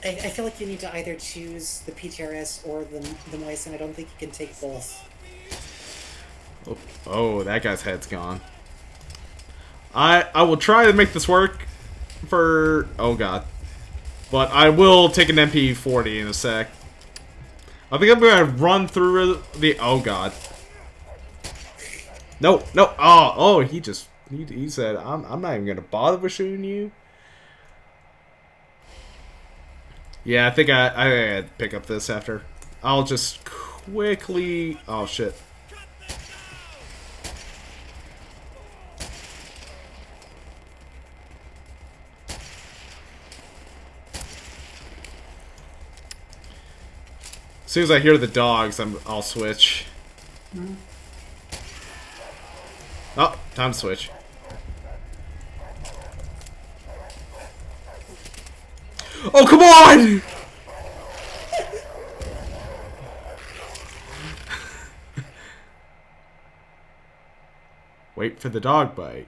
S3: down!
S2: I feel like you need to either choose the PTRS or the Moist, and I don't think you can take both.
S1: Oh, that guy's head's gone. I will try to make this work for... Oh god. But I will take an MP40 in a sec. I think I'm gonna run through the... Oh god. No, no. Oh, he just... He said, I'm not even gonna bother with shooting you. Yeah, I think I had to pick up this after. I'll just quickly... Oh shit. As soon as I hear the dogs, I'll switch. Oh, time to switch. Oh, come on! Wait for the dog bite.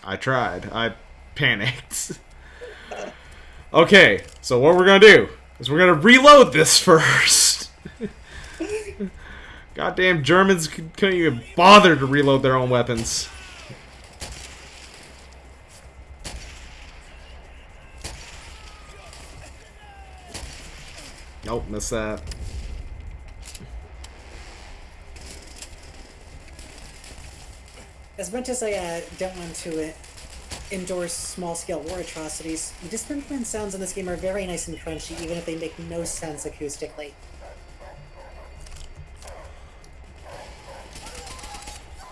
S1: I tried. I panicked. Okay, so what we're gonna do is we're gonna reload this first. Goddamn Germans couldn't even bother to reload their own weapons. Nope, missed that.
S2: As much as I don't want to endorse small-scale war atrocities, the dismemberment sounds in this game are very nice and crunchy, even if they make no sense acoustically.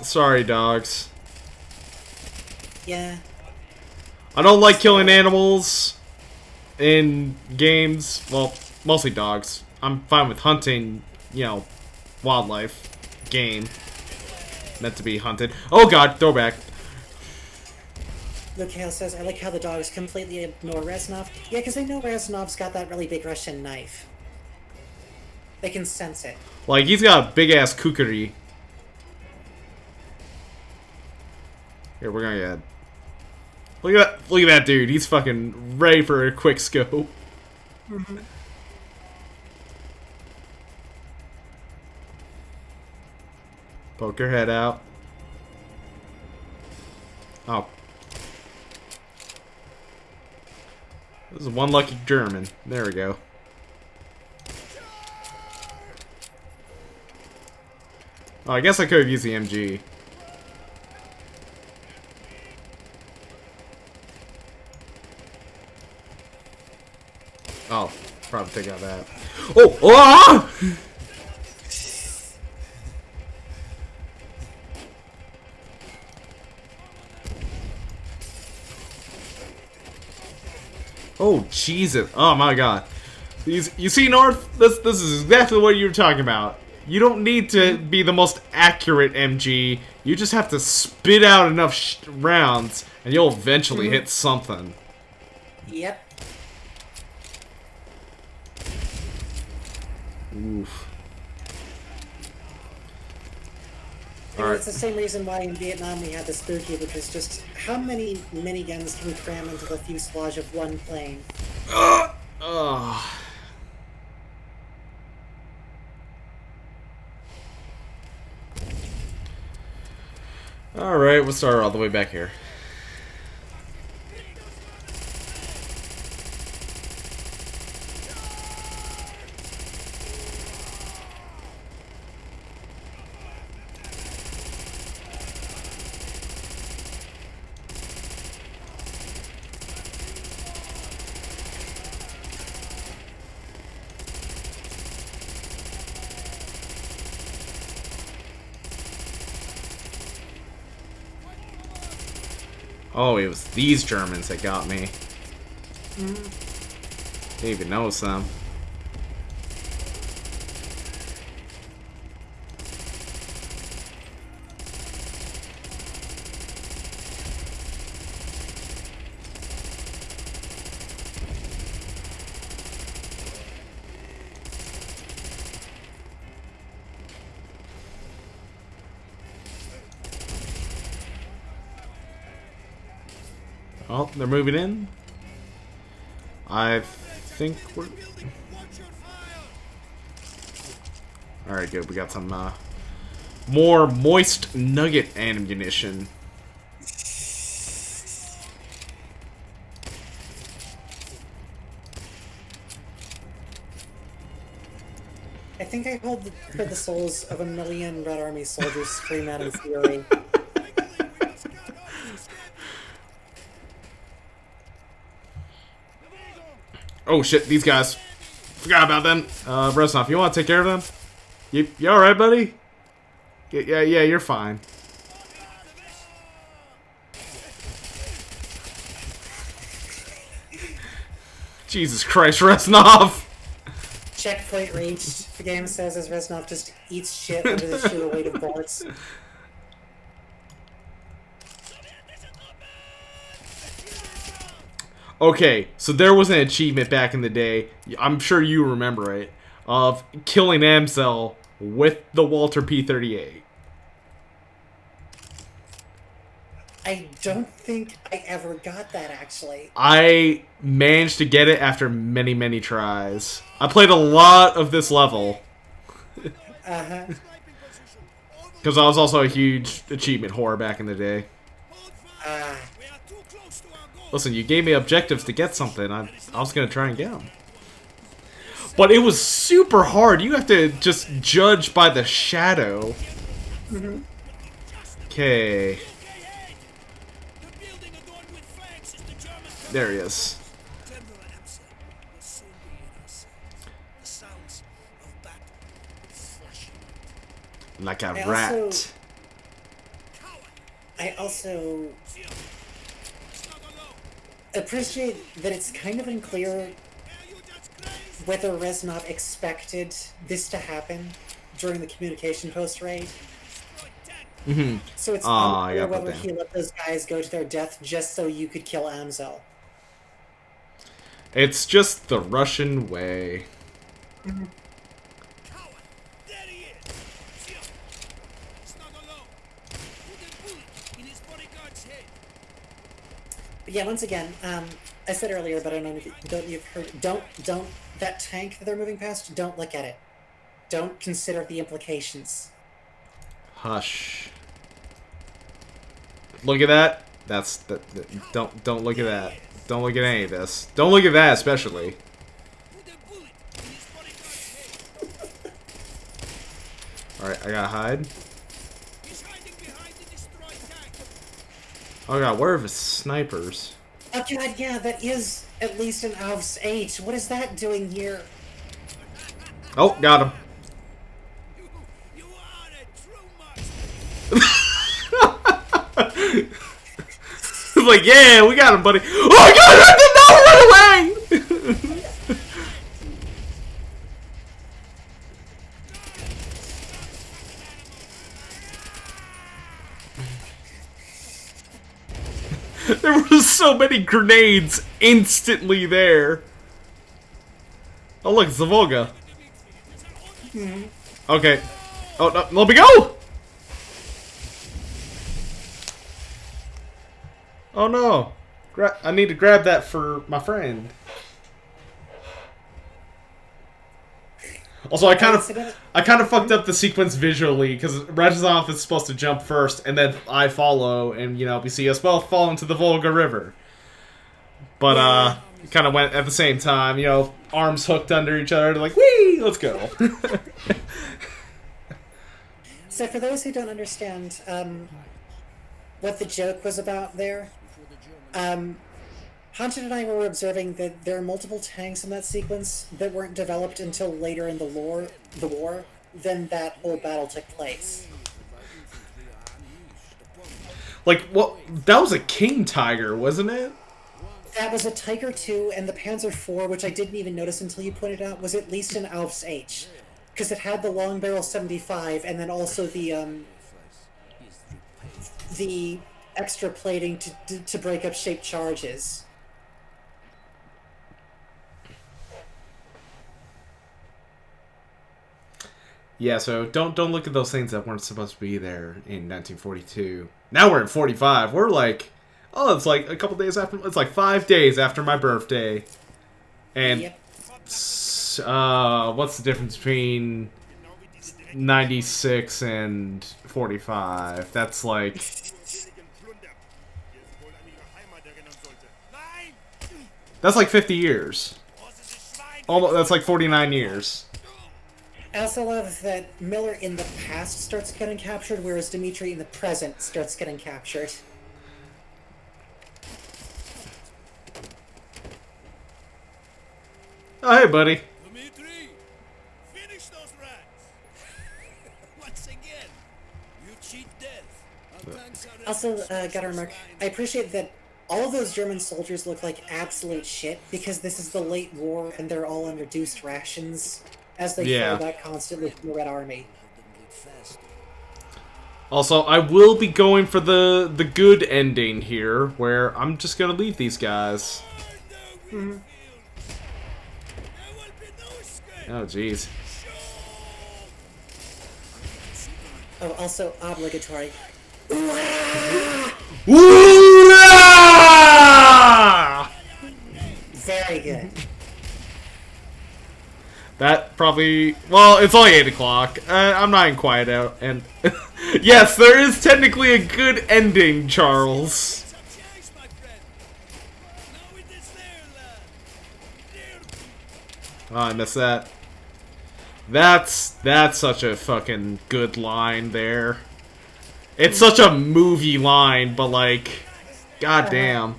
S1: Sorry, dogs.
S2: Yeah.
S1: I don't like killing animals in games. Well, mostly dogs. I'm fine with hunting, you know, wildlife, game. Meant to be hunted. Oh god, throwback.
S2: Luke Hale says, I like how the dogs completely ignore Reznov. Yeah, because they know Reznov's got that really big Russian knife. They can sense it.
S1: Like, he's got a big-ass kukri. Here, we're gonna get Look at that dude. He's fucking ready for a quick scope. Poke your head out. Oh. This is one lucky German. There we go. Oh, I guess I could have used the MG. Oh, probably take out that. Oh! Ah! Oh, Jesus. Oh, my God. You see, North? This is exactly what you were talking about. You don't need to be the most accurate MG. You just have to spit out enough rounds, and you'll eventually hit something.
S2: Yep.
S1: Oof.
S2: And it's the same reason why in Vietnam we had the Spooky, which is just how many miniguns can we cram into the fuselage of one plane?
S1: Ugh. Alright, we'll start all the way back here. Oh, it was these Germans that got me. Didn't even notice them. Oh, they're moving in. I think we're... Alright, good. We got some more moist nugget ammunition.
S2: I think I heard the souls of 1,000,000 Red Army soldiers scream out in fury.
S1: Oh shit, these guys. Forgot about them. Reznov, you want to take care of them? You alright, buddy? Yeah, you're fine. Jesus Christ, Reznov!
S2: Checkpoint reached. The game says as Reznov just eats shit under the sheer weight of bullets.
S1: Okay, so there was an achievement back in the day, I'm sure you remember it, of killing Amsel with the Walter P-38.
S2: I don't think I ever got that, actually.
S1: I managed to get it after many, many tries. I played a lot of this level.
S2: Uh-huh.
S1: Because I was also a huge achievement whore back in the day. Listen, you gave me objectives to get something. I was going to try and get them. But it was super hard. You have to just judge by the shadow. Okay. There he is. Like a rat.
S2: I also appreciate that it's kind of unclear whether Reznov expected this to happen during the communication post raid. So it's unclear whether he let those guys go to their death just so you could kill Amsel.
S1: It's just the Russian way.
S2: But yeah, once again, I said earlier, but I don't know if you've heard. Don't that tank that they're moving past. Don't look at it. Don't consider the implications.
S1: Hush. Look at that. Don't look at that. Don't look at any of this. Don't look at that especially.
S3: Put a bullet in his bodyguard's head.
S1: Alright, I gotta hide.
S3: He's hiding behind the destroyed tank.
S1: Oh god, where are the snipers?
S2: Oh god, yeah, that is at least an Alf's H. What is that doing here?
S1: Oh, got him.
S3: You are a true master.
S1: Like, yeah, we got him, buddy. Oh god, I did not run away! There were so many grenades instantly there. Oh look, it's the Volga. Okay. Oh no, let me go! Oh no. I need to grab that for my friend. Also, I kind of fucked up the sequence visually because Rezazov is supposed to jump first, and then I follow, and you know we see us both fall into the Volga River. But kind of went at the same time, you know, arms hooked under each other, like whee, let's go.
S2: So for those who don't understand what the joke was about there, Haunted and I were observing that there are multiple tanks in that sequence that weren't developed until later in the war, then that whole battle took place.
S1: Like, what? That was a King Tiger, wasn't it?
S2: That was a Tiger II, and the Panzer IV, which I didn't even notice until you pointed out, was at least an Alf's H. Because it had the long barrel 75, and then also the extra plating to break up shaped charges.
S1: Yeah, so don't look at those things that weren't supposed to be there in 1942. Now we're in 45. We're like, oh, it's like a couple days after. It's like 5 days after my birthday. And
S2: Yep.
S1: what's the difference between 96 and 45? That's like that's like 50 years. Almost, that's like 49 years.
S2: I also love that Miller in the past starts getting captured, whereas Dimitri in the present starts getting captured.
S1: Oh, hey, buddy.
S3: Dmitri, finish those rats. Once again, you cheat death. Our tanks are
S2: Also, gotta remark, I appreciate that all of those German soldiers look like absolute shit, because this is the late war and they're all on reduced rations, as they
S1: Yeah.
S2: fall back constantly from the Red Army.
S1: Also, I will be going for the good ending here, where I'm just gonna leave these guys. Oh, jeez.
S2: Oh, also obligatory.
S1: Woo-rah!
S2: Very good.
S1: That probably... Well, it's only 8 o'clock. I'm not in quiet out. And yes, there is technically a good ending, Charles. Oh, I missed that. That's such a fucking good line there. It's such a movie line, but like, goddamn.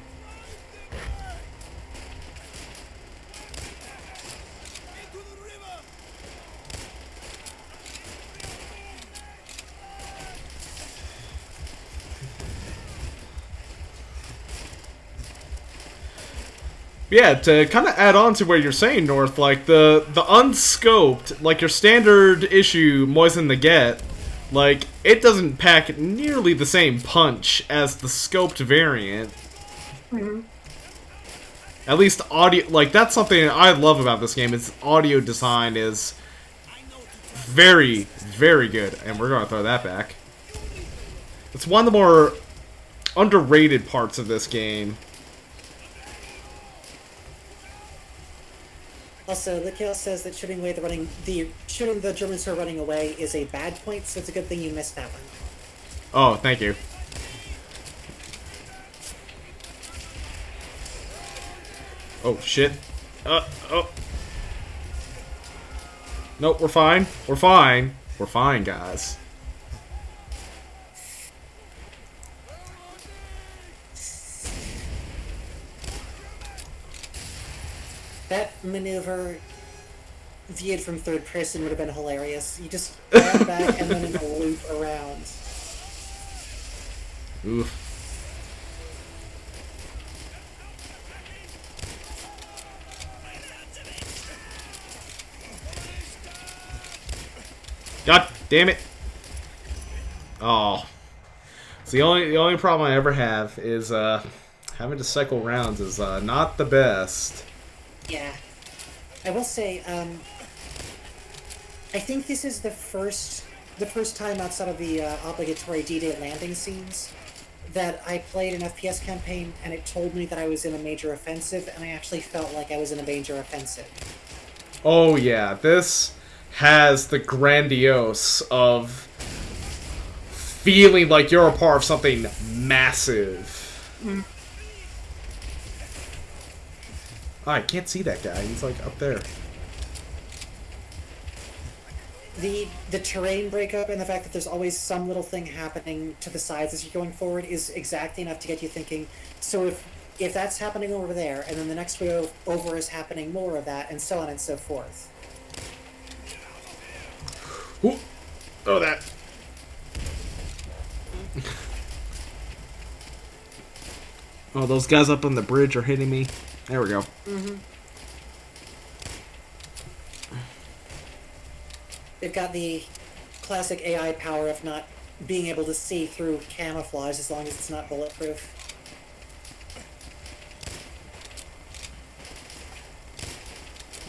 S1: Yeah, to kind of add on to what you're saying, North, like the unscoped, like your standard issue Moisen the Get, like it doesn't pack nearly the same punch as the scoped variant. At least audio, like that's something I love about this game. Its audio design is very, very good, and we're gonna throw that back. It's one of the more underrated parts of this game.
S2: Also, Likio says that shooting the Germans who are running away is a bad point, so it's a good thing you missed that one.
S1: Oh, thank you. Oh, shit. Oh. Nope, we're fine. We're fine. We're fine, guys.
S2: That maneuver, viewed from third person, would have been hilarious. You just grab back and then in a loop around.
S1: Oof. God damn it! Oh, it's the only problem I ever have is having to cycle rounds is not the best.
S2: Yeah. I will say, I think this is the first time outside of the obligatory D-Day landing scenes that I played an FPS campaign and it told me that I was in a major offensive, and I actually felt like I was in a major offensive.
S1: Oh yeah, this has the grandiose of feeling like you're a part of something massive.
S2: Mm.
S1: Oh, I can't see that guy. He's like up there.
S2: The terrain breakup and the fact that there's always some little thing happening to the sides as you're going forward is exactly enough to get you thinking, so if that's happening over there, and then the next way over is happening more of that, and so on and so forth.
S1: Ooh. Oh, that. Oh, those guys up on the bridge are hitting me. There we go.
S2: Mm-hmm. They've got the classic AI power of not being able to see through camouflage as long as it's not bulletproof.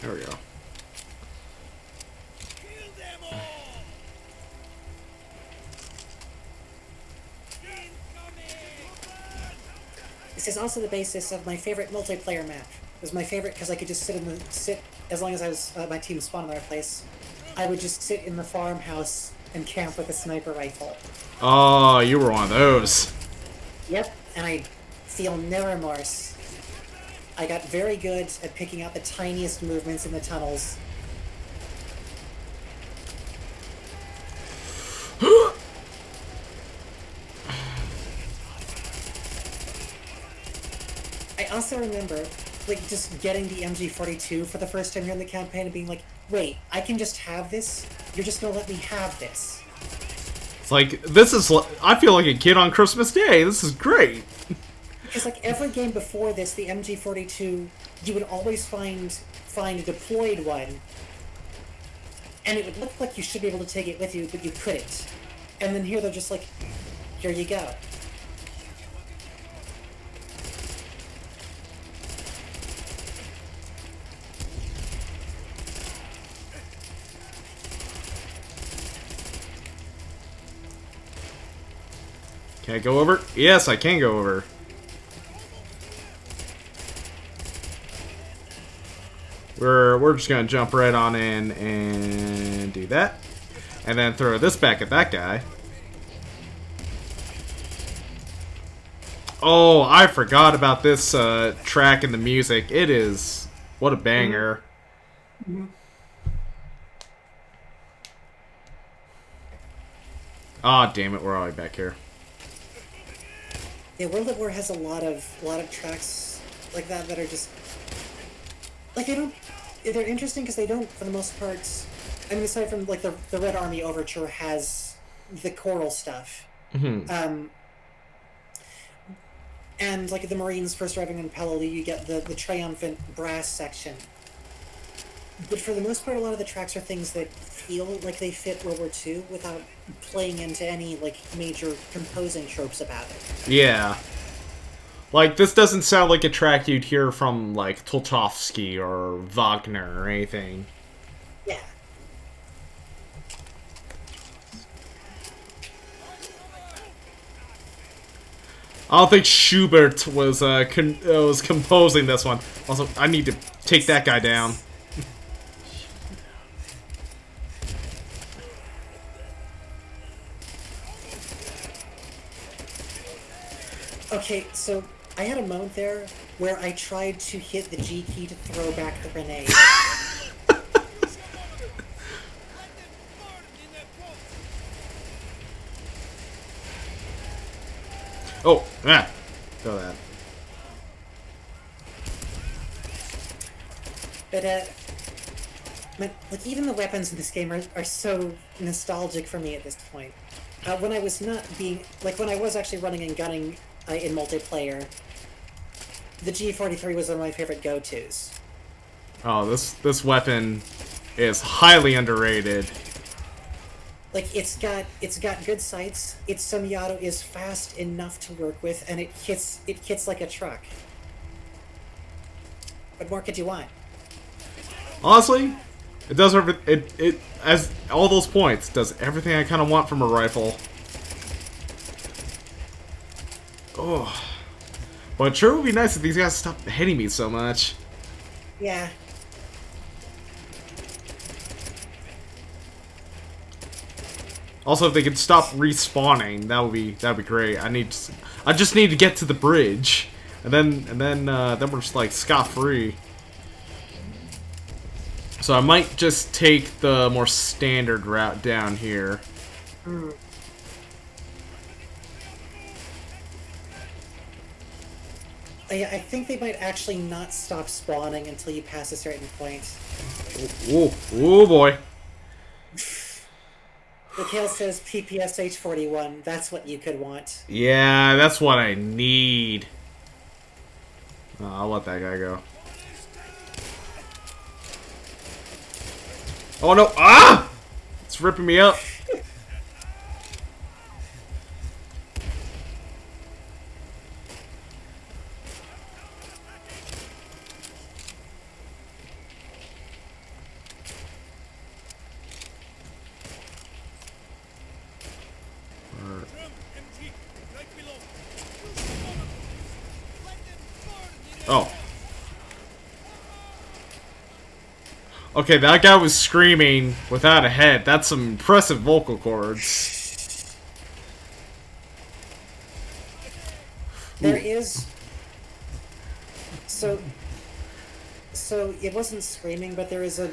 S1: There we go.
S2: This is also the basis of my favorite multiplayer map. It was my favorite because I could just sit as long as I was my team spawned in our place. I would just sit in the farmhouse and camp with a sniper rifle.
S1: Oh, you were one of those.
S2: Yep, and I feel no remorse. I got very good at picking out the tiniest movements in the tunnels. I also remember, like, just getting the MG42 for the first time here in the campaign and being like, wait, I can just have this? You're just gonna let me have this?
S1: It's like, this is... I feel like a kid on Christmas Day. This is great.
S2: Because, like, every game before this, the MG42, you would always find a deployed one, and it would look like you should be able to take it with you, but you couldn't. And then here they're just like, here you go.
S1: Can I go over? Yes, I can go over. We're just gonna jump right on in and do that. And then throw this back at that guy. Oh, I forgot about this track and the music. It is... What a banger.
S2: Mm-hmm.
S1: Ah, damn it, we're already back here.
S2: Yeah, World at War has a lot of tracks like that that are just... Like, they're interesting because they don't, for the most part... I mean, aside from, like, the Red Army Overture has the choral stuff.
S1: Mm-hmm.
S2: And, like, the Marines first arriving in Peleliu, you get the triumphant brass section. But for the most part, a lot of the tracks are things that feel like they fit World War II without playing into any, like, major composing tropes about it.
S1: Yeah. Like, this doesn't sound like a track you'd hear from, like, Tchaikovsky or Wagner or anything.
S2: Yeah.
S1: I don't think Schubert was composing this one. Also, I need to take that guy down.
S2: Okay, so I had a moment there where I tried to hit the G key to throw back the grenade.
S1: Oh, ah. Throw that.
S2: But, like, even the weapons in this game are so nostalgic for me at this point. When I was not being... Like, when I was actually running and gunning in multiplayer, the G43 was one of my favorite go-tos.
S1: Oh, this weapon is highly underrated.
S2: Like, it's got good sights, its semi-auto is fast enough to work with, and it hits like a truck. What more could you want?
S1: Honestly, it does it as all those points does everything I kind of want from a rifle. Oh, but it sure would be nice if these guys stopped hitting me so much.
S2: Yeah.
S1: Also, if they could stop respawning, that'd be great. I just need to get to the bridge, and then we're just like scot-free. So I might just take the more standard route down here.
S2: I think they might actually not stop spawning until you pass a certain point.
S1: Oh boy.
S2: The Kale says PPSH 41. That's what you could want.
S1: Yeah, that's what I need. Oh, I'll let that guy go. Oh no! Ah! It's ripping me up. Oh. Okay, that guy was screaming without a head. That's some impressive vocal cords.
S2: There is... So it wasn't screaming, but there is a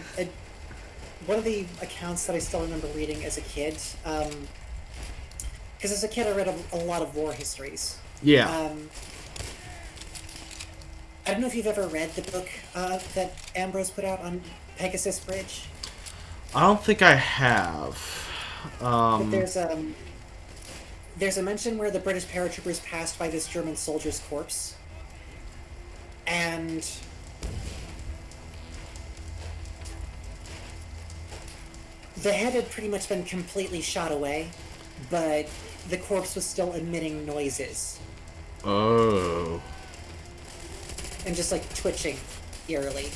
S2: one of the accounts that I still remember reading as a kid, because as a kid I read a lot of war histories.
S1: Yeah.
S2: I don't know if you've ever read the book that Ambrose put out on Pegasus Bridge.
S1: I don't think I have.
S2: But there's a mention where the British paratroopers passed by this German soldier's corpse, and the head had pretty much been completely shot away, but the corpse was still emitting noises.
S1: Oh.
S2: And just like twitching eerily.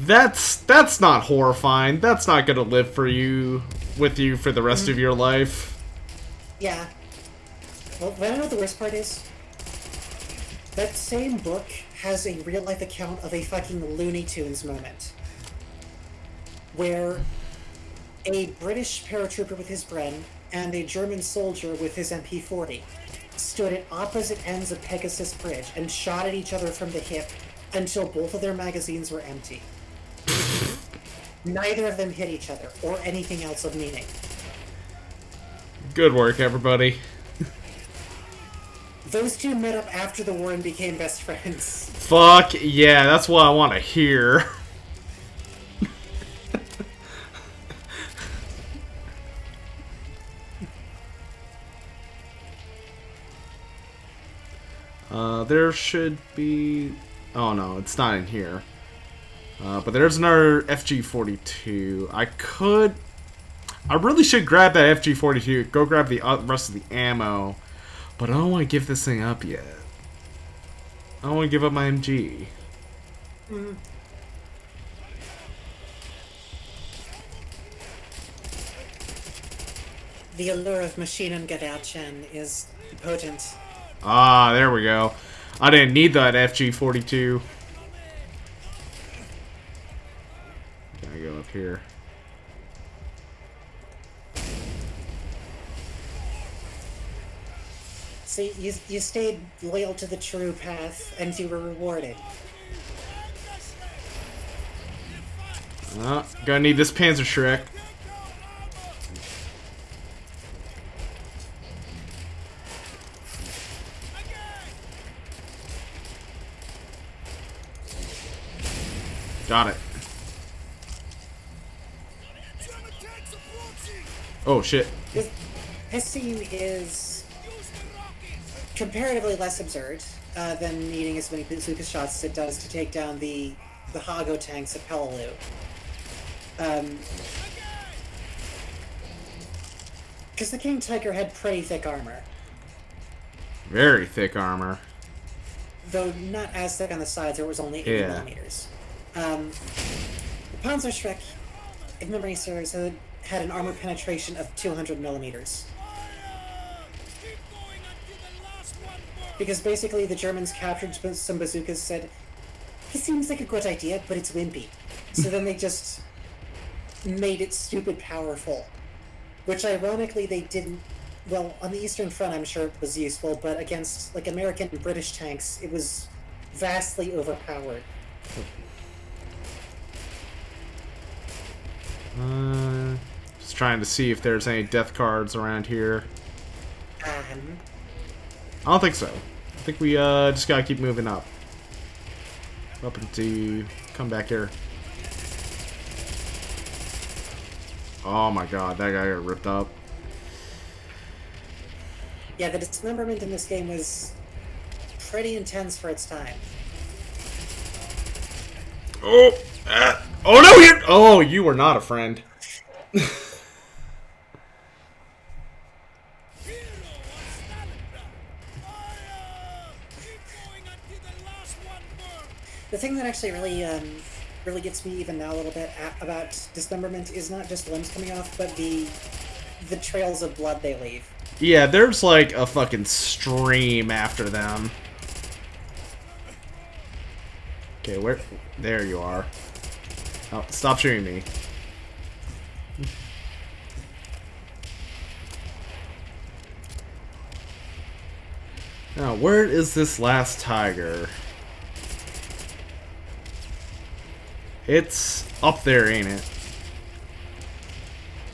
S1: That's not horrifying. That's not gonna live for you for the rest of your life.
S2: Yeah. Well, I don't know what the worst part is. That same book has a real life account of a fucking Looney Tunes moment. Where a British paratrooper with his Bren and a German soldier with his MP40 stood at opposite ends of Pegasus Bridge and shot at each other from the hip until both of their magazines were empty. Neither of them hit each other, or anything else of meaning.
S1: Good work, everybody.
S2: Those two met up after the war and became best friends.
S1: Fuck yeah, that's what I want to hear. There should be... Oh no, it's not in here. But there's another FG-42. I really should grab that FG-42, go grab the rest of the ammo, but I don't want to give this thing up yet. I don't want to give up my MG.
S2: The allure of machine and Gewehrchen is potent.
S1: Ah, there we go. I didn't need that FG-42. Gotta go up here.
S2: So you stayed loyal to the true path, and you were rewarded.
S1: Gonna need this Panzer Shrek. Got it. Oh shit.
S2: This scene is comparatively less absurd than needing as many bazooka shots as it does to take down the Hago tanks at Peleliu. Because the King Tiger had pretty thick armor.
S1: Very thick armor.
S2: Though not as thick on the sides, there was only 80 millimeters. The Panzerschreck, if memory serves, had an armor penetration of 200 millimeters. Because basically the Germans captured some bazookas, said, "This seems like a good idea, but it's wimpy." So then they just made it stupid powerful. Which ironically they didn't. Well, on the Eastern Front I'm sure it was useful, but against like American and British tanks it was vastly overpowered.
S1: Just trying to see if there's any death cards around here. I don't think so. I think we just gotta keep moving up. Up into... Come back here. Oh my god, that guy got ripped up.
S2: Yeah, the dismemberment in this game was pretty intense for its time.
S1: Oh! Oh no, here! Oh, you were not a friend.
S2: The thing that actually really gets me even now a little bit about dismemberment is not just limbs coming off, but the trails of blood they leave.
S1: Yeah, there's like a fucking stream after them. Okay, where? There you are. Oh, stop shooting me. Now, where is this last tiger? It's up there, ain't it?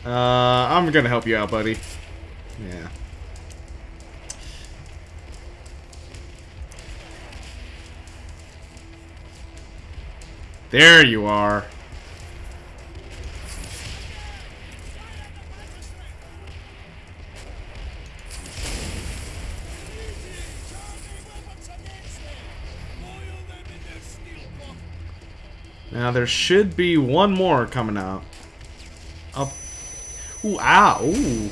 S1: I'm gonna help you out, buddy. Yeah. There you are. Now there should be one more coming out. Up. Ooh, ow. Ooh.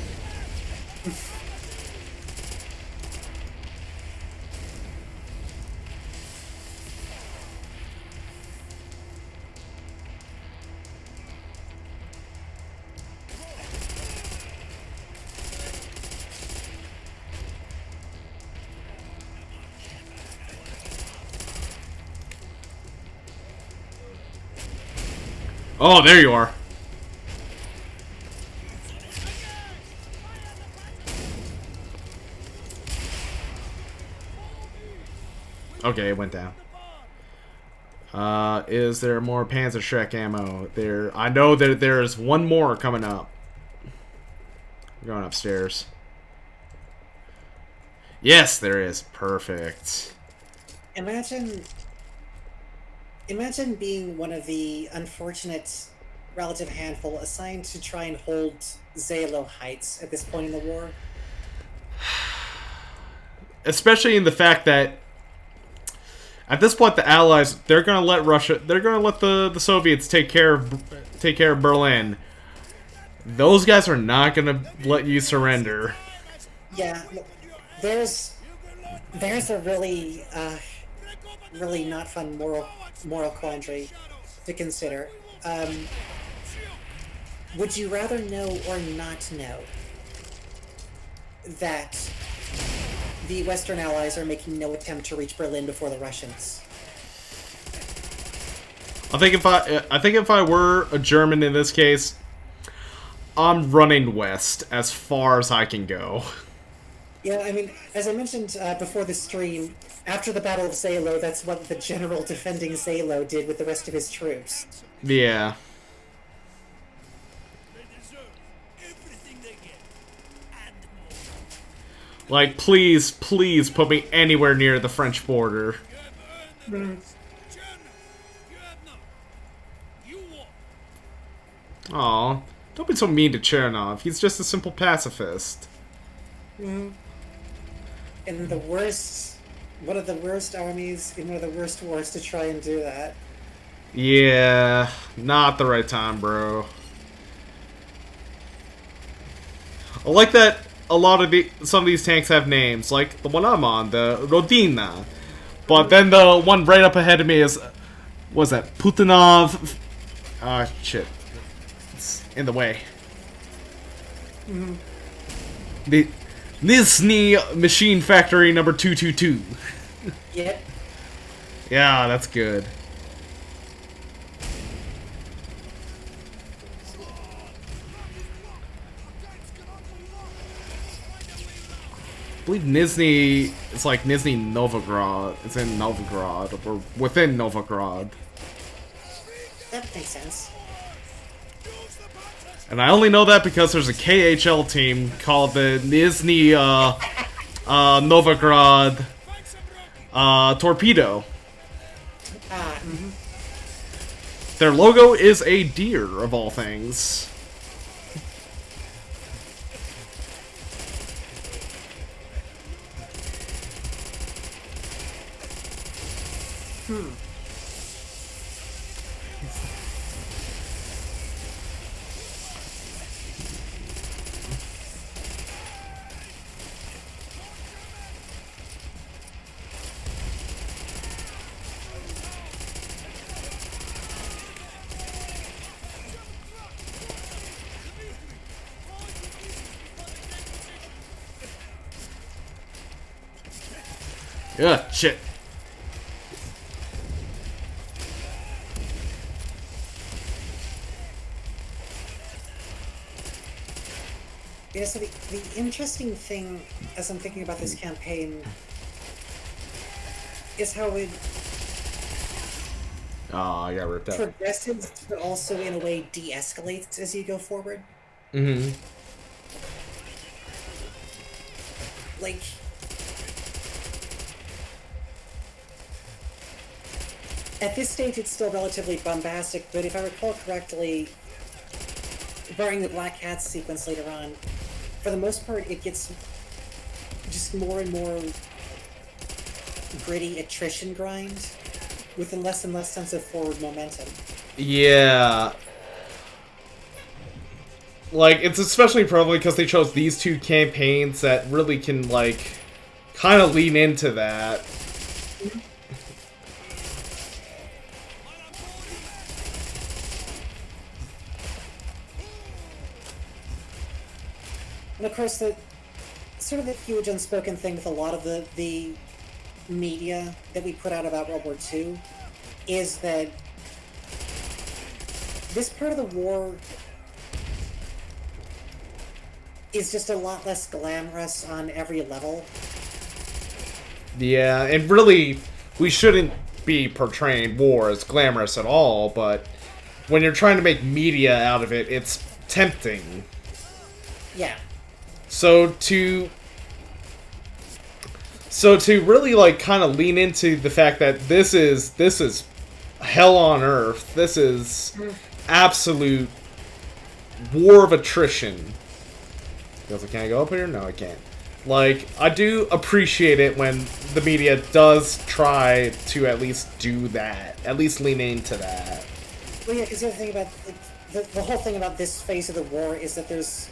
S1: Oh, there you are. Okay, it went down. Is there more Panzer Shrek ammo? I know that there's one more coming up. We're going upstairs. Yes, there is. Perfect.
S2: Imagine being one of the unfortunate relative handful assigned to try and hold Zalo Heights at this point in the war.
S1: Especially in the fact that at this point the Allies, they're gonna let the Soviets take care of Berlin. Those guys are not gonna let you surrender.
S2: Yeah, there's a really not fun moral quandary to consider. Would you rather know or not know that the Western Allies are making no attempt to reach Berlin before the Russians?
S1: I think if I were a German in this case, I'm running west as far as I can go.
S2: Yeah, I mean, as I mentioned before the stream, after the Battle of Zalo, that's what the general defending Zalo did with the rest of his troops.
S1: Yeah.
S3: They deserve everything they get, and more.
S1: Like, please, please put me anywhere near the French border.
S3: You have earned the trust. German, you have none. You won.
S1: Aw, don't be so mean to Chernov. He's just a simple pacifist.
S2: In the worst, one of the worst armies in one of the worst wars to try and do that.
S1: Yeah, not the right time, bro. I like that a lot of some of these tanks have names, like the one I'm on, the Rodina. But then the one right up ahead of me is, what's that, Putinov? Ah, shit. It's in the way. The Nizhny Machine Factory number 222.
S2: Yep.
S1: Yeah, that's good. I believe Nizhny, it's like Nizhny Novgorod. It's in Novgorod, or within Novgorod.
S2: That makes sense.
S1: And I only know that because there's a KHL team called the Nizhny Novgorod Torpedo. Their logo is a deer, of all things. Yeah, shit.
S2: Yeah, so the interesting thing, as I'm thinking about this campaign, is how it
S1: Oh, I got ripped out.
S2: progresses, but also in a way de-escalates as you go forward.
S1: Mm-hmm.
S2: Like, at this stage it's still relatively bombastic, but if I recall correctly, barring the Black Hat sequence later on, for the most part it gets just more and more gritty attrition grind with a less and less sense of forward momentum.
S1: Yeah. Like, it's especially probably because they chose these two campaigns that really can, like, kind of lean into that.
S2: And of course, the sort of the huge unspoken thing with a lot of the media that we put out about World War II is that this part of the war is just a lot less glamorous on every level.
S1: Yeah, and really, we shouldn't be portraying war as glamorous at all, but when you're trying to make media out of it, it's tempting.
S2: Yeah.
S1: So to really, like, kind of lean into the fact that this is hell on earth. This is absolute war of attrition. Can I go up here? No, I can't. Like, I do appreciate it when the media does try to at least do that. At least lean into that.
S2: Well, yeah, because the other thing about the whole thing about this phase of the war is that there's,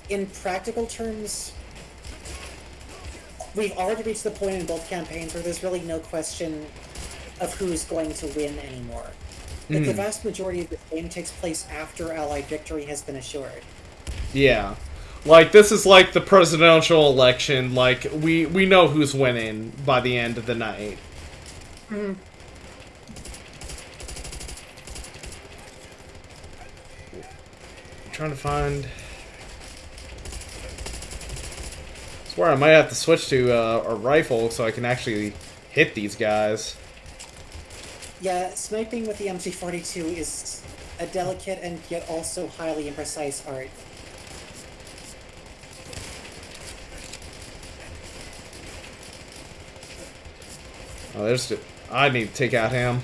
S2: in practical terms, we've already reached the point in both campaigns where there's really no question of who's going to win anymore. Like, the vast majority of the game takes place after Allied victory has been assured.
S1: Yeah. Like, this is like the presidential election. Like, we know who's winning by the end of the night.
S2: Mm-hmm.
S1: I'm trying to find... There's swear I might have to switch to a rifle so I can actually hit these guys.
S2: Yeah, sniping with the MG42 is a delicate and yet also highly imprecise art.
S1: Oh, there's. I need to take out him.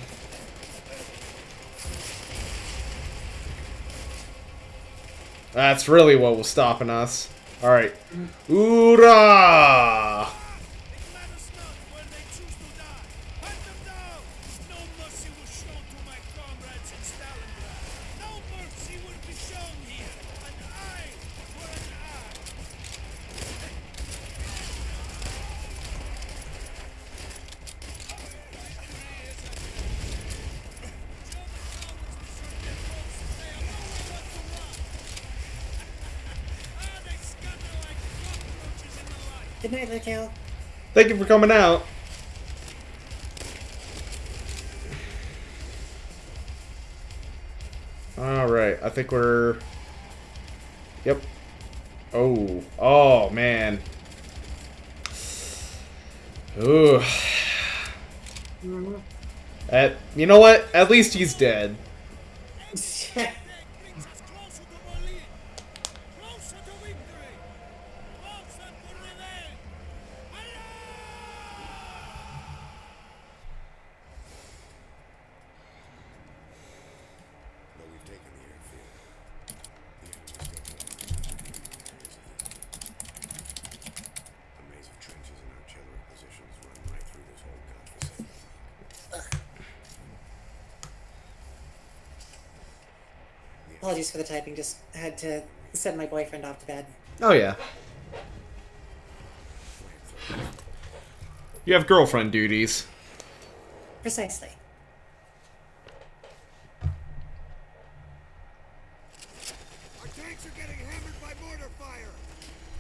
S1: That's really what was stopping us. All right. Hoorah!
S2: Good night, Raquel.
S1: Thank you for coming out. Alright, I think we're... Yep. Oh. Oh, man. Ooh. You know what? At least he's dead.
S3: Though we've taken the airfield, the enemy's taken a maze of trenches and artillery positions run right through this whole godforsaken block.
S2: Apologies for the typing, just had to send my boyfriend off to bed.
S1: Oh, yeah. You have girlfriend duties.
S2: Precisely.
S3: Our tanks are getting hammered by mortar fire.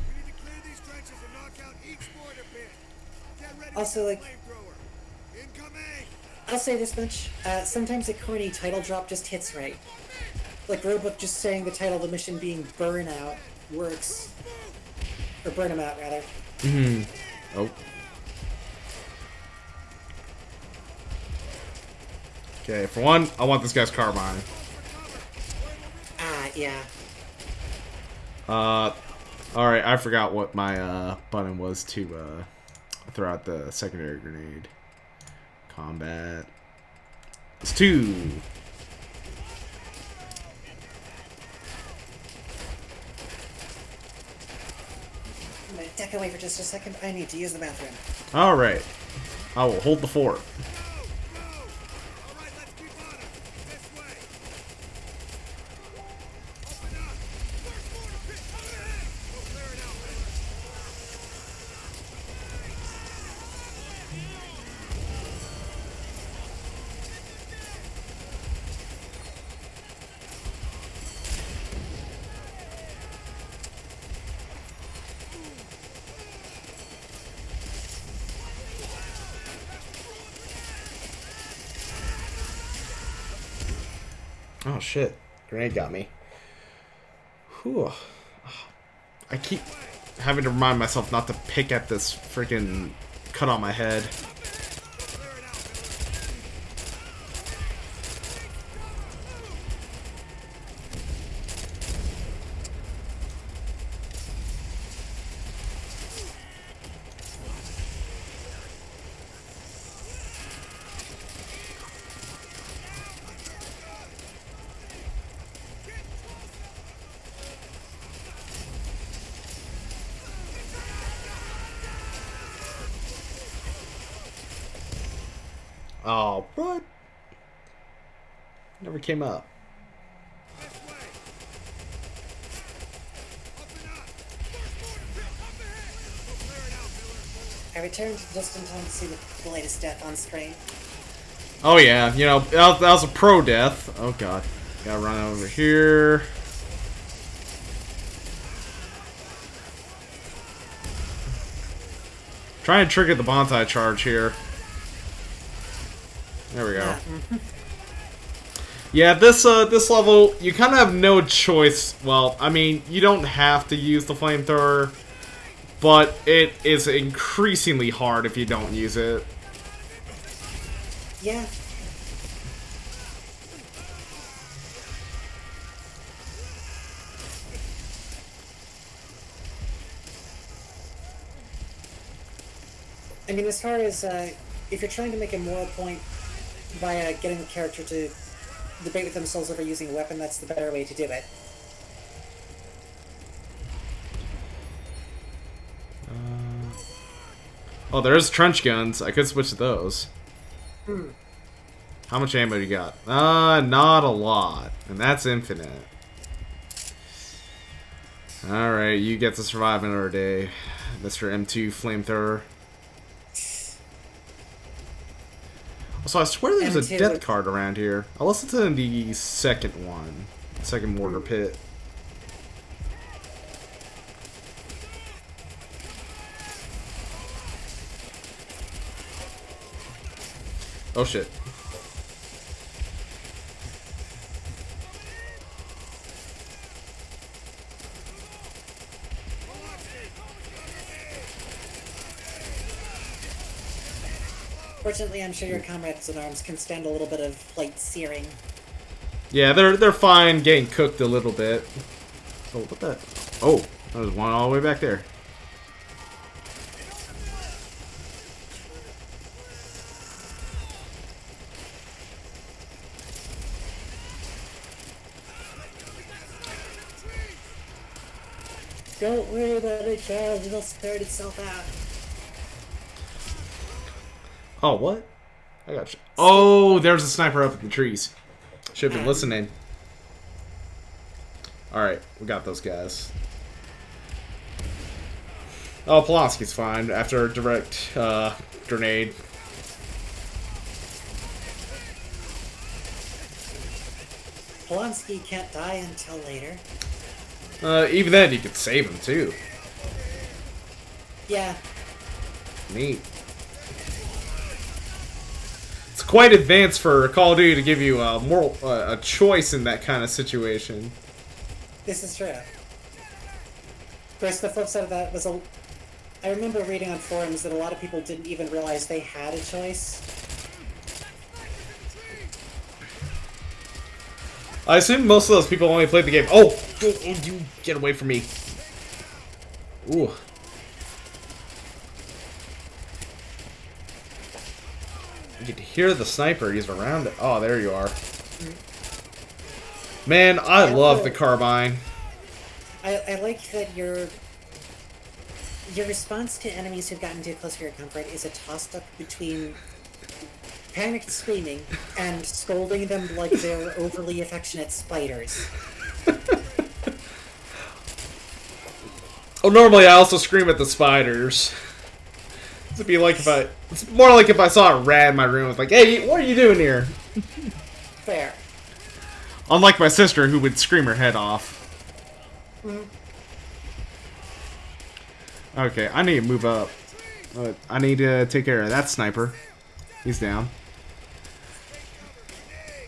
S3: We need to clear these trenches and knock out each mortar pit. Get ready
S2: Also,
S3: for the
S2: like-
S3: flamethrower. Incoming!
S2: I'll say this much, sometimes a corny title drop just hits right. Like Roebuck just saying the title of the mission being Burnout works. Or Burn 'em Out, rather.
S1: Oh. Okay, for one, I want this guy's carbine.
S2: Ah, yeah.
S1: Alright, I forgot what my, button was to, throw out the secondary grenade. Combat. It's 2.
S2: I'm gonna duck away for just a second. I need to use the bathroom.
S1: Alright. I will hold the fort.
S3: Go! All right, let's keep on it. This way. Open up. First mortar pit. Over ahead. We'll clear it out, Miller.
S1: Oh shit. Grenade got me. Whew. I keep having to remind myself not to pick at this freaking cut on my head.
S3: Clear it out, Miller.
S1: Oh, what? Never came up.
S3: This way. Open up. First mortar pit. Up ahead. We'll clear it out, Miller.
S2: I returned just in time to see the latest death on screen.
S1: Oh yeah, you know, that was a pro death. Oh god. Gotta run over here. Try and trigger the bonsai charge here. There we go. Yeah, this level, you kind of have no choice. Well, I mean, you don't have to use the flamethrower, but it is increasingly hard if you don't use it.
S2: Yeah. I mean, as far as, if you're trying to make a moral point by getting the character to debate with themselves over using a weapon, that's the better way to do it.
S1: Oh, there's trench guns. I could switch to those. How much ammo do you got? Not a lot. And that's infinite. Alright, you get to survive another day, Mr. M2 Flamethrower. So I swear there's a
S2: M2.
S1: death card around here. I'll listen to the second one. Second mortar pit. Oh shit.
S2: Fortunately, I'm sure your comrades in arms can stand a little bit of light searing.
S1: Yeah, they're fine getting cooked a little bit. Oh, what the? Oh, there's one all the way back there.
S2: Don't worry about it, Charles. It'll sort itself out.
S1: Oh, what? I got you. Oh, there's a sniper up in the trees. Should have been listening. Alright, we got those guys. Oh, Polonsky's fine after a direct grenade.
S2: Polonsky can't die until later.
S1: Even then, you could save him too.
S2: Yeah.
S1: Neat. It's quite advanced for Call of Duty to give you a moral a choice in that kind of situation.
S2: This is true. Of course, the flip side of that was I remember reading on forums that a lot of people didn't even realize they had a choice.
S1: I assume most of those people only played the game. Oh, you get away from me! Ooh. You can hear the sniper. He's around it. Oh, there you are. Man, I love the carbine.
S2: I like that your response to enemies who've gotten too close for your comfort is a toss-up between panicked screaming and scolding them like they're overly affectionate spiders.
S1: Oh, normally I also scream at the spiders. It'd be like if it's more like if I saw a rat in my room. It's like, hey, what are you doing here?
S2: Fair.
S1: Unlike my sister, who would scream her head off. Okay, I need to move up. I need to take care of that sniper. He's down.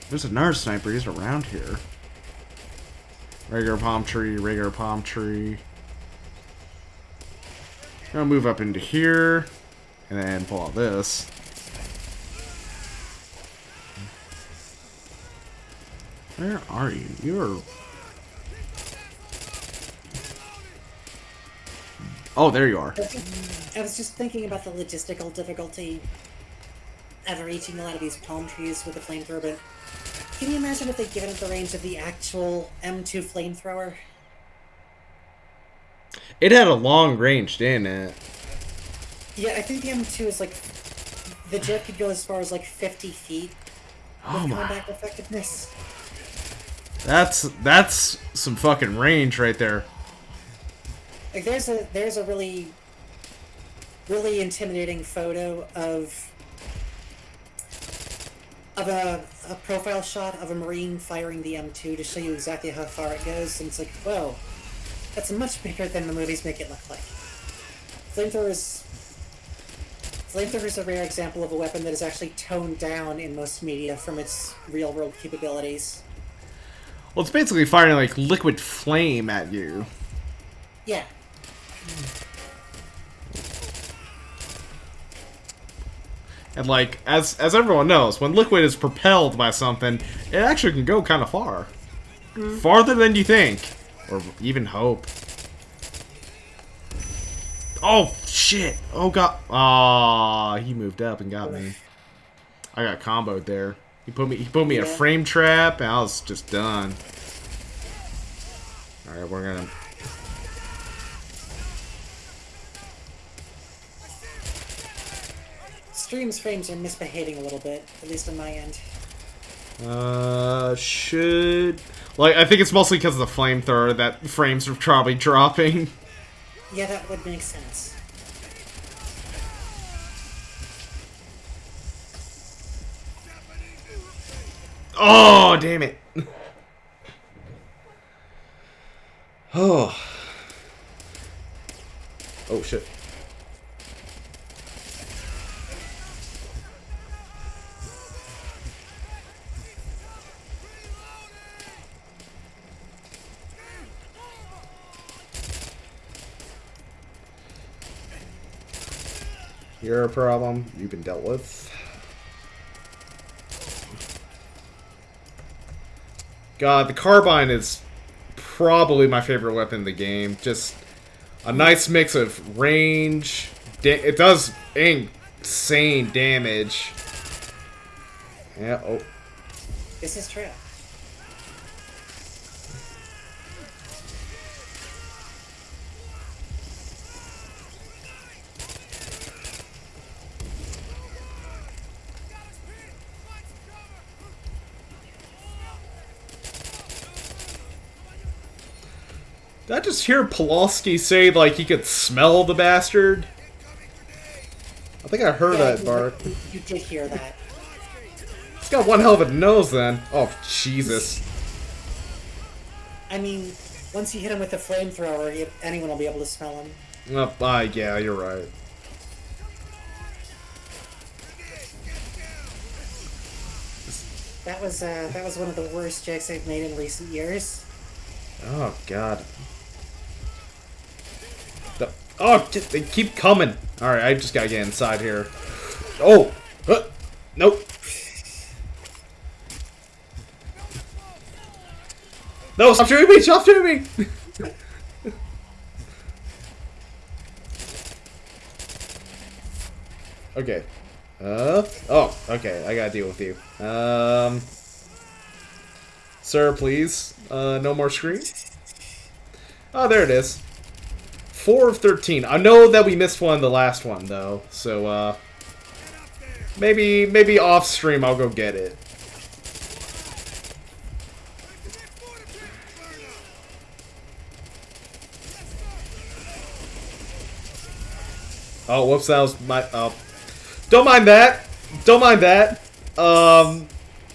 S1: There's another sniper. He's around here. Regular palm tree, regular palm tree. I'm gonna move up into here. And then pull out this. Where are you? You're... Oh, there you are.
S2: I was just thinking about the logistical difficulty of reaching a lot of these palm trees with a flamethrower, but can you imagine if they'd given it the range of the actual M2 flamethrower?
S1: It had a long range, didn't it?
S2: Yeah, I think the M2 is like... The jet could go as far as like 50 feet with combat effectiveness.
S1: That's some fucking range right there.
S2: Like there's a really intimidating photo of a profile shot of a Marine firing the M2 to show you exactly how far it goes, and it's like, whoa, that's much bigger than the movies make it look like. Flamethrower's a rare example of a weapon that is actually toned down in most media from its real-world capabilities.
S1: Well, it's basically firing like liquid flame at you.
S2: Yeah.
S1: And like, as everyone knows, when liquid is propelled by something, it actually can go kind of far. Farther than you think. Or even hope. Oh, shit! Oh, God. Aw, he moved up and got me. I got comboed there. He put me in a frame trap, and I was just done. Alright, we're gonna...
S2: Stream's frames are misbehaving a little bit, at least on my end.
S1: Should... Like, I think it's mostly because of the flamethrower that frames are probably dropping.
S2: Yeah, that would make sense.
S1: Oh, damn it. Oh. Oh, shit. You're a problem. You've been dealt with. God, the carbine is probably my favorite weapon in the game. Just a nice mix of range. It does insane damage. Yeah, oh.
S2: This is true.
S1: Did I just hear Pulaski say, like, he could smell the bastard? I think I heard that, Bart.
S2: You did hear that.
S1: He's got one hell of a nose, then. Oh, Jesus.
S2: I mean, once you hit him with the flamethrower, anyone will be able to smell him.
S1: Yeah, you're right.
S2: That was one of the worst jokes I've made in recent years.
S1: Oh, God. Oh, they keep coming. Alright, I just gotta get inside here. Oh! Nope. No, stop shooting me! Stop shooting me! Okay. Oh, okay, I gotta deal with you. Sir, please. No more screen? Oh, there it is. 4 of 13. I know that we missed one in the last one, though. So, maybe off stream I'll go get it. Oh, whoops, that was my... Oh. Don't mind that. Don't mind that. I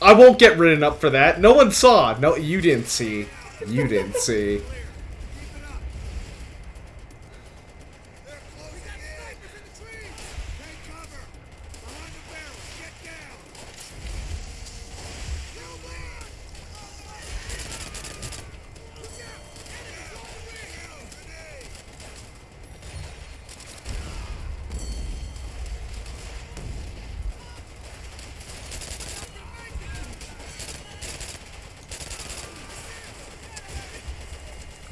S1: won't get written up for that. No one saw. No, you didn't see. You didn't see.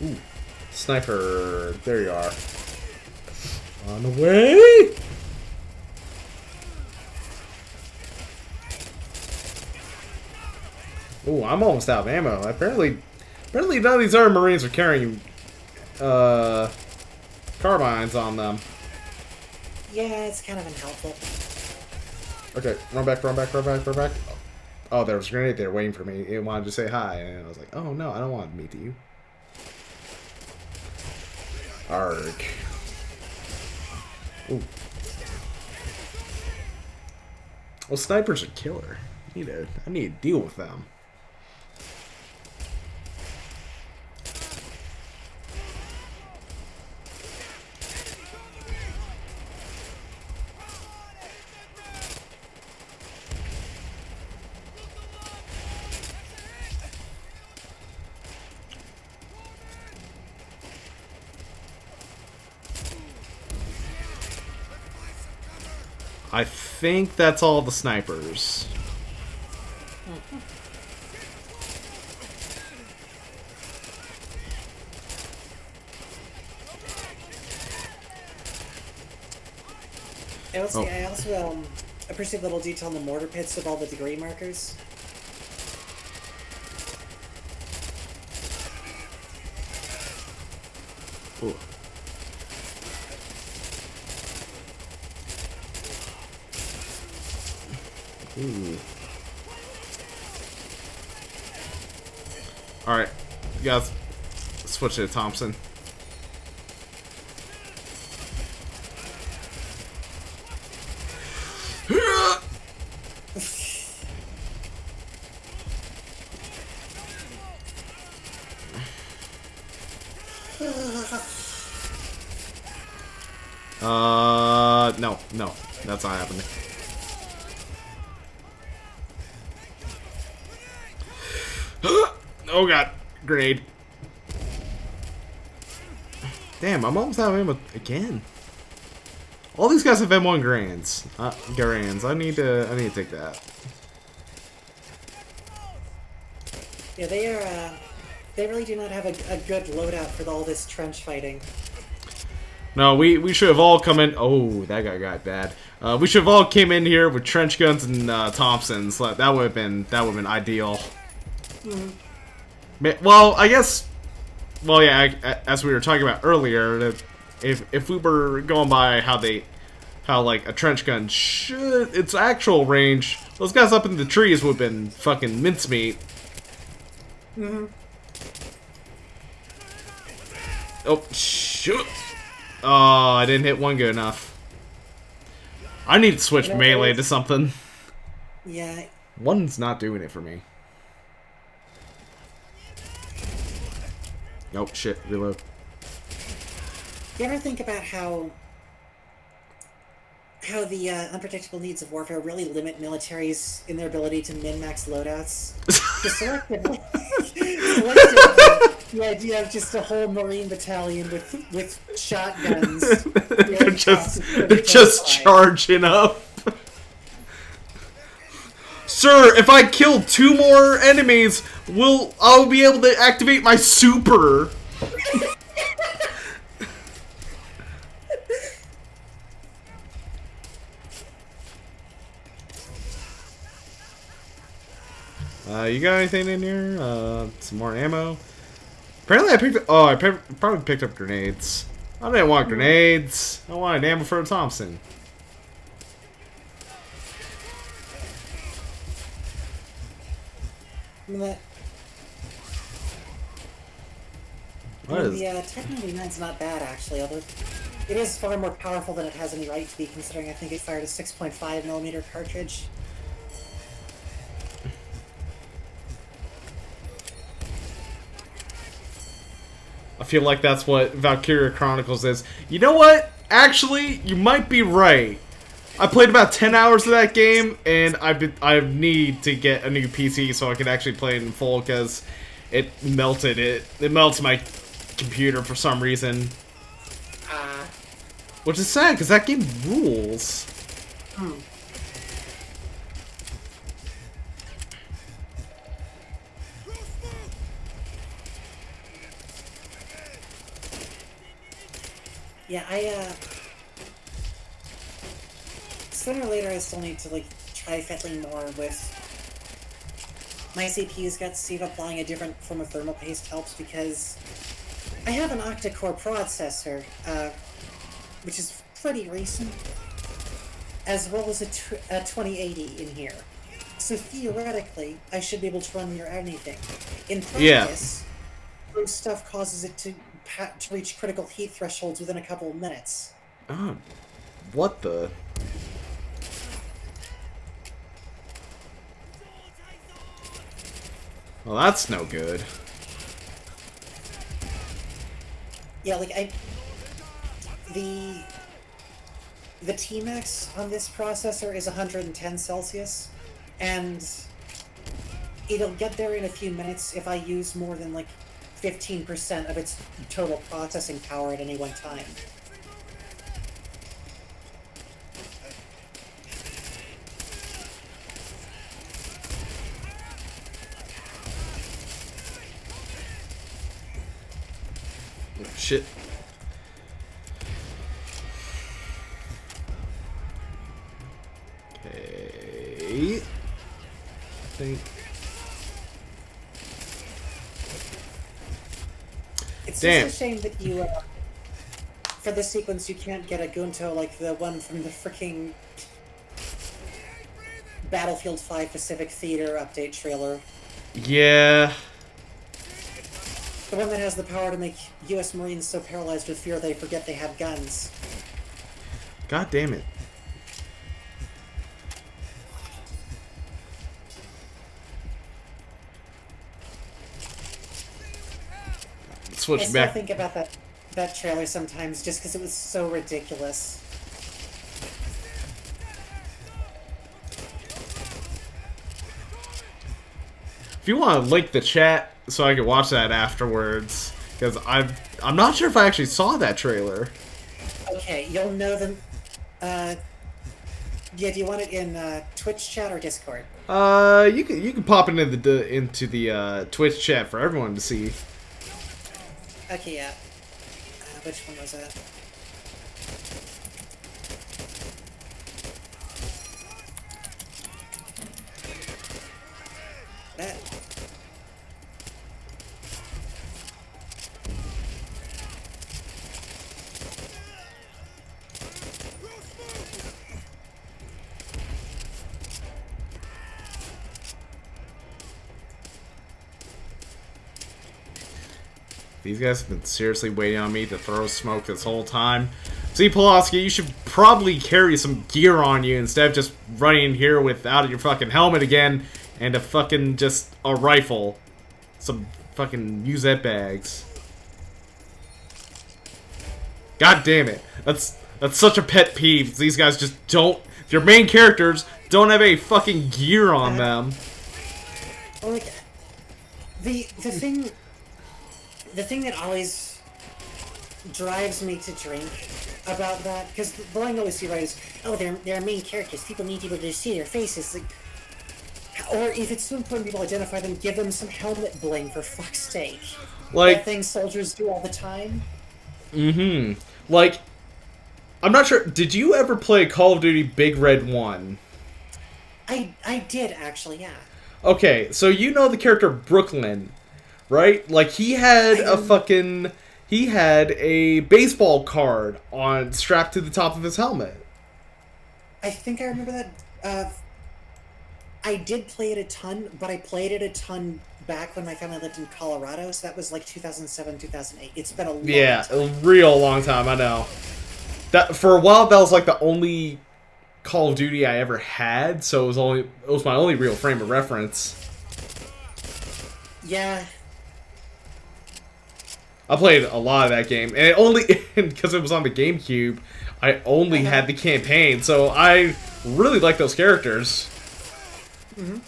S1: Ooh, sniper. There you are. On the way. Ooh, I'm almost out of ammo. Apparently none of these other Marines are carrying carbines on them.
S2: Yeah, it's kind of unhelpful.
S1: Okay, run back, run back, run back, run back. Oh, there was a grenade there waiting for me. It wanted to say hi, and I was like, oh no, I don't want to meet you. Arg. Ooh. Well, snipers are killer. I need to deal with them. I think that's all the snipers.
S2: I also appreciate the little detail in the mortar pits of all the degree markers.
S1: Ooh. Ooh. Alright, you guys switch to Thompson. No, that's not happening. Oh god, grenade. Damn, I'm almost out of ammo again. All these guys have M1 grands. I need to take that.
S2: Yeah, they really do not have a good loadout for all this trench fighting.
S1: No, we should have all come in. Oh, that guy got bad. We should have all came in here with trench guns and Thompsons. That would have been ideal. Well, I guess. Well, yeah. As we were talking about earlier, if we were going by how like a trench gun should its actual range, those guys up in the trees would have been fucking mincemeat. Oh shoot! Oh, I didn't hit one good enough. I need to switch melee to something.
S2: Yeah.
S1: One's not doing it for me. Nope, shit, reload.
S2: You ever think about how the unpredictable needs of warfare really limit militaries in their ability to min-max loadouts? Selectively, the idea of just a whole Marine battalion with shotguns.
S1: they're just charging up. Sir, if I kill 2 more enemies, I'll be able to activate my super. You got anything in here? Some more ammo. Apparently I probably picked up grenades. I didn't want grenades. I wanted ammo for a Thompson.
S2: The Tech 99's not bad, actually, although it is far more powerful than it has any right to be, considering I think it fired a 6.5mm cartridge.
S1: I feel like that's what Valkyria Chronicles is. You know what? Actually, you might be right. I played about 10 hours of that game, and I need to get a new PC so I can actually play it in full, because it melted it. It melts my computer for some reason. Which is sad, because that game rules.
S2: Yeah, sooner or later I still need to, like, try fiddling more with... My CPU's got to see if applying a different form of thermal paste helps, because I have an octa-core processor, which is pretty recent, as well as a 2080 in here. So theoretically, I should be able to run near anything. In practice, this stuff causes it to reach critical heat thresholds within a couple of minutes.
S1: Oh, what the? Well, that's no good.
S2: Yeah, like the Tmax on this processor is 110 Celsius, and it'll get there in a few minutes if I use more than like 15% of its total processing power at any one time.
S1: shit. Okay. Think.
S2: It's
S1: Damn.
S2: just a shame that you, for this sequence, you can't get a Gunto like the one from the freaking Battlefield 5 Pacific Theater update trailer.
S1: Yeah.
S2: The one that has the power to make U.S. Marines so paralyzed with fear they forget they have guns.
S1: God damn it.
S2: I
S1: Switch
S2: still
S1: back.
S2: think about that trailer sometimes just because it was so ridiculous.
S1: If you want to link the chat so I can watch that afterwards, because I'm not sure if I actually saw that trailer.
S2: Okay, you'll know them. Yeah, do you want it in Twitch chat or Discord?
S1: You can pop it into the Twitch chat for everyone to see.
S2: Okay, yeah. Which one was that? That.
S1: These guys have been seriously waiting on me to throw smoke this whole time. See, Pulaski, you should probably carry some gear on you instead of just running in here without your fucking helmet again and a fucking just a rifle. Some fucking musette bags. God damn it. That's such a pet peeve. These guys just don't... Your main characters don't have any fucking gear on them.
S2: Like, the thing that always drives me to drink about that, because the line I always see right is, oh, they're main characters. People need to be able to see their faces. Like, or if it's too important people identify them, give them some helmet bling, for fuck's sake.
S1: Like,
S2: that thing soldiers do all the time.
S1: Mm-hmm. Like, I'm not sure, did you ever play Call of Duty Big Red 1?
S2: I did, actually, yeah.
S1: Okay, so you know the character Brooklyn, right? Like, he had he had a baseball card strapped to the top of his helmet.
S2: I think I remember that. I did play it a ton, but I played it a ton back when my family lived in Colorado, so that was like 2007, 2008. It's been a long time.
S1: A real long time, I know. That for a while, that was like the only Call of Duty I ever had, so it was my only real frame of reference.
S2: Yeah.
S1: I played a lot of that game, and it only because it was on the GameCube, I only had the campaign, so I really like those characters.
S2: Mm-hmm.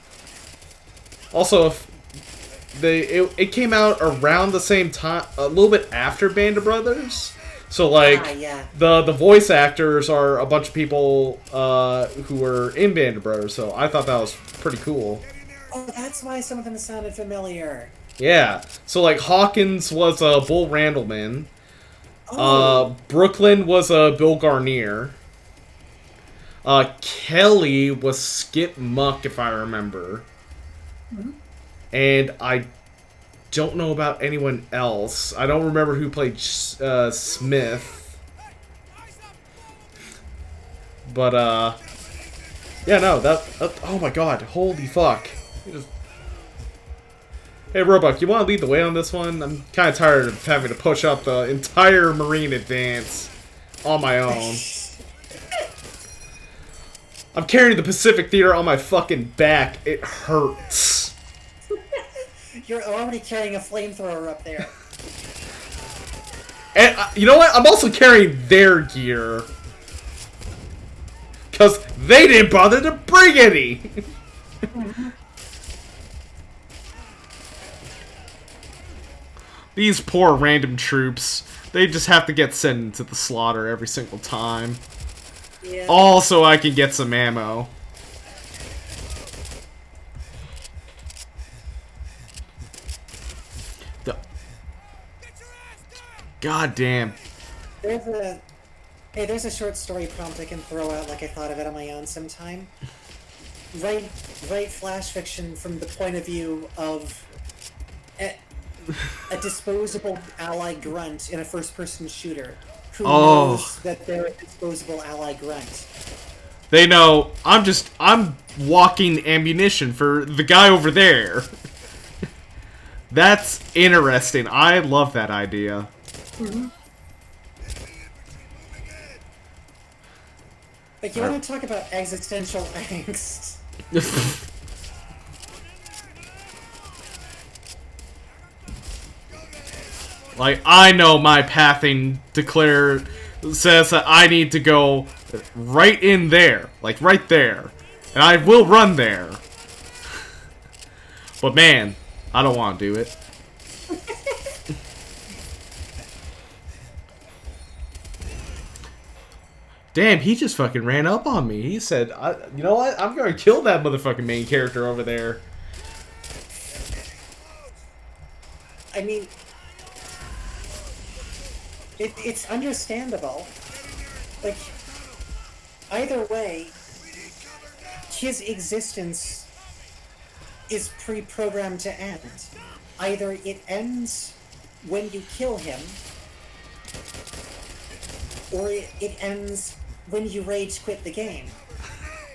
S1: Also, it came out around the same time, a little bit after Band of Brothers. So like
S2: yeah.
S1: the voice actors are a bunch of people who were in Band of Brothers. So I thought that was pretty cool.
S2: Oh, that's why some of them sounded familiar.
S1: Yeah. So like Hawkins was Bull Randleman.
S2: Oh.
S1: Brooklyn was Bill Garnier. Kelly was Skip Muck, if I remember.
S2: Mm-hmm.
S1: And I don't know about anyone else. I don't remember who played Smith. But, yeah, no, that oh my god, holy fuck. Hey, Roebuck, you want to lead the way on this one? I'm kind of tired of having to push up the entire Marine advance on my own. I'm carrying the Pacific Theater on my fucking back. It hurts.
S2: You're already carrying a flamethrower up there.
S1: And you know what? I'm also carrying their gear. Because they didn't bother to bring any. These poor random troops. They just have to get sent into the slaughter every single time.
S2: Yeah.
S1: All so I can get some ammo. God damn.
S2: There's a short story prompt I can throw out like I thought of it on my own sometime. Write flash fiction from the point of view of a disposable ally grunt in a first-person shooter who knows that they're a disposable ally grunt.
S1: They know I'm walking ammunition for the guy over there. That's interesting. I love that idea.
S2: Mm-hmm. Like, you want to talk about existential angst?
S1: Like, I know my pathing declare says that I need to go right in there. Like, right there. And I will run there. But man, I don't want to do it. Damn, he just fucking ran up on me. He said, you know what? I'm going to kill that motherfucking main character over there.
S2: I mean, it's understandable. Like, either way, his existence is pre-programmed to end. Either it ends when you kill him, or it ends when you rage quit the game.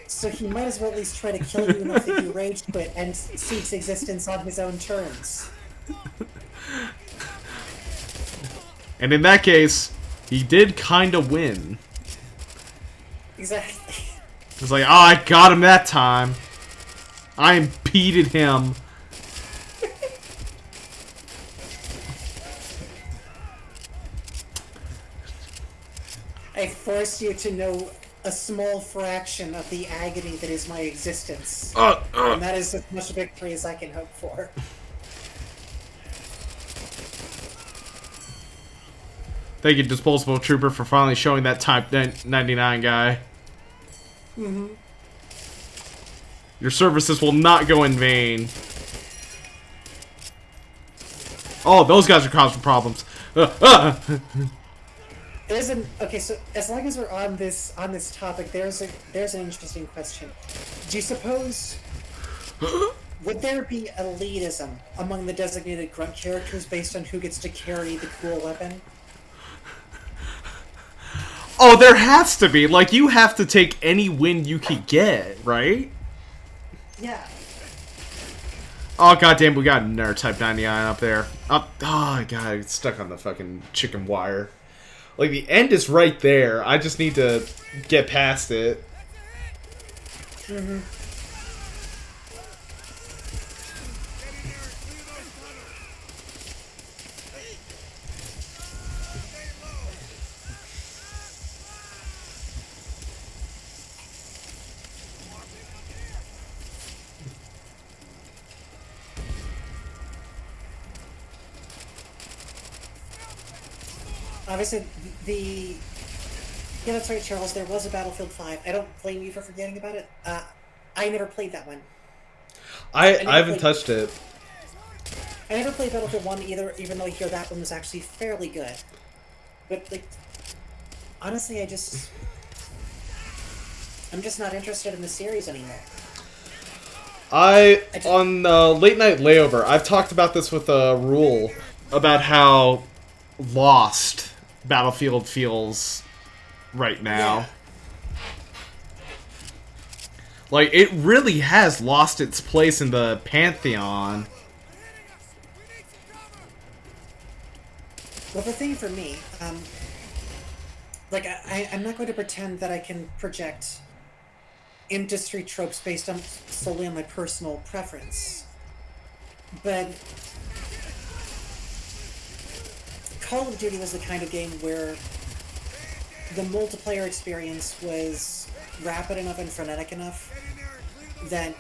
S2: So he might as well at least try to kill you enough that you rage quit and cease existence on his own terms.
S1: And in that case, he did kind of win.
S2: Exactly.
S1: It's like, oh, I got him that time. I impeded him.
S2: I forced you to know a small fraction of the agony that is my existence. And that is as much victory as I can hope for.
S1: Thank you, Disposable Trooper, for finally showing that Type 99 guy.
S2: Mm-hmm.
S1: Your services will not go in vain. Oh, those guys are causing problems.
S2: There's an okay. So as long as we're on this topic, there's an interesting question. Do you suppose would there be elitism among the designated grunt characters based on who gets to carry the cool weapon?
S1: Oh, there has to be. Like, you have to take any win you can get, right?
S2: Yeah.
S1: Oh, goddamn, we got another Type 99 up there. Oh, God, it's stuck on the fucking chicken wire. Like, the end is right there. I just need to get past it.
S2: Mm-hmm. Obviously, yeah, that's right, Charles. There was a Battlefield 5. I don't blame you for forgetting about it. I never played that one.
S1: I haven't touched it.
S2: I never played Battlefield 1 either, even though I hear that one was actually fairly good. But, like, honestly, I'm just not interested in the series anymore.
S1: On Late Night Layover, I've talked about this with Rule, about how lost Battlefield feels right now.
S2: Yeah.
S1: Like, it really has lost its place in the pantheon.
S2: Well, the thing for me, like, I'm not going to pretend that I can project industry tropes based on solely on my personal preference. But Call of Duty was the kind of game where the multiplayer experience was rapid enough and frenetic enough that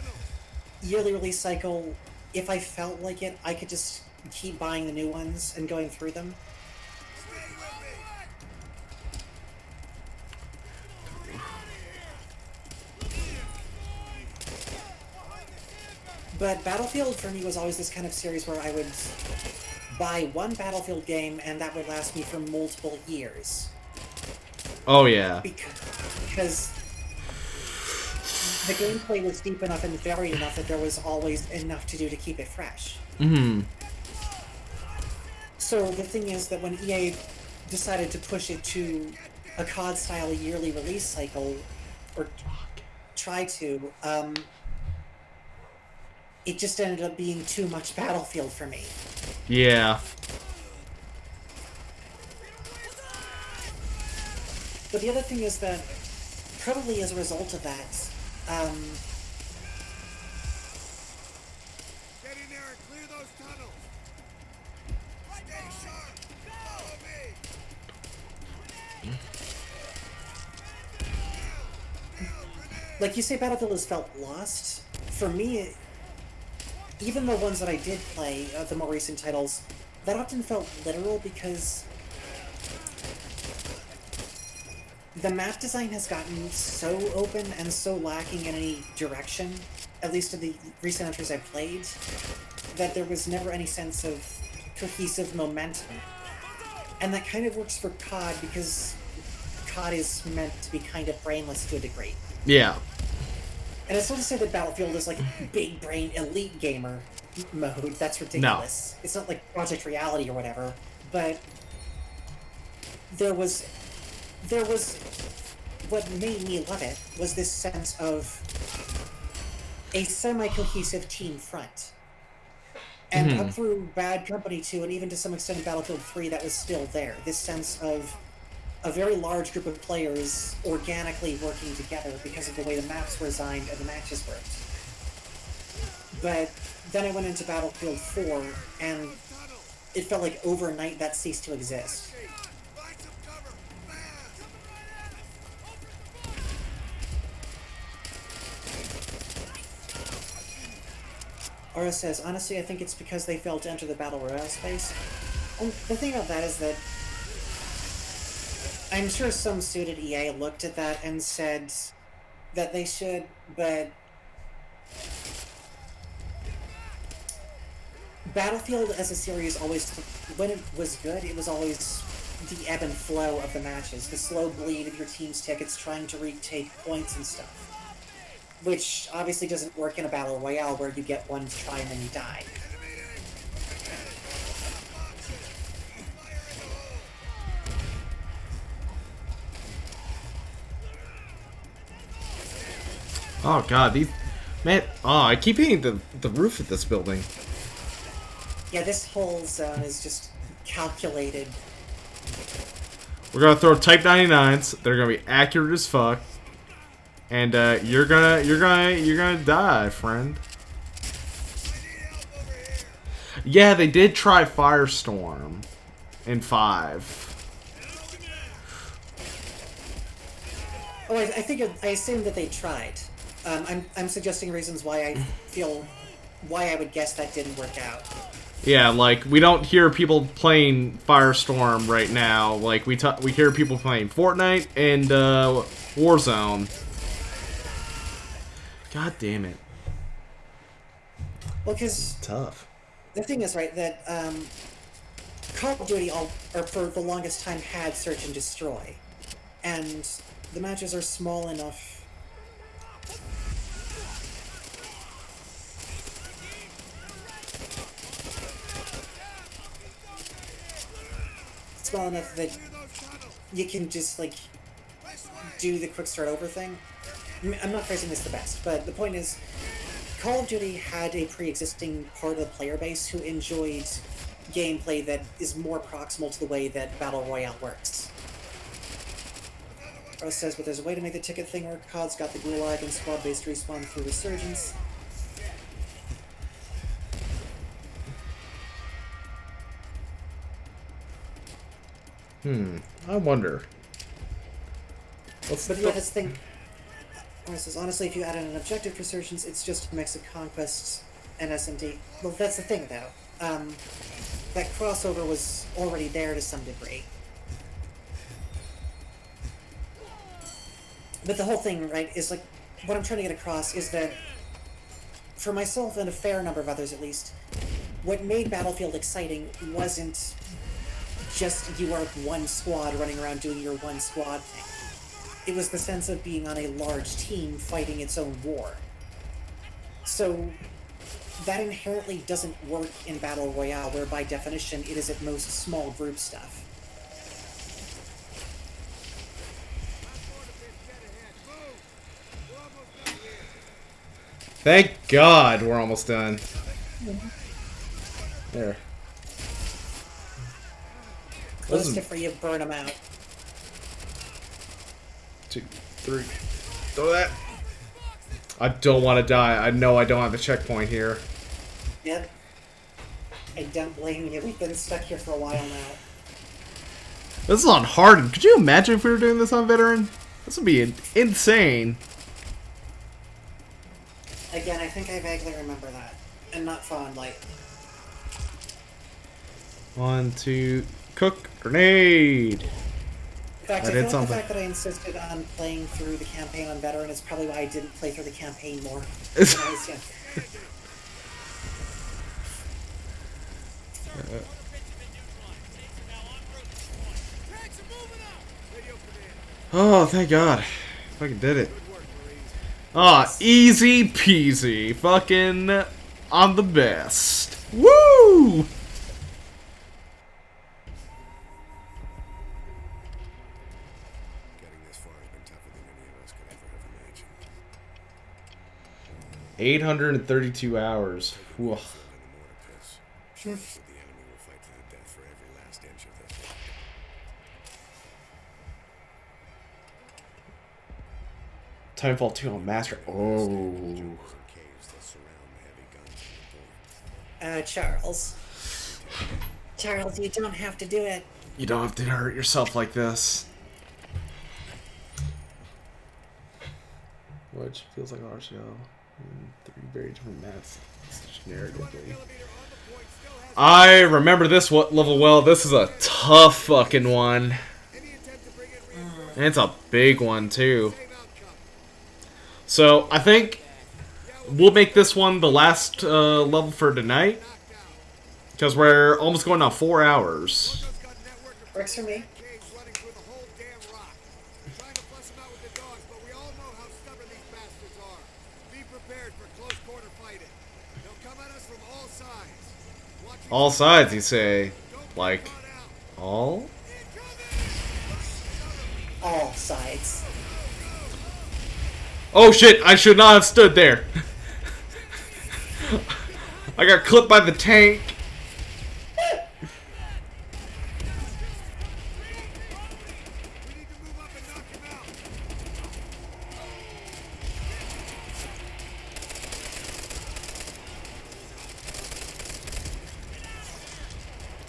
S2: yearly release cycle, if I felt like it, I could just keep buying the new ones and going through them. But Battlefield for me was always this kind of series where I would buy one Battlefield game and that would last me for multiple years.
S1: Oh yeah.
S2: Because the gameplay was deep enough and varied enough that there was always enough to do to keep it fresh.
S1: Mm-hmm.
S2: So the thing is that when EA decided to push it to a COD-style yearly release cycle, or try to, it just ended up being too much Battlefield for me.
S1: Yeah.
S2: But the other thing is that, probably as a result of that,
S3: Get in there and clear those tunnels. Stay sharp. Follow me.
S2: like you say, Battlefield has felt lost. For me, even the ones that I did play, the more recent titles, that often felt literal because the map design has gotten so open and so lacking in any direction, at least in the recent entries I played, that there was never any sense of cohesive momentum. And that kind of works for COD because COD is meant to be kind of brainless to a degree.
S1: Yeah.
S2: And it's not to say that Battlefield is like big brain elite gamer mode. That's ridiculous. No. It's not like Project Reality or whatever. But there was what made me love it was this sense of a semi-cohesive team front. And up through Bad Company 2, and even to some extent in Battlefield 3, that was still there. This sense of a very large group of players organically working together because of the way the maps were designed and the matches worked. But then I went into Battlefield 4, and it felt like overnight that ceased to exist. Aura says, honestly, I think it's because they failed to enter the Battle Royale space. And the thing about that is that I'm sure some suit at EA looked at that and said that they should, but Battlefield as a series always, when it was good, it was always the ebb and flow of the matches, the slow bleed of your team's tickets trying to retake points and stuff. Which obviously doesn't work in a Battle Royale where you get one try and then you die.
S1: Oh god, these... Man, I keep hitting the roof of this building.
S2: Yeah, this whole zone is just calculated.
S1: We're gonna throw Type 99s. They're gonna be accurate as fuck. And you're gonna die, friend. Yeah, they did try Firestorm in 5.
S2: Oh, I assume that they tried. I'm suggesting reasons why I would guess that didn't work out.
S1: Yeah, like we don't hear people playing Firestorm right now. Like we hear people playing Fortnite and Warzone. God damn it.
S2: Well, because
S1: Tough.
S2: the thing is, right, that Call of Duty, for the longest time, had Search and Destroy. And the matches are small enough. Small enough that you can just, like, do the quick start over thing. I'm not phrasing this the best, but the point is, Call of Duty had a pre-existing part of the player base who enjoyed gameplay that is more proximal to the way that Battle Royale works. Rose says, but there's a way to make the ticket thing work. COD's got the Gulag and squad-based respawn through Resurgence.
S1: I wonder.
S2: But yeah, this thing... Says, honestly, if you added an objective Resurgence, it's just a mix of Conquest and SMD. Well, that's the thing, though. That crossover was already there to some degree. But the whole thing, right, is like, what I'm trying to get across is that, for myself and a fair number of others at least, what made Battlefield exciting wasn't just you are one squad running around doing your one squad thing. It was the sense of being on a large team fighting its own war. So that inherently doesn't work in Battle Royale, where by definition it is at most small group stuff.
S1: Thank God we're almost done. There.
S2: Close to free of burn them out.
S1: 2, 3. Throw that. I don't want to die. I know I don't have the checkpoint here.
S2: Yep. I don't blame you. We've been stuck here for a while now.
S1: This is on hard. Could you imagine if we were doing this on veteran? This would be insane.
S2: Again, I think I vaguely remember that. And not fondly.
S1: 1, 2, cook, grenade.
S2: In fact, I feel like the fact that I insisted on playing through the campaign on veteran is probably why I didn't play through the campaign more. When I was young.
S1: Oh, thank God. Fucking did it. Ah, easy peasy. Fucking I'm the best. Woo!
S3: Getting this far has been tougher than any of us could ever have imagined.
S1: 832 hours. Whew.
S3: Filled in the mortar pits. Sure that the enemy will fight to the death for every last inch of this.
S1: Timefall 2 on Master. Oh.
S3: Caves that surround the heavy guns on the door.
S2: Charles. Charles, you don't have to do it.
S1: You don't have to hurt yourself like this. Which feels like an RCO. 3 very different maps. Narratively. I remember this level well. This is a tough fucking one. And it's a big one too. So I think we'll make this one the last level for tonight. Because we're almost going on 4 hours.
S2: Works for me.
S1: All sides, you say? Like, all?
S2: All sides.
S1: Oh shit, I should not have stood there. I got clipped by the tank.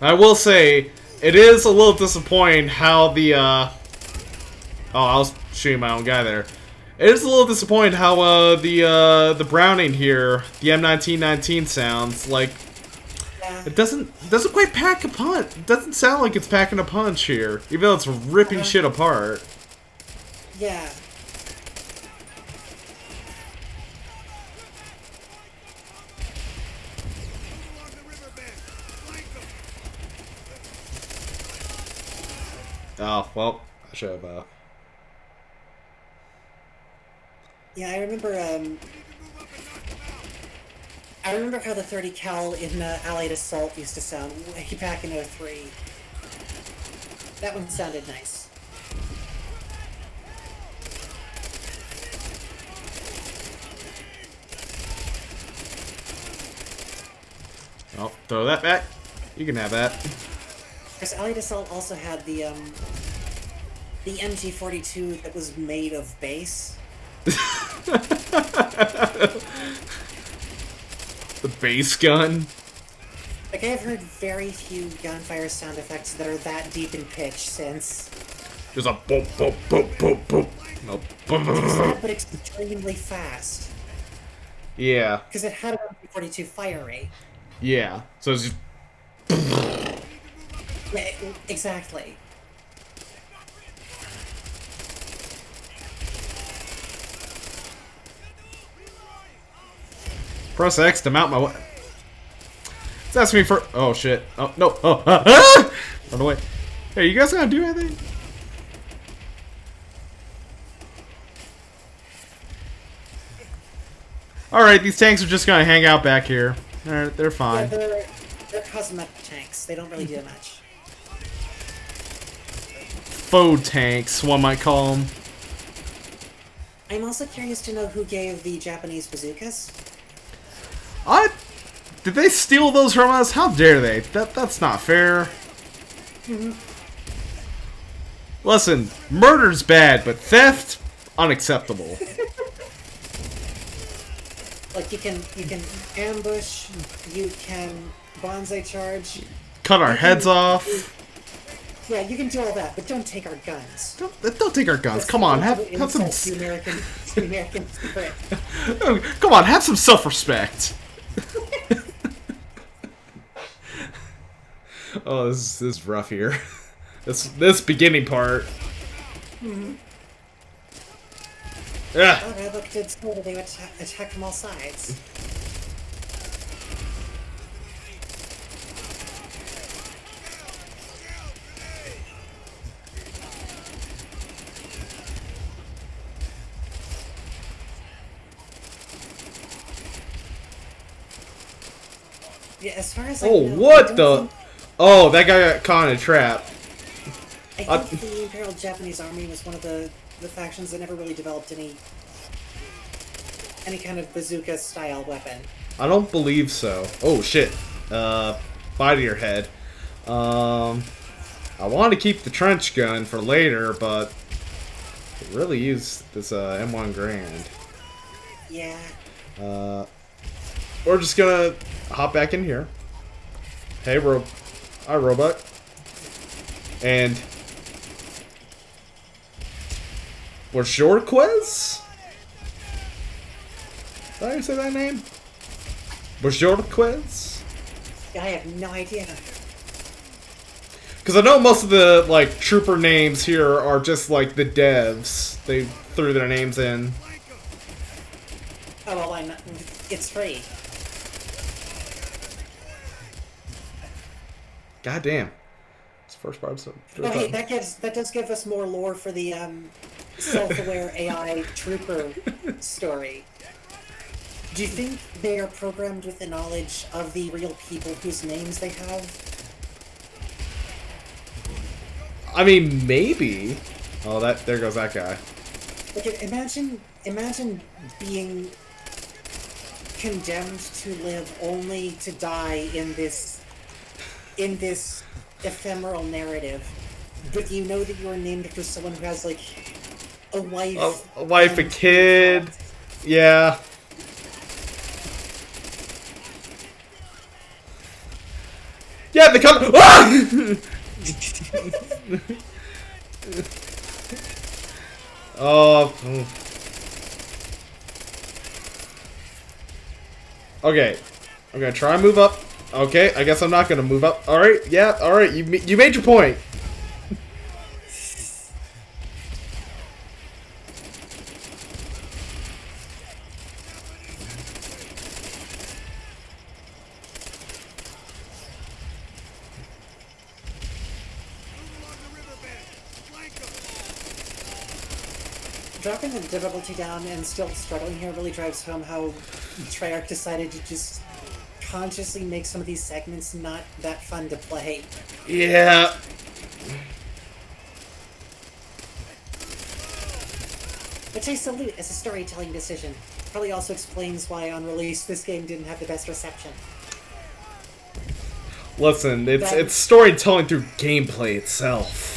S1: I will say, it is a little disappointing how the, oh, I was shooting my own guy there. It is a little disappointing how, the Browning here, the M1919 sounds, like, it doesn't quite pack a punch. It doesn't sound like it's packing a punch here, even though it's ripping shit apart.
S2: Yeah.
S1: Oh, well, I should have,
S2: Yeah, I remember how the 30 cal in Allied Assault used to sound way back in 03. That one sounded nice.
S1: Oh, throw that back. You can have that.
S2: Because Allied Assault also had the MG42 that was made of bass.
S1: The bass gun.
S2: Like, I've heard very few gunfire sound effects that are that deep in pitch since.
S1: Just a boop, boop, boop, boop, boop. No, boop, boop,
S2: It's
S1: boop.
S2: not, but it's extremely fast.
S1: Yeah,
S2: Because it had a 42 fire rate.
S1: yeah. So it's just...
S2: Yeah, exactly.
S1: Press X to mount my... It's asking me for. Oh shit! Oh no! Oh! Ah! Run away! Hey, you guys gonna do anything? All right, these tanks are just gonna hang out back here. They're
S2: Yeah,
S1: fine.
S2: they're cosmetic tanks. They don't really do much.
S1: Faux tanks, one might call them.
S2: I'm also curious to know who gave the Japanese bazookas.
S1: Did they steal those from us? How dare they? That's not fair. Listen, murder's bad, but theft unacceptable.
S2: Like you can ambush, you can bonsai charge.
S1: Cut our
S2: you
S1: heads
S2: can-
S1: off.
S2: Yeah, you can do all that, but don't take our guns.
S1: Don't take our guns. Come on, have some.
S2: The American spirit.
S1: Come on, have some self-respect. Oh, this is rough here. This beginning part. Yeah.
S2: Oh, that looked good. So they would attack from all sides. Yeah, as far as I
S1: Oh,
S2: know,
S1: what
S2: I
S1: the?
S2: don't
S1: Oh, that guy got caught in a trap.
S2: think, I think the Imperial Japanese Army was one of the factions that never really developed any kind of bazooka style weapon.
S1: I don't believe so. Oh shit. Bye to your head. I want to keep the trench gun for later, but could really use this M1 Grand.
S2: Yeah.
S1: We're just gonna hop back in here. Hey, hi, robot. And Bonjour Quiz? Did I say that name? Bonjour Quiz?
S2: I have no idea.
S1: Because I know most of the like trooper names here are just like the devs. They threw their names in.
S2: Oh well, it's free.
S1: God damn. It's the first part. So
S2: Oh, hey, that does give us more lore for the self-aware AI trooper story. Do you think they are programmed with the knowledge of the real people whose names they have?
S1: I mean, maybe. Oh, there goes that guy.
S2: Like, imagine being condemned to live only to die in this ephemeral narrative, but you know that you are named after someone who has like a wife,
S1: A kid. Yeah. Yeah, they come. Ah! Oh. Okay. I'm gonna try and move up. Okay, I guess I'm not gonna move up. Alright, yeah, alright, you made your point.
S2: Dropping the difficulty down and still struggling here really drives home how Treyarch decided to just consciously make some of these segments not that fun to play.
S1: Yeah.
S2: Which I salute as a storytelling decision. Probably also explains why on release this game didn't have the best reception.
S1: Listen, it's storytelling through gameplay itself.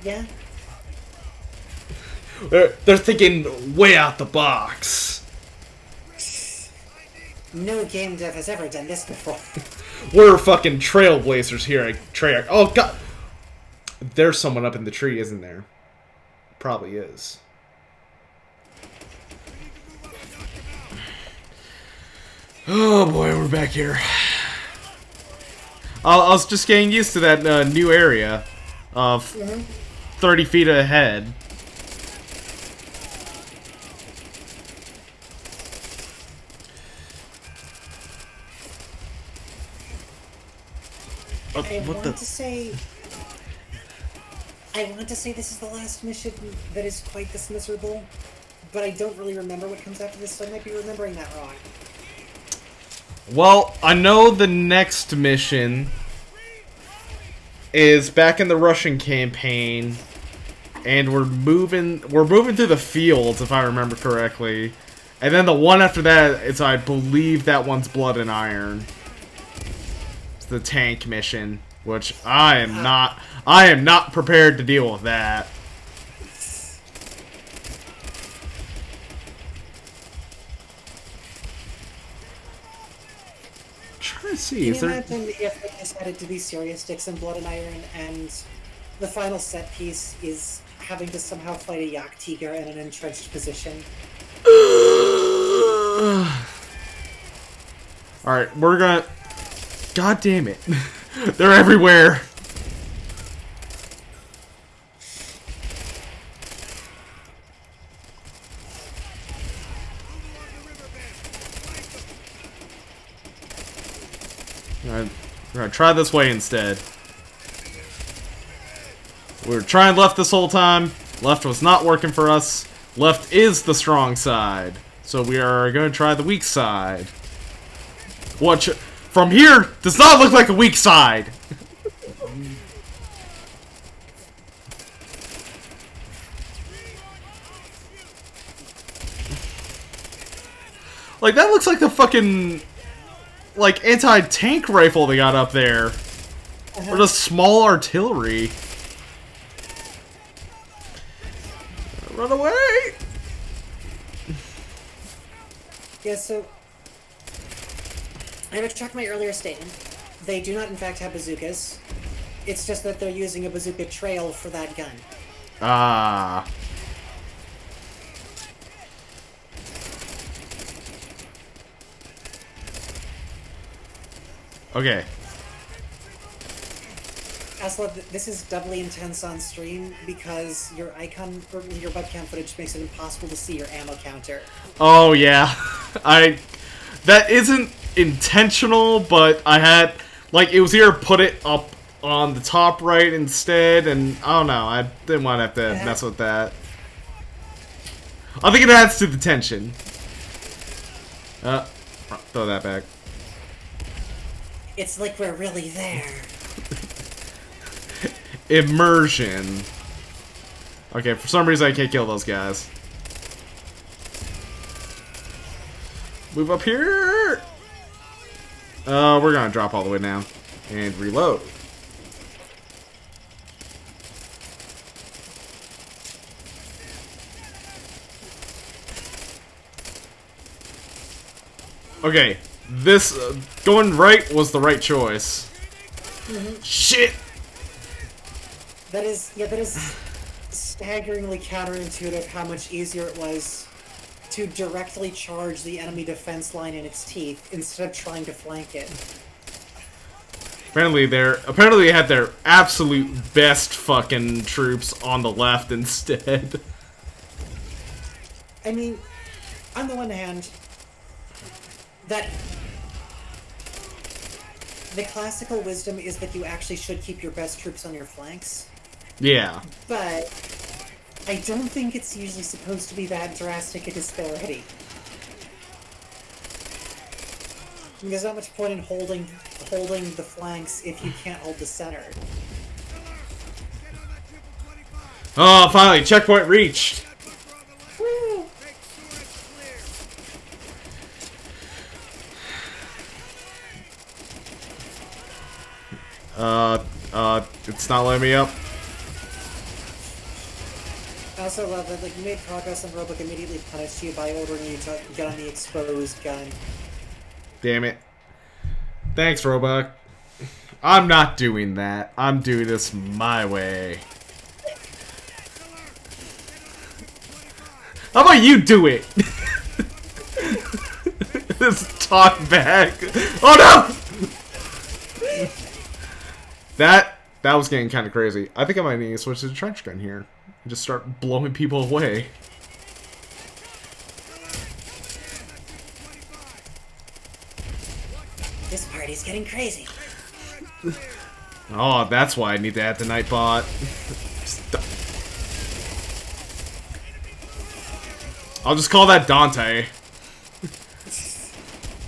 S2: Yeah?
S1: They're thinking way out the box.
S2: No game dev has ever done this before.
S1: We're fucking trailblazers here at Treyarch. Oh god, there's someone up in the tree, isn't there? Probably is. Oh boy, we're back here. I was just getting used to that new area of 30 feet ahead.
S2: I
S1: what
S2: want
S1: the?
S2: to say. I want to say this is the last mission that is quite this miserable, but I don't really remember what comes after this, so I might be remembering that wrong.
S1: Well, I know the next mission is back in the Russian campaign, and we're moving through the fields, if I remember correctly. And then the one after that is, I believe, that one's Blood and Iron. It's the tank mission, which I am not prepared to deal with that. I'm trying to see.
S2: Can
S1: Is
S2: you
S1: there?
S2: imagine if they decided to be serious dicks in Blood and Iron, and the final set piece is having to somehow fight a Yak Tiger in an entrenched position?
S1: Alright, we're gonna... God damn it. They're everywhere. Alright, we're gonna try this way instead. We were trying left this whole time. Left was not working for us. Left is the strong side. So we are going to try the weak side. Which, from here, does not look like a weak side. Like, that looks like the fucking, like, anti-tank rifle they got up there. Or the small artillery. Run away!
S2: Yeah, so I retract my earlier statement. They do not, in fact, have bazookas. It's just that they're using a bazooka trail for that gun.
S1: Ah. Okay.
S2: Asla, this is doubly intense on stream because your icon or your webcam footage makes it impossible to see your ammo counter.
S1: Oh yeah. That isn't intentional, but I had, like, it was here, put it up on the top right instead, and I don't know, I didn't want to have to mess with that. I think it adds to the tension. Throw that back.
S2: It's like we're really there.
S1: Immersion. Okay, for some reason I can't kill those guys. Move up here! We're gonna drop all the way down. And reload. Okay, this, going right was the right choice. Shit!
S2: That is staggeringly counterintuitive how much easier it was to directly charge the enemy defense line in its teeth instead of trying to flank it.
S1: Apparently they had their absolute best fucking troops on the left instead.
S2: I mean, on the one hand, that the classical wisdom is that you actually should keep your best troops on your flanks.
S1: Yeah.
S2: But I don't think it's usually supposed to be that drastic a disparity. There's not much point in holding the flanks if you can't hold the center.
S1: Oh, finally, checkpoint reached.
S2: Woo!
S1: It's not letting me up.
S2: I also love that, like, you made progress and Roebuck immediately punished you by ordering you to get on the exposed gun.
S1: Damn it. Thanks, Roebuck. I'm not doing that. I'm doing this my way. How about you do it? This talk back. Oh no! That was getting kind of crazy. I think I might need to switch to the trench gun here. And just start blowing people away.
S2: This party's getting crazy.
S1: Oh, that's why I need to add the Nightbot. I'll just call that Dante.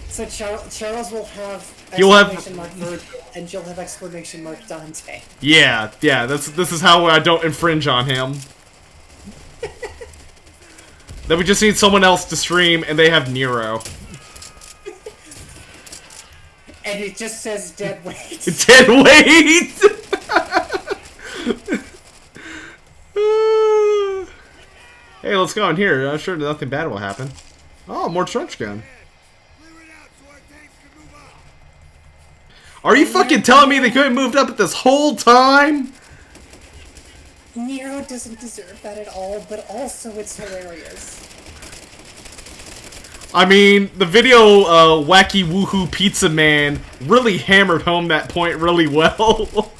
S2: So Charles will have
S1: You'll have-
S2: exclamation mark Virgil, and you'll have exclamation mark Dante.
S1: Yeah, this is how I don't infringe on him. Then we just need someone else to stream, and they have Nero.
S2: And it just says dead weight.
S1: Dead weight! Hey, let's go in here. I'm sure nothing bad will happen. Oh, more trench gun.
S3: Clear it out so our tanks can move up.
S1: Are you fucking telling me they couldn't moved up this whole time?
S2: Nero doesn't deserve that at all, but also it's hilarious.
S1: I mean, the video Wacky Woohoo Pizza Man really hammered home that point really well.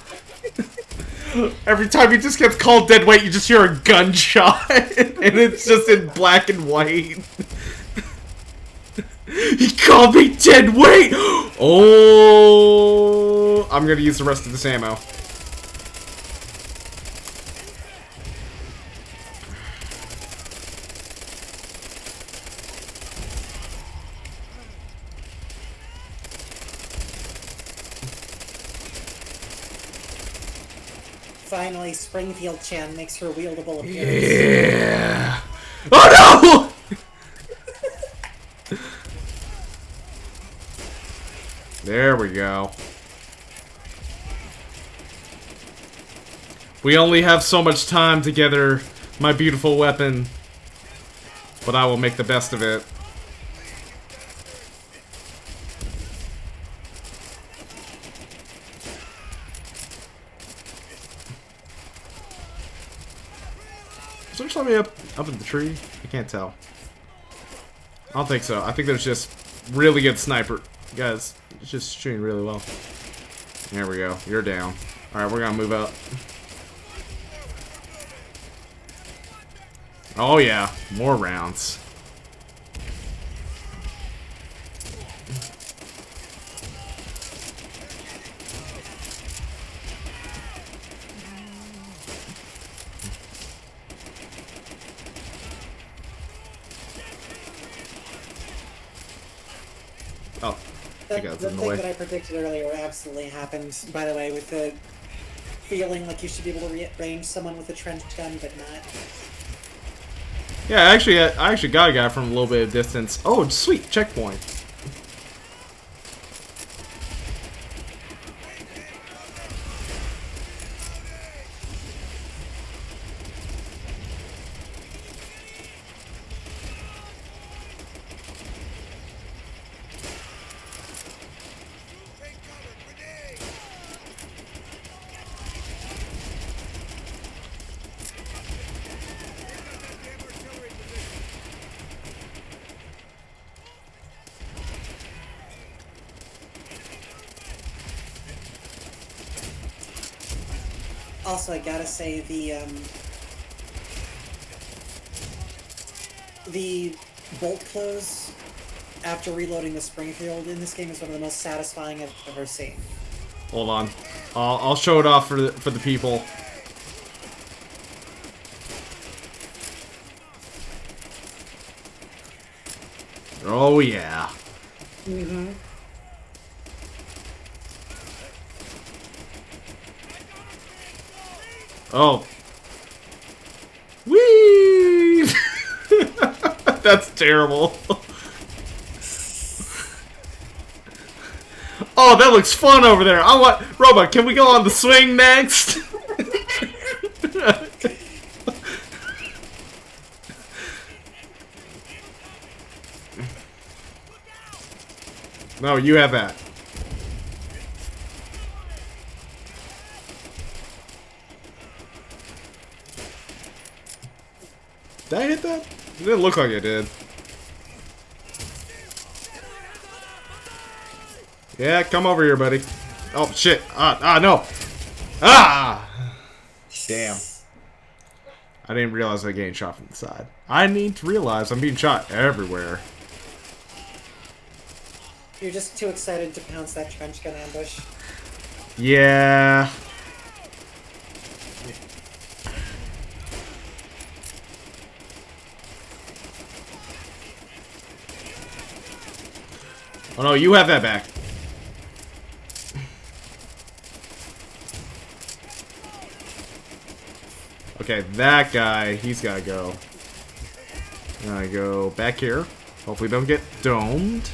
S1: Every time he just gets called dead weight, you just hear a gunshot, and it's just in black and white. He called me dead weight! Oh, I'm gonna use the rest of this ammo.
S2: Finally, Springfield Chan makes her wieldable appearance.
S1: Yeah. Oh no! There we go. We only have so much time together, my beautiful weapon. But I will make the best of it. Is there somebody up in the tree? I can't tell. I don't think so. I think there's just really good sniper. Guys, it's just shooting really well. There we go. You're down. Alright, we're gonna move up. Oh yeah, more rounds. Oh, I think I was
S2: The
S1: in the
S2: thing
S1: way.
S2: that I predicted earlier absolutely happened, by the way, with the feeling like you should be able to range someone with a trench gun, but not.
S1: Yeah, I actually got a guy from a little bit of distance. Oh, sweet, checkpoint.
S3: Take cover, grenade! Damn artillery position.
S2: Also, I gotta say, the bolt close after reloading the Springfield in this game is one of the most satisfying I've ever seen.
S1: Hold on. I'll show it off for the people. Oh yeah.
S2: Mm-hmm.
S1: Oh. Whee! That's terrible. Oh, that looks fun over there. I want Robot, can we go on the swing next? No, you have that. Did I hit that? It didn't look like it did. Yeah, come over here, buddy. Oh, shit. No. Ah! Damn. I didn't realize I getting shot from the side. I need to realize I'm being shot everywhere.
S2: You're just too excited to pounce that trench gun ambush.
S1: Yeah. Oh no, you have that back. Okay, that guy, he's gotta go. Gotta go back here. Hopefully don't get domed.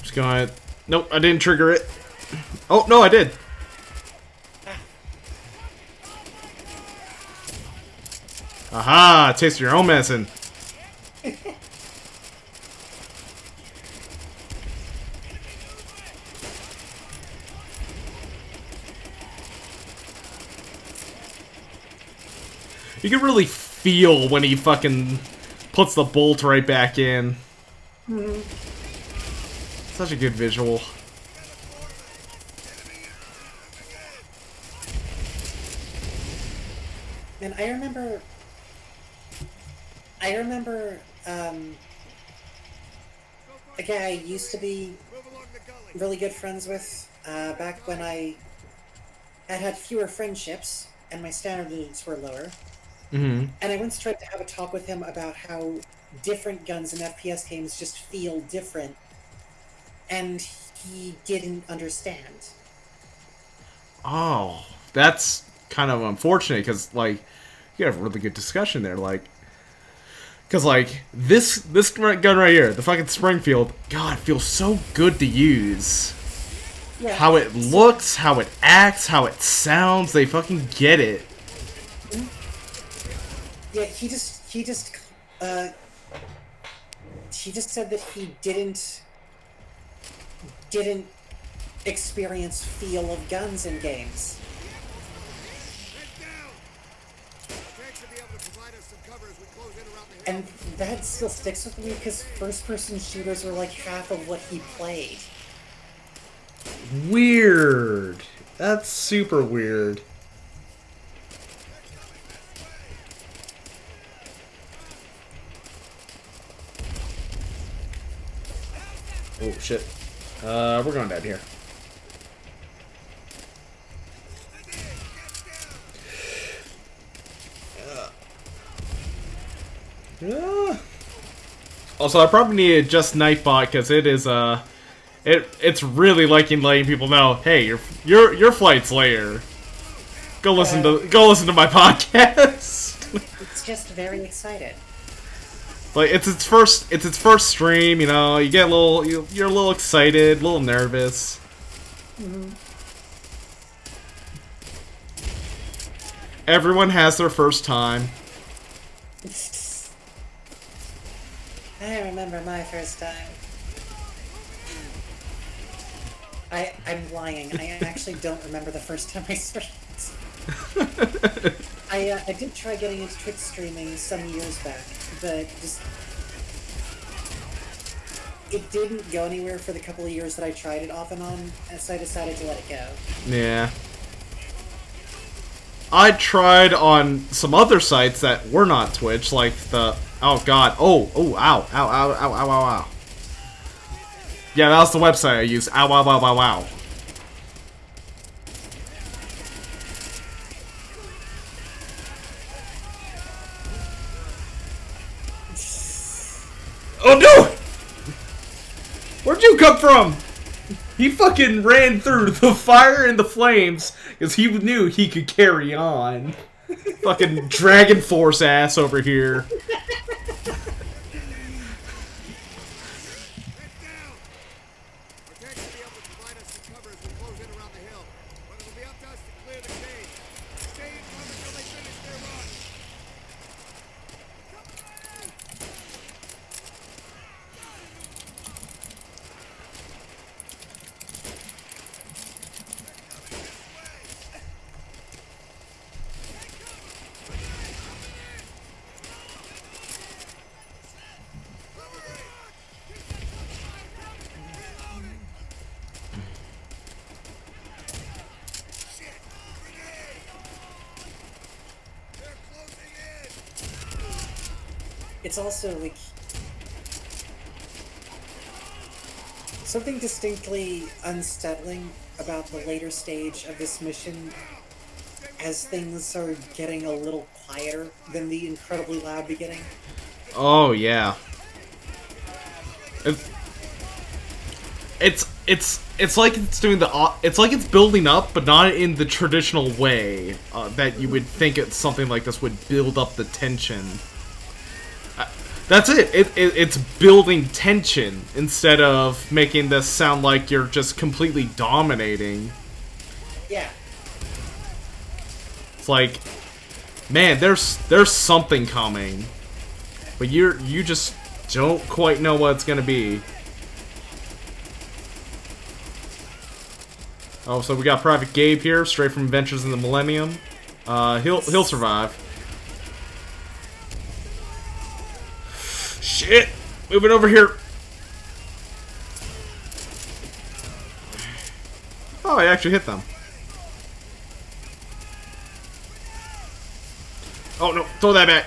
S1: Just gonna... Nope, I didn't trigger it. Oh, no, I did. Aha! Taste your own medicine. You can really feel when he fucking puts the bolt right back in. Such a good visual.
S2: And I remember a guy I used to be really good friends with back when I had fewer friendships and my standards were lower.
S1: Mm-hmm.
S2: And I once tried to have a talk with him about how different guns in FPS games just feel different, and he didn't understand.
S1: Oh, that's kind of unfortunate, because, like, you have a really good discussion there, like... Because, like, this gun right here, the fucking Springfield, God, feels so good to use.
S2: Yeah,
S1: How it looks, how it acts, how it sounds, they fucking get it.
S2: yeah, he just said that he didn't experience feel of guns in games. And that still sticks with me because first-person shooters were like half of what he played.
S1: Weird. That's super weird. Oh, shit. We're going down here. Also, I probably need to adjust Nightbot because it is it's really letting people know, hey, your flight's later. Go listen to my podcast.
S2: It's just very excited.
S1: Like it's its first stream, you know. You get a little you're a little excited, a little nervous.
S2: Mm-hmm.
S1: Everyone has their first time.
S2: I remember my first time. I'm lying. I actually don't remember the first time I started. I did try getting into Twitch streaming some years back, but just it didn't go anywhere for the couple of years that I tried it off and on, so I decided to let it go.
S1: Yeah. I tried on some other sites that were not Twitch, like the... Oh, God. Oh, ow. Ow, ow, ow, ow, ow, ow. Yeah, that was the website I used. Ow, ow, ow, ow, ow. Oh, no! Where'd you come from? He fucking ran through the fire and the flames because he knew he could carry on. Fucking Dragon Force ass over here.
S2: it's also like something distinctly unsettling about the later stage of this mission as things are getting a little quieter than the incredibly loud beginning.
S1: Oh yeah. It's like it's doing it's like it's building up, but not in the traditional way that you would think it's something like this would build up the tension. That's it. It's building tension instead of making this sound like you're just completely dominating.
S2: Yeah.
S1: It's like, man, there's something coming, but you just don't quite know what it's gonna be. Oh, so we got Private Gabe here, straight from Adventures in the Millennium. He'll survive. Shit! Moving over here. Oh, I actually hit them. Oh no! Throw that back.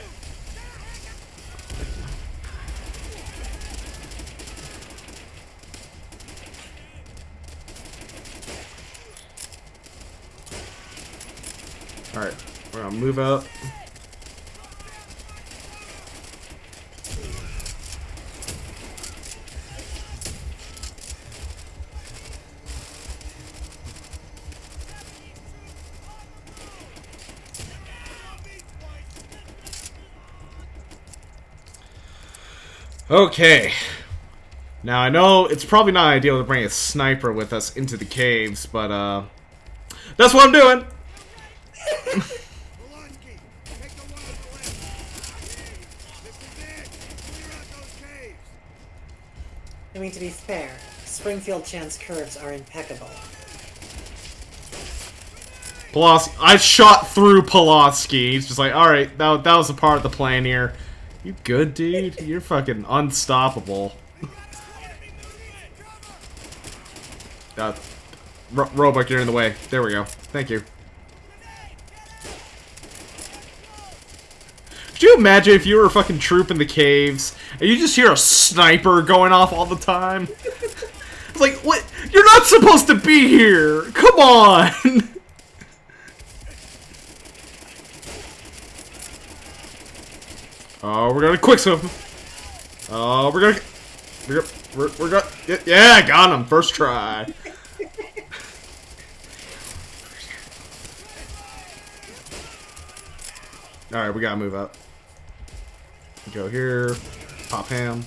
S1: Alright, we're gonna move up. Okay. Now I know it's probably not ideal to bring a sniper with us into the caves, but that's what I'm doing!
S3: Pulaski, take the one on the left. This is it. Clear out those caves.
S2: I mean, to be fair, Springfield Chan's curves are impeccable.
S1: Pulaski, I shot through Pulaski. He's just like, alright, that was a part of the plan here. You good, dude? You're fucking unstoppable. Roebuck, you're in the way. There we go. Thank you. Could you imagine if you were a fucking troop in the caves and you just hear a sniper going off all the time? It's like, what? You're not supposed to be here! Come on! Oh, we're gonna quickscope him. Oh, we're gonna, yeah, got him, first try. Alright, we gotta move up. Go here, pop ham.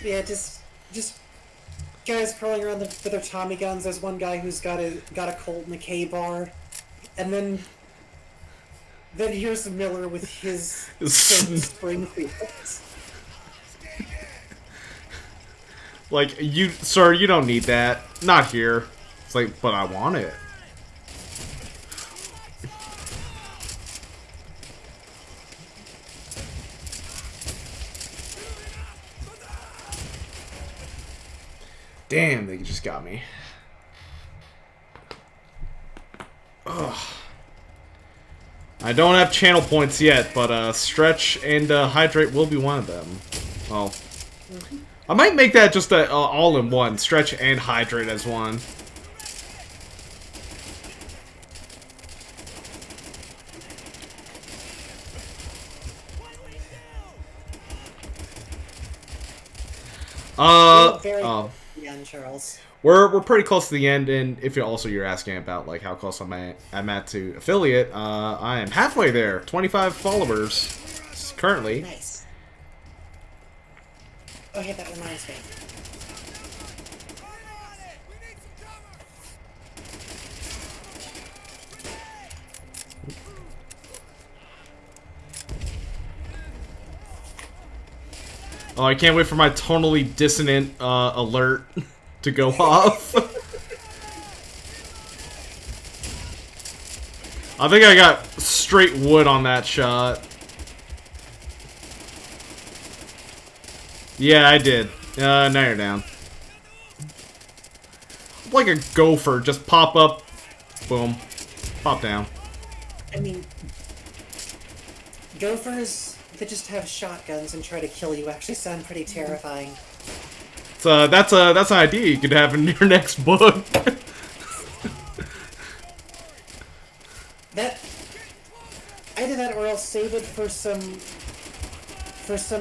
S2: Yeah, just guys crawling around with their Tommy guns. There's one guy who's got a Colt and a K-bar, and then here's Miller with his Springfield.
S1: Like, sir, you don't need that. Not here. It's like, but I want it. Damn, they just got me. Ugh. I don't have channel points yet, but stretch and hydrate will be one of them. Well, I might make that just a all-in-one. Stretch and hydrate as one.
S2: Charles.
S1: We're pretty close to the end, and if you're asking about like how close I'm at to affiliate, I am halfway there. 25 followers currently.
S2: Nice. Oh, hey, that reminds me.
S1: Oh, I can't wait for my tonally dissonant alert to go off. I think I got straight wood on that shot. Yeah, I did. Now you're down. Like a gopher, just pop up Boom. Pop down.
S2: I mean, gophers that just have shotguns and try to kill you actually sound pretty terrifying.
S1: So that's an idea you could have in your next book.
S2: That either that or I'll save it for some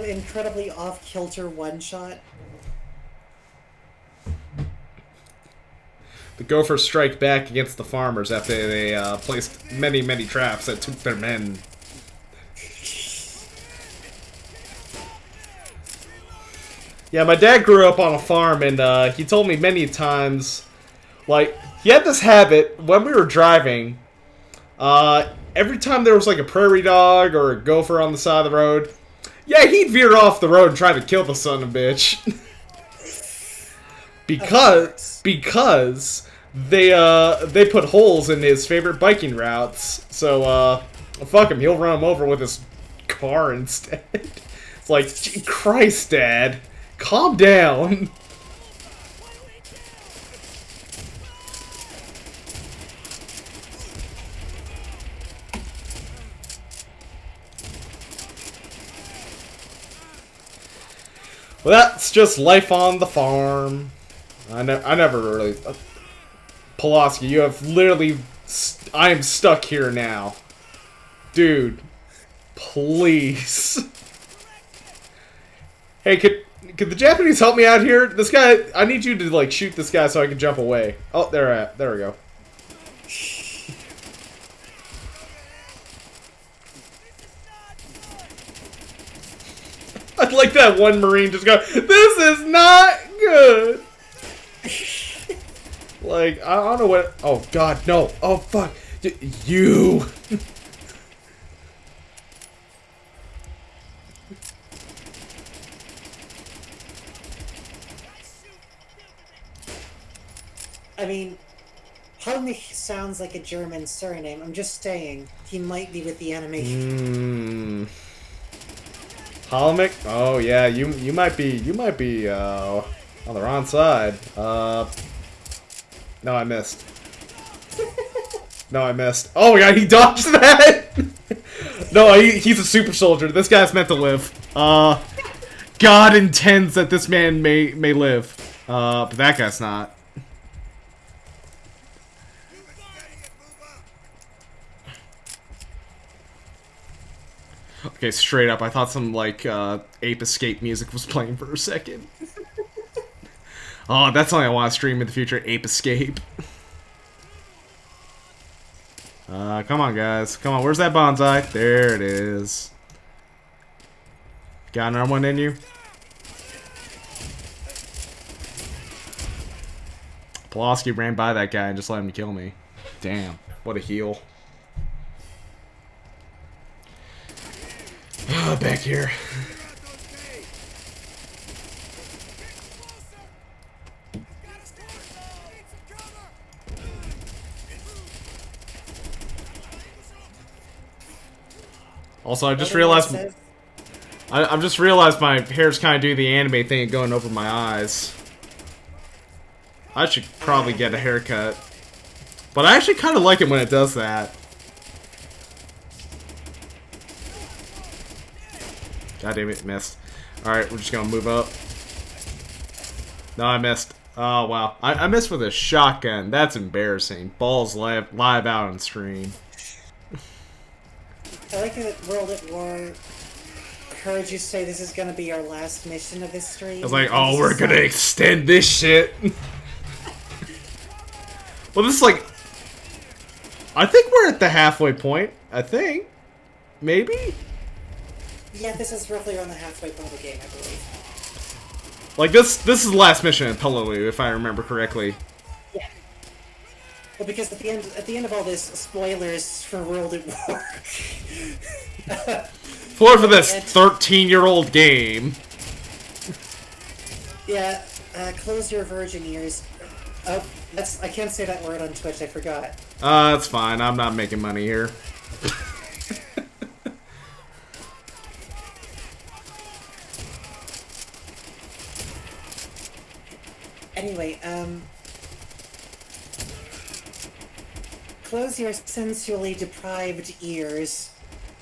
S2: incredibly off-kilter one-shot.
S1: The gophers strike back against the farmers after they placed many, many traps that took their men. Yeah, my dad grew up on a farm, and he told me many times, like, he had this habit when we were driving. Every time there was like a prairie dog or a gopher on the side of the road, yeah, he'd veer off the road and try to kill the son of a bitch. because they put holes in his favorite biking routes. So fuck him, he'll run him over with his car instead. It's like, Christ, Dad, calm down. Well, that's just life on the farm. I never really... Pulaski, you have literally... I am stuck here now. Dude. Please. Hey, could the Japanese help me out here? This guy... I need you to, like, shoot this guy so I can jump away. Oh, there we go. I'd like that one Marine just go, this is not good! Like, I don't know what... Oh, God, no. Oh, fuck. You!
S2: I mean, Helmich sounds like a German surname. I'm just saying, he might be with the enemy.
S1: Halamic? Oh yeah, you might be on the wrong side. No, I missed. No, I missed. Oh my God, he dodged that. No, he's a super soldier. This guy's meant to live. God intends that this man may live. But that guy's not. Okay, straight up, I thought some, like, Ape Escape music was playing for a second. Oh, that's something I want to stream in the future, Ape Escape. Come on, guys. Come on, where's that bonsai? There it is. Got another one in you? Pulaski ran by that guy and just let him kill me. Damn, what a heel. Back here. Also, I just realized I've just realized my hair's kind of doing the anime thing and going over my eyes. I should probably get a haircut. But I actually kind of like it when it does that. God damn it, missed. Alright, we're just gonna move up. No, I missed. Oh, wow. I missed with a shotgun. That's embarrassing. Balls live out on stream.
S2: I like that World at War heard you say this is gonna be our last mission of this stream.
S1: I was like, oh, we're gonna extend this shit. Well, this is like... I think we're at the halfway point. I think. Maybe?
S2: Yeah, this is roughly around the halfway point of the game, I believe.
S1: Like, this is the last mission in Peleliu, if I remember correctly.
S2: Yeah. Well, because at the end of all this, spoilers for World at War.
S1: For this 13-year-old game.
S2: Yeah, close your virgin ears. Oh, I can't say that word on Twitch, I forgot.
S1: That's fine. I'm not making money here.
S2: Anyway, close your sensually deprived ears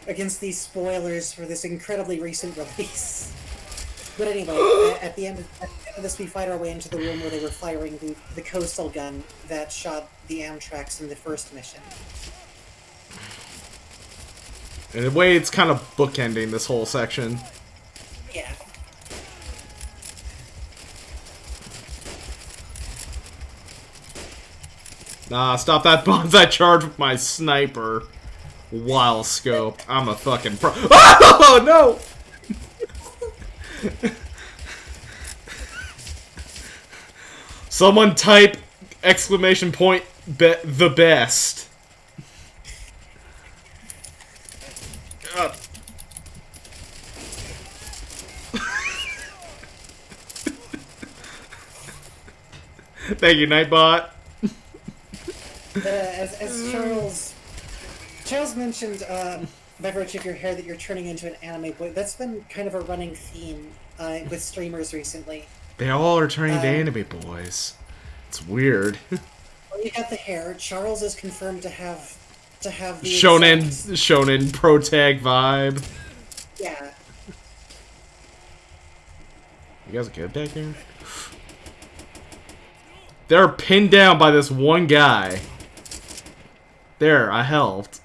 S2: against these spoilers for this incredibly recent release. But anyway, at the end of this, we fight our way into the room where they were firing the coastal gun that shot the Amtrax in the first mission.
S1: In a way, it's kind of bookending this whole section.
S2: Yeah.
S1: Nah, stop that bonsai charge with my sniper. Wild scope. I'm a fucking pro. Oh, no! Someone type exclamation point the best. God. Thank you, Nightbot.
S2: As Charles mentioned, by virtue of your hair, that you're turning into an anime boy. That's been kind of a running theme with streamers recently.
S1: They all are turning to anime boys. It's weird.
S2: Well, you got the hair. Charles is confirmed to have the
S1: Shonen pro tag vibe.
S2: Yeah.
S1: You guys good back here? They're pinned down by this one guy. There, I helped.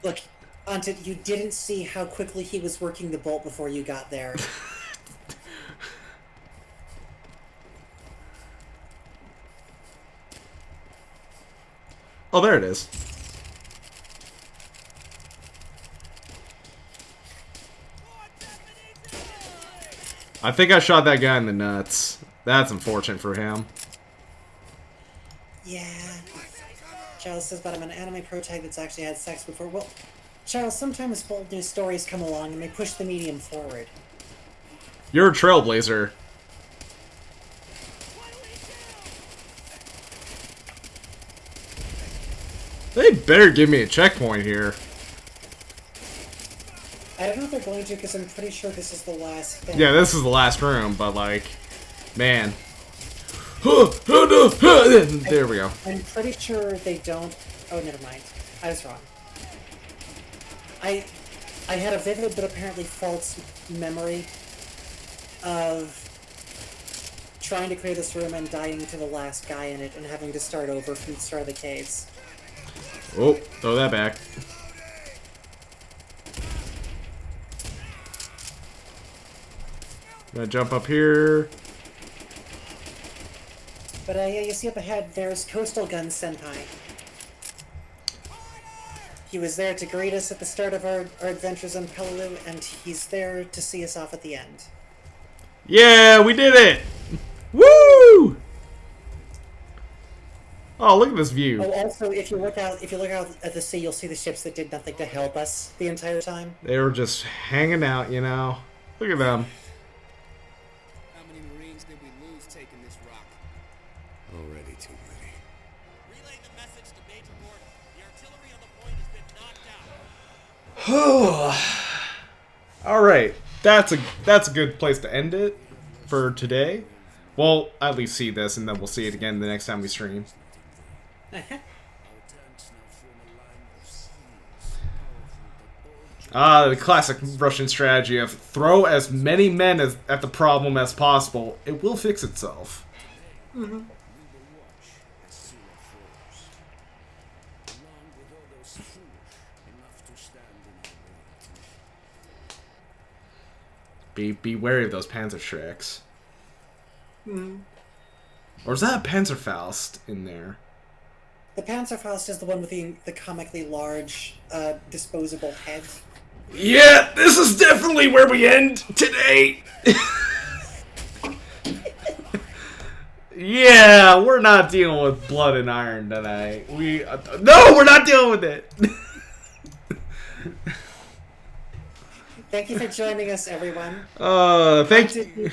S2: Look, Anta, you didn't see how quickly he was working the bolt before you got there.
S1: Oh, there it is. I think I shot that guy in the nuts. That's unfortunate for him.
S2: Yeah. Charles says, but I'm an anime pro tag that's actually had sex before. Well, Charles, sometimes bold new stories come along and they push the medium forward.
S1: You're a trailblazer. They better give me a checkpoint here.
S2: I don't know if they're going to, because I'm pretty sure this is the last thing.
S1: Yeah, this is the last room, but like, man. There we go.
S2: I'm pretty sure they don't. Oh, never mind. I was wrong. I had a vivid but apparently false memory of trying to clear this room and dying to the last guy in it and having to start over from the start of the caves.
S1: Oh, throw that back. I'm gonna jump up here.
S2: But yeah, you see up ahead, there's Coastal Gun Senpai. He was there to greet us at the start of our adventures on Peleliu, and he's there to see us off at the end.
S1: Yeah, we did it! Woo! Oh, look at this view.
S2: Oh, also, if you look out at the sea, you'll see the ships that did nothing to help us the entire time.
S1: They were just hanging out, you know. Look at them.
S5: How many Marines did we lose taking this rock?
S3: Already too many.
S6: Relay the message to Major Gordon. The artillery on the point has been knocked out.
S1: Alright. That's a good place to end it for today. We'll at least see this, and then we'll see it again the next time we stream. The classic Russian strategy of throw as many men at the problem as possible. It will fix itself.
S2: Mm-hmm.
S1: Be wary of those Panzerschrecks.
S2: Mm-hmm.
S1: Or is that a Panzerfaust in there?
S2: The Panzerfaust is the one with the comically large, disposable head.
S1: Yeah, this is definitely where we end today. Yeah, we're not dealing with blood and iron tonight. No, we're not dealing with it.
S2: Thank you for joining us, everyone.
S1: Thank you.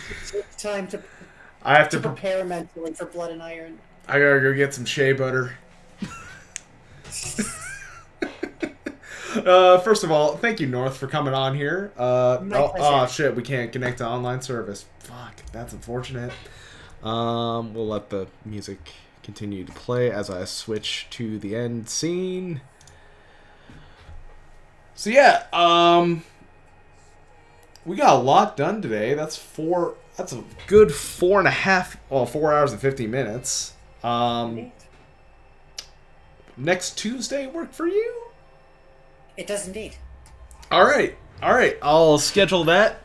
S2: Time to
S1: I have to
S2: prepare mentally for blood and iron.
S1: I gotta go get some shea butter. First of all, thank you, North, for coming on here. Oh shit, we can't connect to online service. Fuck, that's unfortunate. We'll let the music continue to play as I switch to the end scene. So yeah, we got a lot done today. That's a good 4 hours and 50 minutes. Next Tuesday work for you?
S2: It does indeed.
S1: All right. I'll schedule that.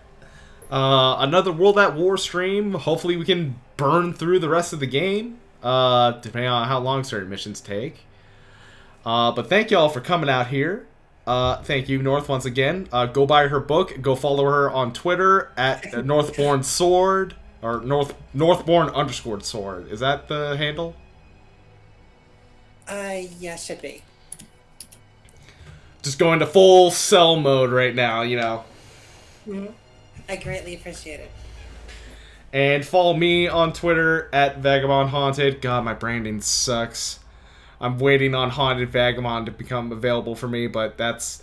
S1: Another World at War stream. Hopefully we can burn through the rest of the game, depending on how long certain missions take. But thank y'all for coming out here. Thank you, North, once again. Go buy her book. Go follow her on Twitter at Northborn Sword, or Northborn_sword. Is that the handle?
S2: Yeah, should be.
S1: Just going to full sell mode right now, you know.
S2: Mm-hmm. I greatly appreciate it.
S1: And follow me on Twitter at Vagabond Haunted. God, my branding sucks. I'm waiting on Haunted Vagabond to become available for me, but it's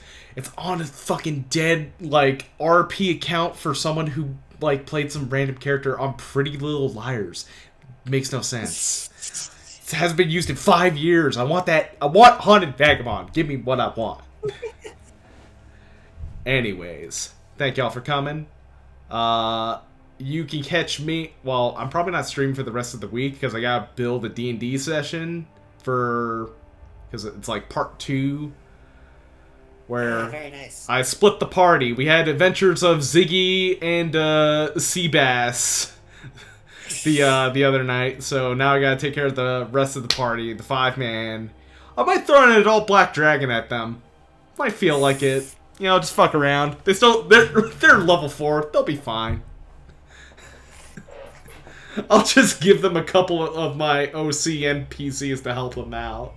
S1: on a fucking dead, like, RP account for someone who, like, played some random character on Pretty Little Liars. Makes no sense. It hasn't been used in 5 years. I want Haunted Vagabond. Give me what I want. Anyways, thank y'all for coming. You can catch me. Well, I'm probably not streaming for the rest of the week because I gotta build a D&D session because it's like part 2, where
S2: very nice.
S1: I split the party. We had adventures of Ziggy and Seabass the other night, so now I gotta take care of the rest of the party, the 5-man. I might throw in an adult Black Dragon at them. Might feel like it. You know, just fuck around. They're level 4. They'll be fine. I'll just give them a couple of my OC NPCs to help them out.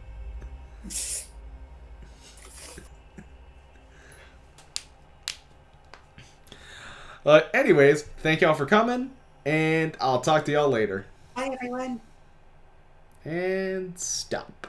S1: Anyways, thank y'all for coming, and I'll talk to y'all later.
S2: Bye, everyone.
S1: And stop.